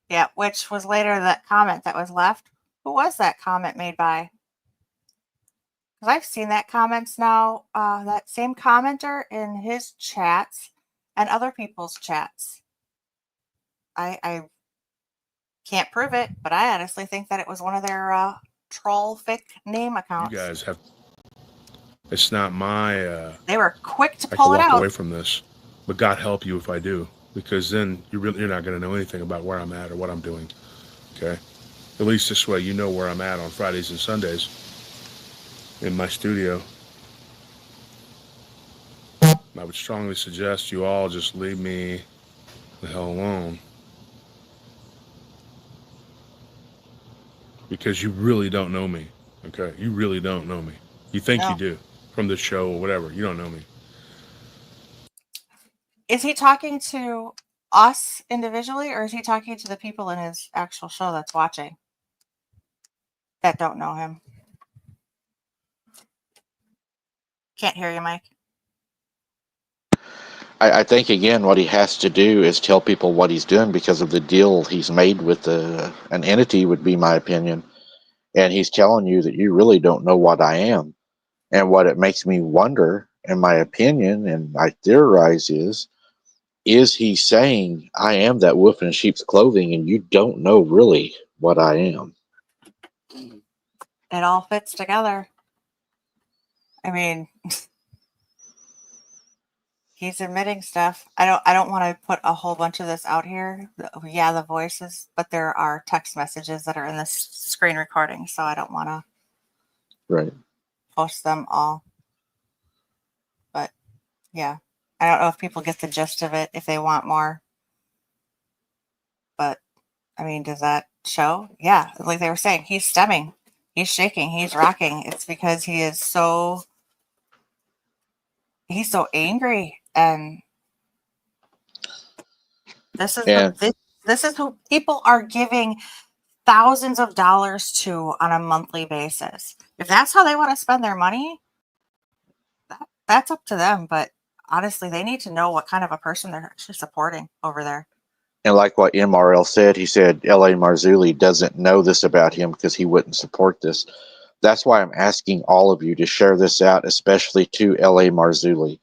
Yeah, which was later that comment that was left. Who was that comment made by? Because I've seen that comments now, that same commenter in his chats and other people's chats. I can't prove it, but I honestly think that it was one of their troll fake name accounts. You guys have... It's not my... They were quick to pull it out. I can walk away from this, but God help you if I do, because then you're not going to know anything about where I'm at or what I'm doing, okay? At least this way you know where I'm at on Fridays and Sundays in my studio. I would strongly suggest you all just leave me the hell alone. Because you really don't know me, okay? You really don't know me. You think you do from the show or whatever. You don't know me. Is he talking to us individually, or is he talking to the people in his actual show that's watching that don't know him? Can't hear you, Mike. I think, again, what he has to do is tell people what he's doing because of the deal he's made with an entity, would be my opinion. And he's telling you that you really don't know what I am. And what it makes me wonder, in my opinion, and I theorize is he saying, I am that wolf in sheep's clothing, and you don't know really what I am? It all fits together. I mean... He's admitting stuff. I don't want to put a whole bunch of this out here. Yeah, the voices, but there are text messages that are in this screen recording, so I don't want to post them all. But yeah, I don't know if people get the gist of it, if they want more. But I mean, does that show? Yeah, like they were saying, he's stemming, he's shaking, he's rocking. It's because he's so angry, and this is who people are giving thousands of dollars to on a monthly basis. If that's how they want to spend their money, that's up to them. But honestly, they need to know what kind of a person they're actually supporting over there. And like what MRL said, he said L.A. Marzulli doesn't know this about him because he wouldn't support this. That's why I'm asking all of you to share this out, especially to L.A. Marzulli.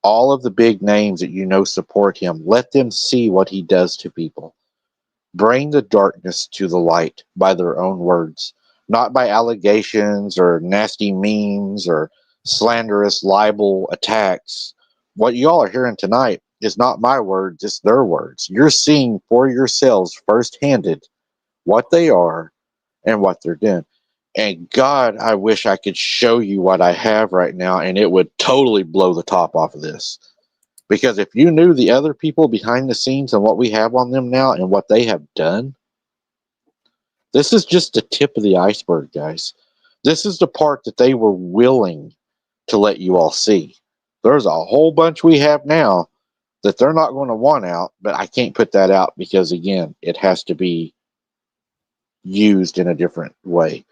All of the big names that you know support him, let them see what he does to people. Bring the darkness to the light by their own words, not by allegations or nasty memes or slanderous libel attacks. What y'all are hearing tonight is not my words, it's their words. You're seeing for yourselves first-handed what they are and what they're doing. And God, I wish I could show you what I have right now, and it would totally blow the top off of this. Because if you knew the other people behind the scenes and what we have on them now and what they have done, this is just the tip of the iceberg, guys. This is the part that they were willing to let you all see. There's a whole bunch we have now that they're not going to want out, but I can't put that out because, again, it has to be used in a different way.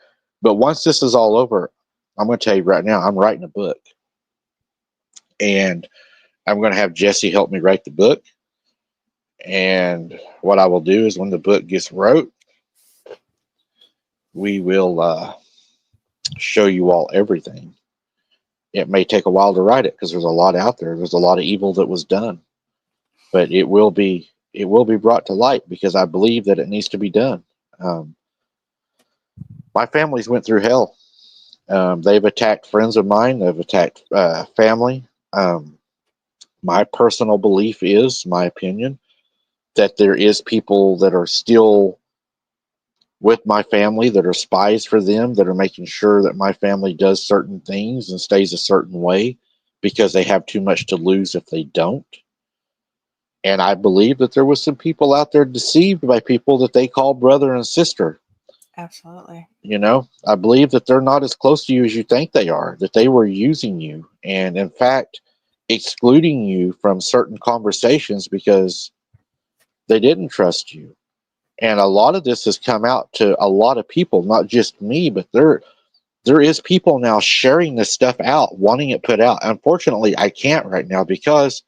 But once this is all over, I'm going to tell you right now, I'm writing a book. And I'm going to have Jesse help me write the book. And what I will do is when the book gets wrote, we will show you all everything. It may take a while to write it because there's a lot out there. There's a lot of evil that was done. But it will be brought to light because I believe that it needs to be done. My family's went through hell. They've attacked friends of mine. They've attacked family. My personal belief is, my opinion, that there is people that are still with my family that are spies for them, that are making sure that my family does certain things and stays a certain way because they have too much to lose if they don't. And I believe that there was some people out there deceived by people that they call brother and sister. Absolutely. You know, I believe that they're not as close to you as you think they are, that they were using you and, in fact, excluding you from certain conversations because they didn't trust you. And a lot of this has come out to a lot of people, not just me, but there is people now sharing this stuff out, wanting it put out. Unfortunately, I can't right now because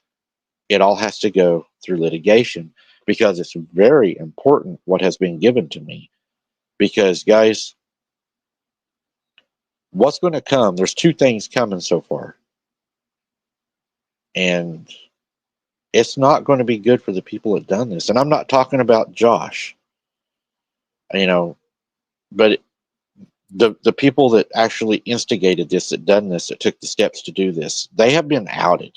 it all has to go through litigation because it's very important what has been given to me. Because, guys, what's going to come? There's two things coming so far. And it's not going to be good for the people that done this. And I'm not talking about Josh, you know, but the people that actually instigated this, that done this, that took the steps to do this, they have been outed.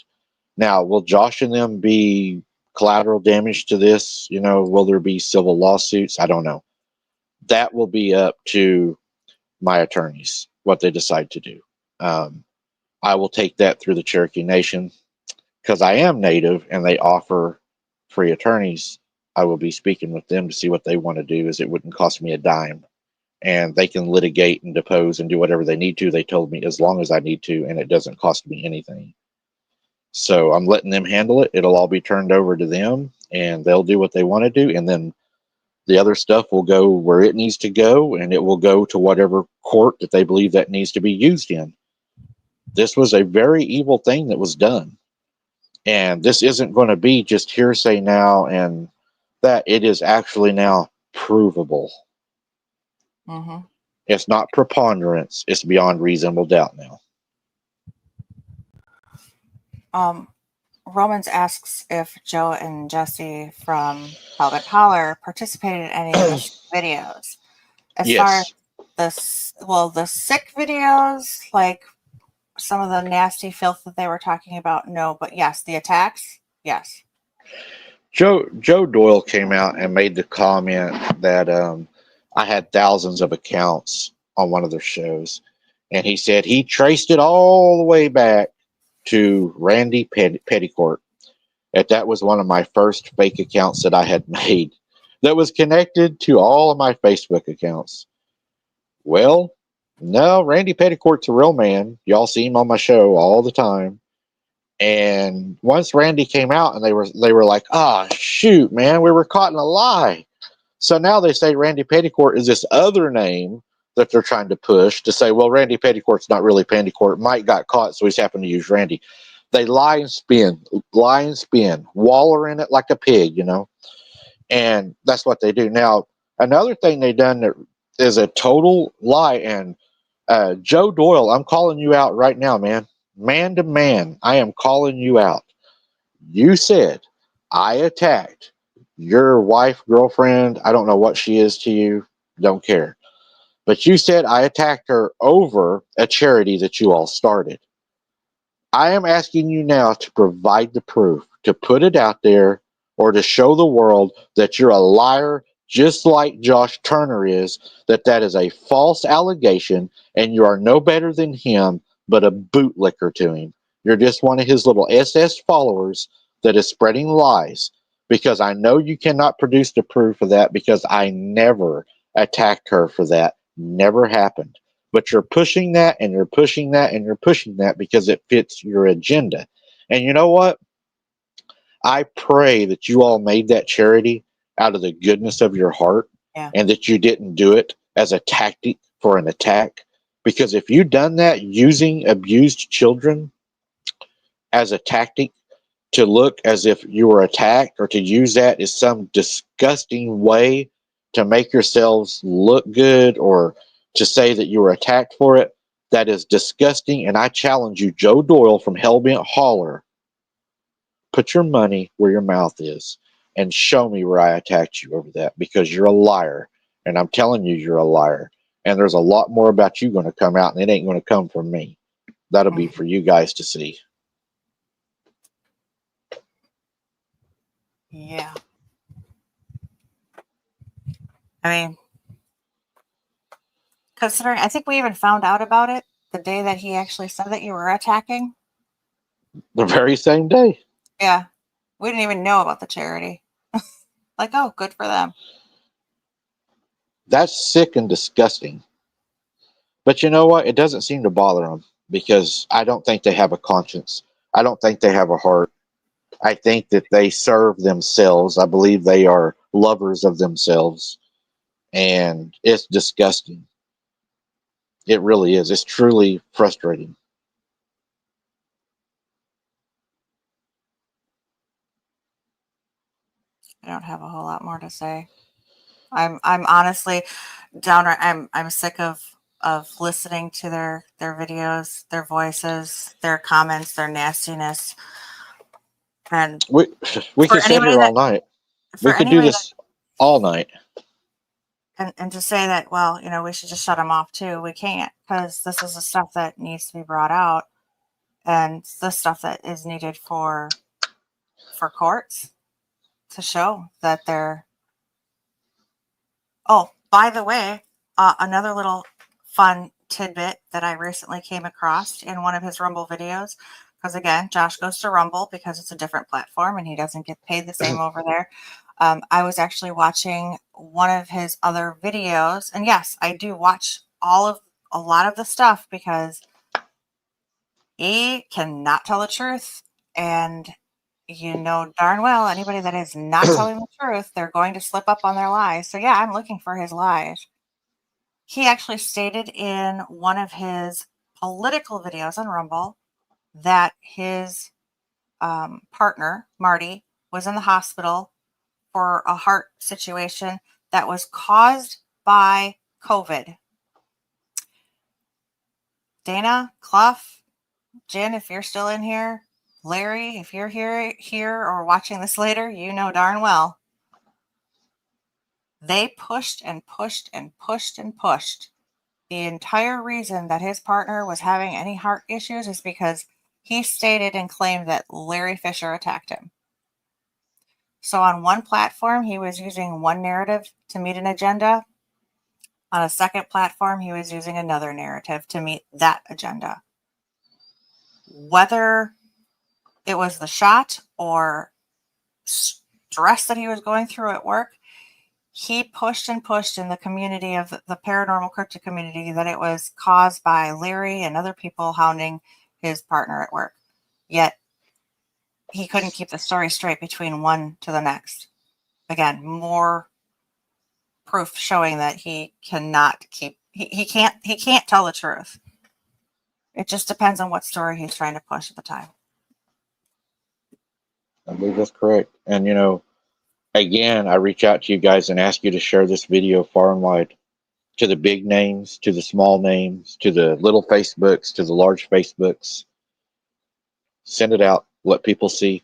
Now, will Josh and them be collateral damage to this? You know, will there be civil lawsuits? I don't know. That will be up to my attorneys, what they decide to do. I will take that through the Cherokee Nation because I am Native and they offer free attorneys. I will be speaking with them to see what they want to do, as it wouldn't cost me a dime. And they can litigate and depose and do whatever they need to. They told me as long as I need to, and it doesn't cost me anything. So I'm letting them handle it. It'll all be turned over to them, and they'll do what they want to do. And then the other stuff will go where it needs to go, and it will go to whatever court that they believe that needs to be used in. This was a very evil thing that was done. And this isn't going to be just hearsay now, and that it is actually now provable. Mm-hmm. It's not preponderance. It's beyond reasonable doubt now. Romans asks if Joe and Jesse from Helmet Holler participated in any of the videos. As Yes. far as the sick videos, like some of the nasty filth that they were talking about, no. But yes, the attacks, yes. Joe Doyle came out and made the comment that I had thousands of accounts on one of their shows. And he said he traced it all the way back to Randy Petticourt. That was one of my first fake accounts that I had made that was connected to all of my Facebook accounts. Well, no, Randy Petticourt's a real man. Y'all see him on my show all the time. And once Randy came out and they were like, oh, shoot, man, we were caught in a lie. So now they say Randy Petticourt is this other name that they're trying to push to say, well, Randy Petticourt's not really Petticourt. Mike got caught, so he's happened to use Randy. They lie and spin, waller in it like a pig, you know. And that's what they do. Now, another thing they done that is a total lie. And Joe Doyle, I'm calling you out right now, man. Man to man, I am calling you out. You said I attacked your wife, girlfriend. I don't know what she is to you. Don't care. But you said I attacked her over a charity that you all started. I am asking you now to provide the proof, to put it out there, or to show the world that you're a liar, just like Josh Turner is, that is a false allegation, and you are no better than him, but a bootlicker to him. You're just one of his little SS followers that is spreading lies, because I know you cannot produce the proof of that, because I never attacked her for that. Never happened. But you're pushing that, and you're pushing that, and you're pushing that because it fits your agenda. And you know what? I pray that you all made that charity out of the goodness of your heart, and that you didn't do it as a tactic for an attack. Because if you'd done that using abused children as a tactic to look as if you were attacked, or to use that as some disgusting way to make yourselves look good, or to say that you were attacked for it, that is disgusting. And I challenge you, Joe Doyle from Hellbent Holler, put your money where your mouth is and show me where I attacked you over that, because you're a liar. And I'm telling you, you're a liar. And there's a lot more about you going to come out, and it ain't going to come from me. That'll be for you guys to see. Yeah. I mean, considering, I think we even found out about it the day that he actually said that you were attacking. The very same day. Yeah. We didn't even know about the charity. Like, oh, good for them. That's sick and disgusting. But you know what? It doesn't seem to bother them, because I don't think they have a conscience. I don't think they have a heart. I think that they serve themselves. I believe they are lovers of themselves. And it's disgusting. It really is. It's truly frustrating. I don't have a whole lot more to say. I'm honestly downright, I'm sick of listening to their videos, their voices, their comments, their nastiness. And we could sit here all night. We could do this all night. And to say that, well, we should just shut them off too. We can't, because this is the stuff that needs to be brought out, and the stuff that is needed for courts to show that they're. Oh, by the way, another little fun tidbit that I recently came across in one of his Rumble videos, because again, Josh goes to Rumble because it's a different platform and he doesn't get paid the same over there. I was actually watching one of his other videos, and yes, I do watch a lot of the stuff, because he cannot tell the truth, and you know darn well anybody that is not telling the truth, they're going to slip up on their lies. So yeah, I'm looking for his lies. He actually stated in one of his political videos on Rumble that his partner, Marty, was in the hospital for a heart situation that was caused by COVID. Dana, Clough, Jen, if you're still in here, Larry, if you're here or watching this later, you know darn well. They pushed and pushed and pushed and pushed. The entire reason that his partner was having any heart issues is because he stated and claimed that Larry Fisher attacked him. So on one platform, he was using one narrative to meet an agenda. On a second platform, he was using another narrative to meet that agenda. Whether it was the shot or stress that he was going through at work, he pushed and pushed in the community of the paranormal cryptid community that it was caused by Larry and other people hounding his partner at work. Yet he couldn't keep the story straight between one to the next. Again, more proof showing that he cannot keep, he can't tell the truth. It just depends on what story he's trying to push at the time. I believe that's correct. And again, I reach out to you guys and ask you to share this video far and wide, to the big names, to the small names, to the little Facebooks, to the large Facebooks. Send it out. Let people see.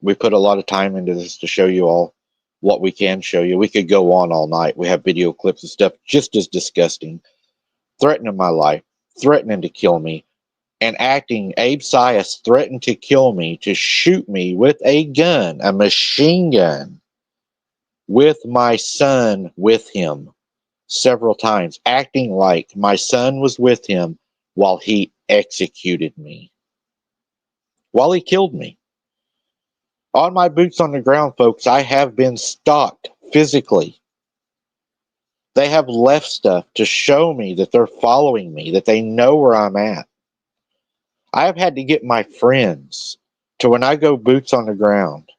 We put a lot of time into this to show you all what we can show you. We could go on all night. We have video clips and stuff just as disgusting, threatening my life, threatening to kill me, and acting. Abe Sias threatened to kill me, to shoot me with a gun, a machine gun. with my son with him several times, acting like my son was with him while he executed me, while he killed me. On my boots on the ground, folks, I have been stalked physically. They have left stuff to show me that they're following me, that they know where I'm at. I have had to get my friends to, when I go boots on the ground,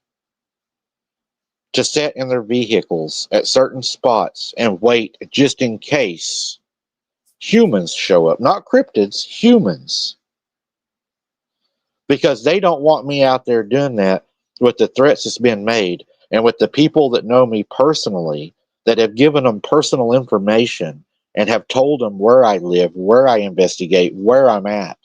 to sit in their vehicles at certain spots and wait just in case humans show up. Not cryptids, humans. Because they don't want me out there doing that with the threats that's been made and with the people that know me personally that have given them personal information and have told them where I live, where I investigate, where I'm at.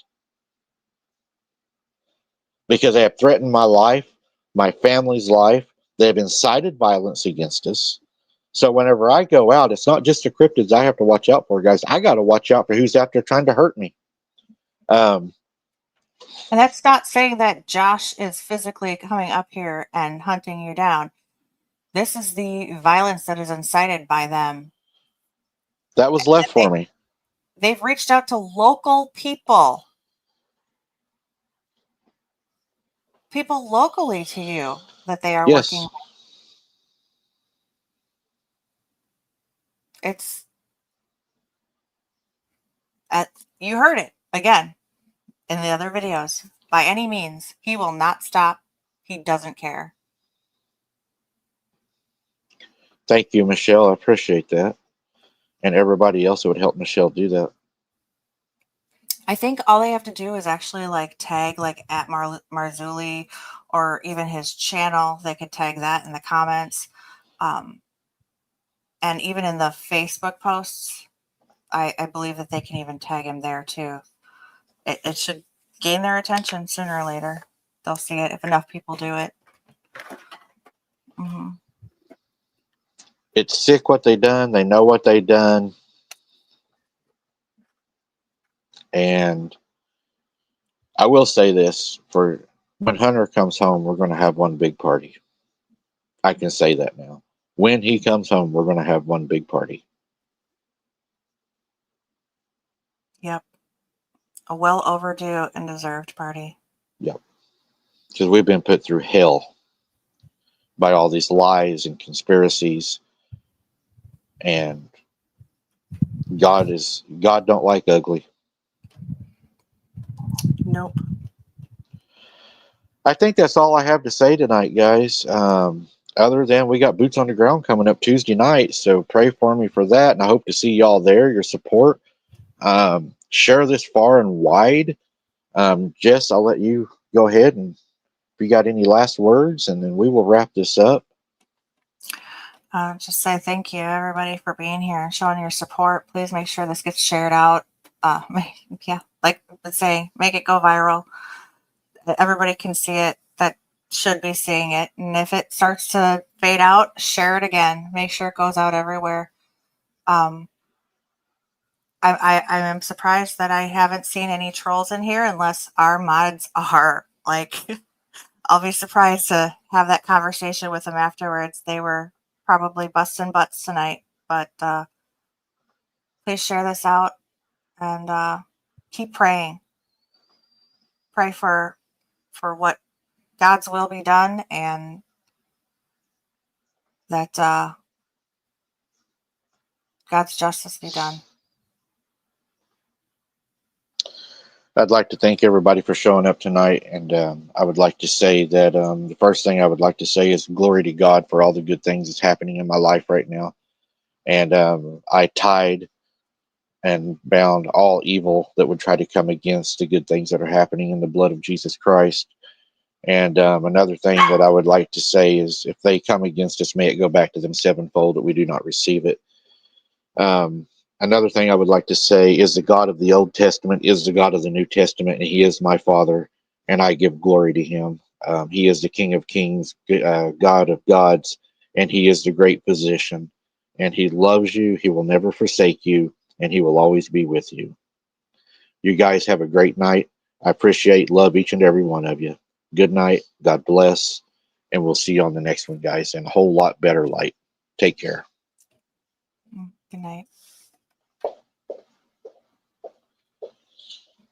Because they have threatened my life, my family's life. They have incited violence against us. So whenever I go out, it's not just the cryptids I have to watch out for, guys. I got to watch out for who's out there trying to hurt me. And that's not saying that Josh is physically coming up here and hunting you down. This is the violence that is incited by them. That was left for me. They've reached out to local people. People locally to you that they are Yes. working. It's you heard it again in the other videos. By any means, he will not stop. He doesn't care. Thank you, Michelle. I appreciate that. And everybody else that would help Michelle do that. I think all they have to do is actually like tag like at Marzulli or even his channel. They could tag that in the comments. And even in the Facebook posts, I believe that they can even tag him there too. It should gain their attention sooner or later. They'll see it if enough people do it. Mm-hmm. It's sick what they done. They know what they done. And I will say this, for when Hunter comes home, we're going to have one big party. I can say that now. When he comes home, we're going to have one big party. Yep. A well overdue and deserved party. Yep. Because we've been put through hell by all these lies and conspiracies. And God don't like ugly. Nope. I think that's all I have to say tonight, guys. Other than we got Boots on the Ground coming up Tuesday night, so pray for me for that, and I hope to see y'all there, your support. Share this far and wide. Jess, I'll let you go ahead, and if you got any last words, and then we will wrap this up. Just say thank you, everybody, for being here and showing your support. Please make sure this gets shared out. Yeah, like I say, make it go viral. Everybody can see it that should be seeing it. And if it starts to fade out, share it again. Make sure it goes out everywhere. I am surprised that I haven't seen any trolls in here unless our mods are like, I'll be surprised to have that conversation with them afterwards. They were probably busting butts tonight, but please share this out and keep praying. Pray for what God's will be done and that God's justice be done. I'd like to thank everybody for showing up tonight, and I would like to say that the first thing I would like to say is glory to God for all the good things that's happening in my life right now. And I tied and bound all evil that would try to come against the good things that are happening in the blood of Jesus Christ. And another thing that I would like to say is if they come against us, may it go back to them sevenfold, that we do not receive it. Another thing I would like to say is the God of the Old Testament is the God of the New Testament, and he is my Father, and I give glory to him. He is the King of Kings, God of gods, and he is the great physician. And he loves you. He will never forsake you, and he will always be with you. You guys have a great night. I appreciate, love each and every one of you. Good night. God bless. And we'll see you on the next one, guys, in a whole lot better light. Take care. Good night.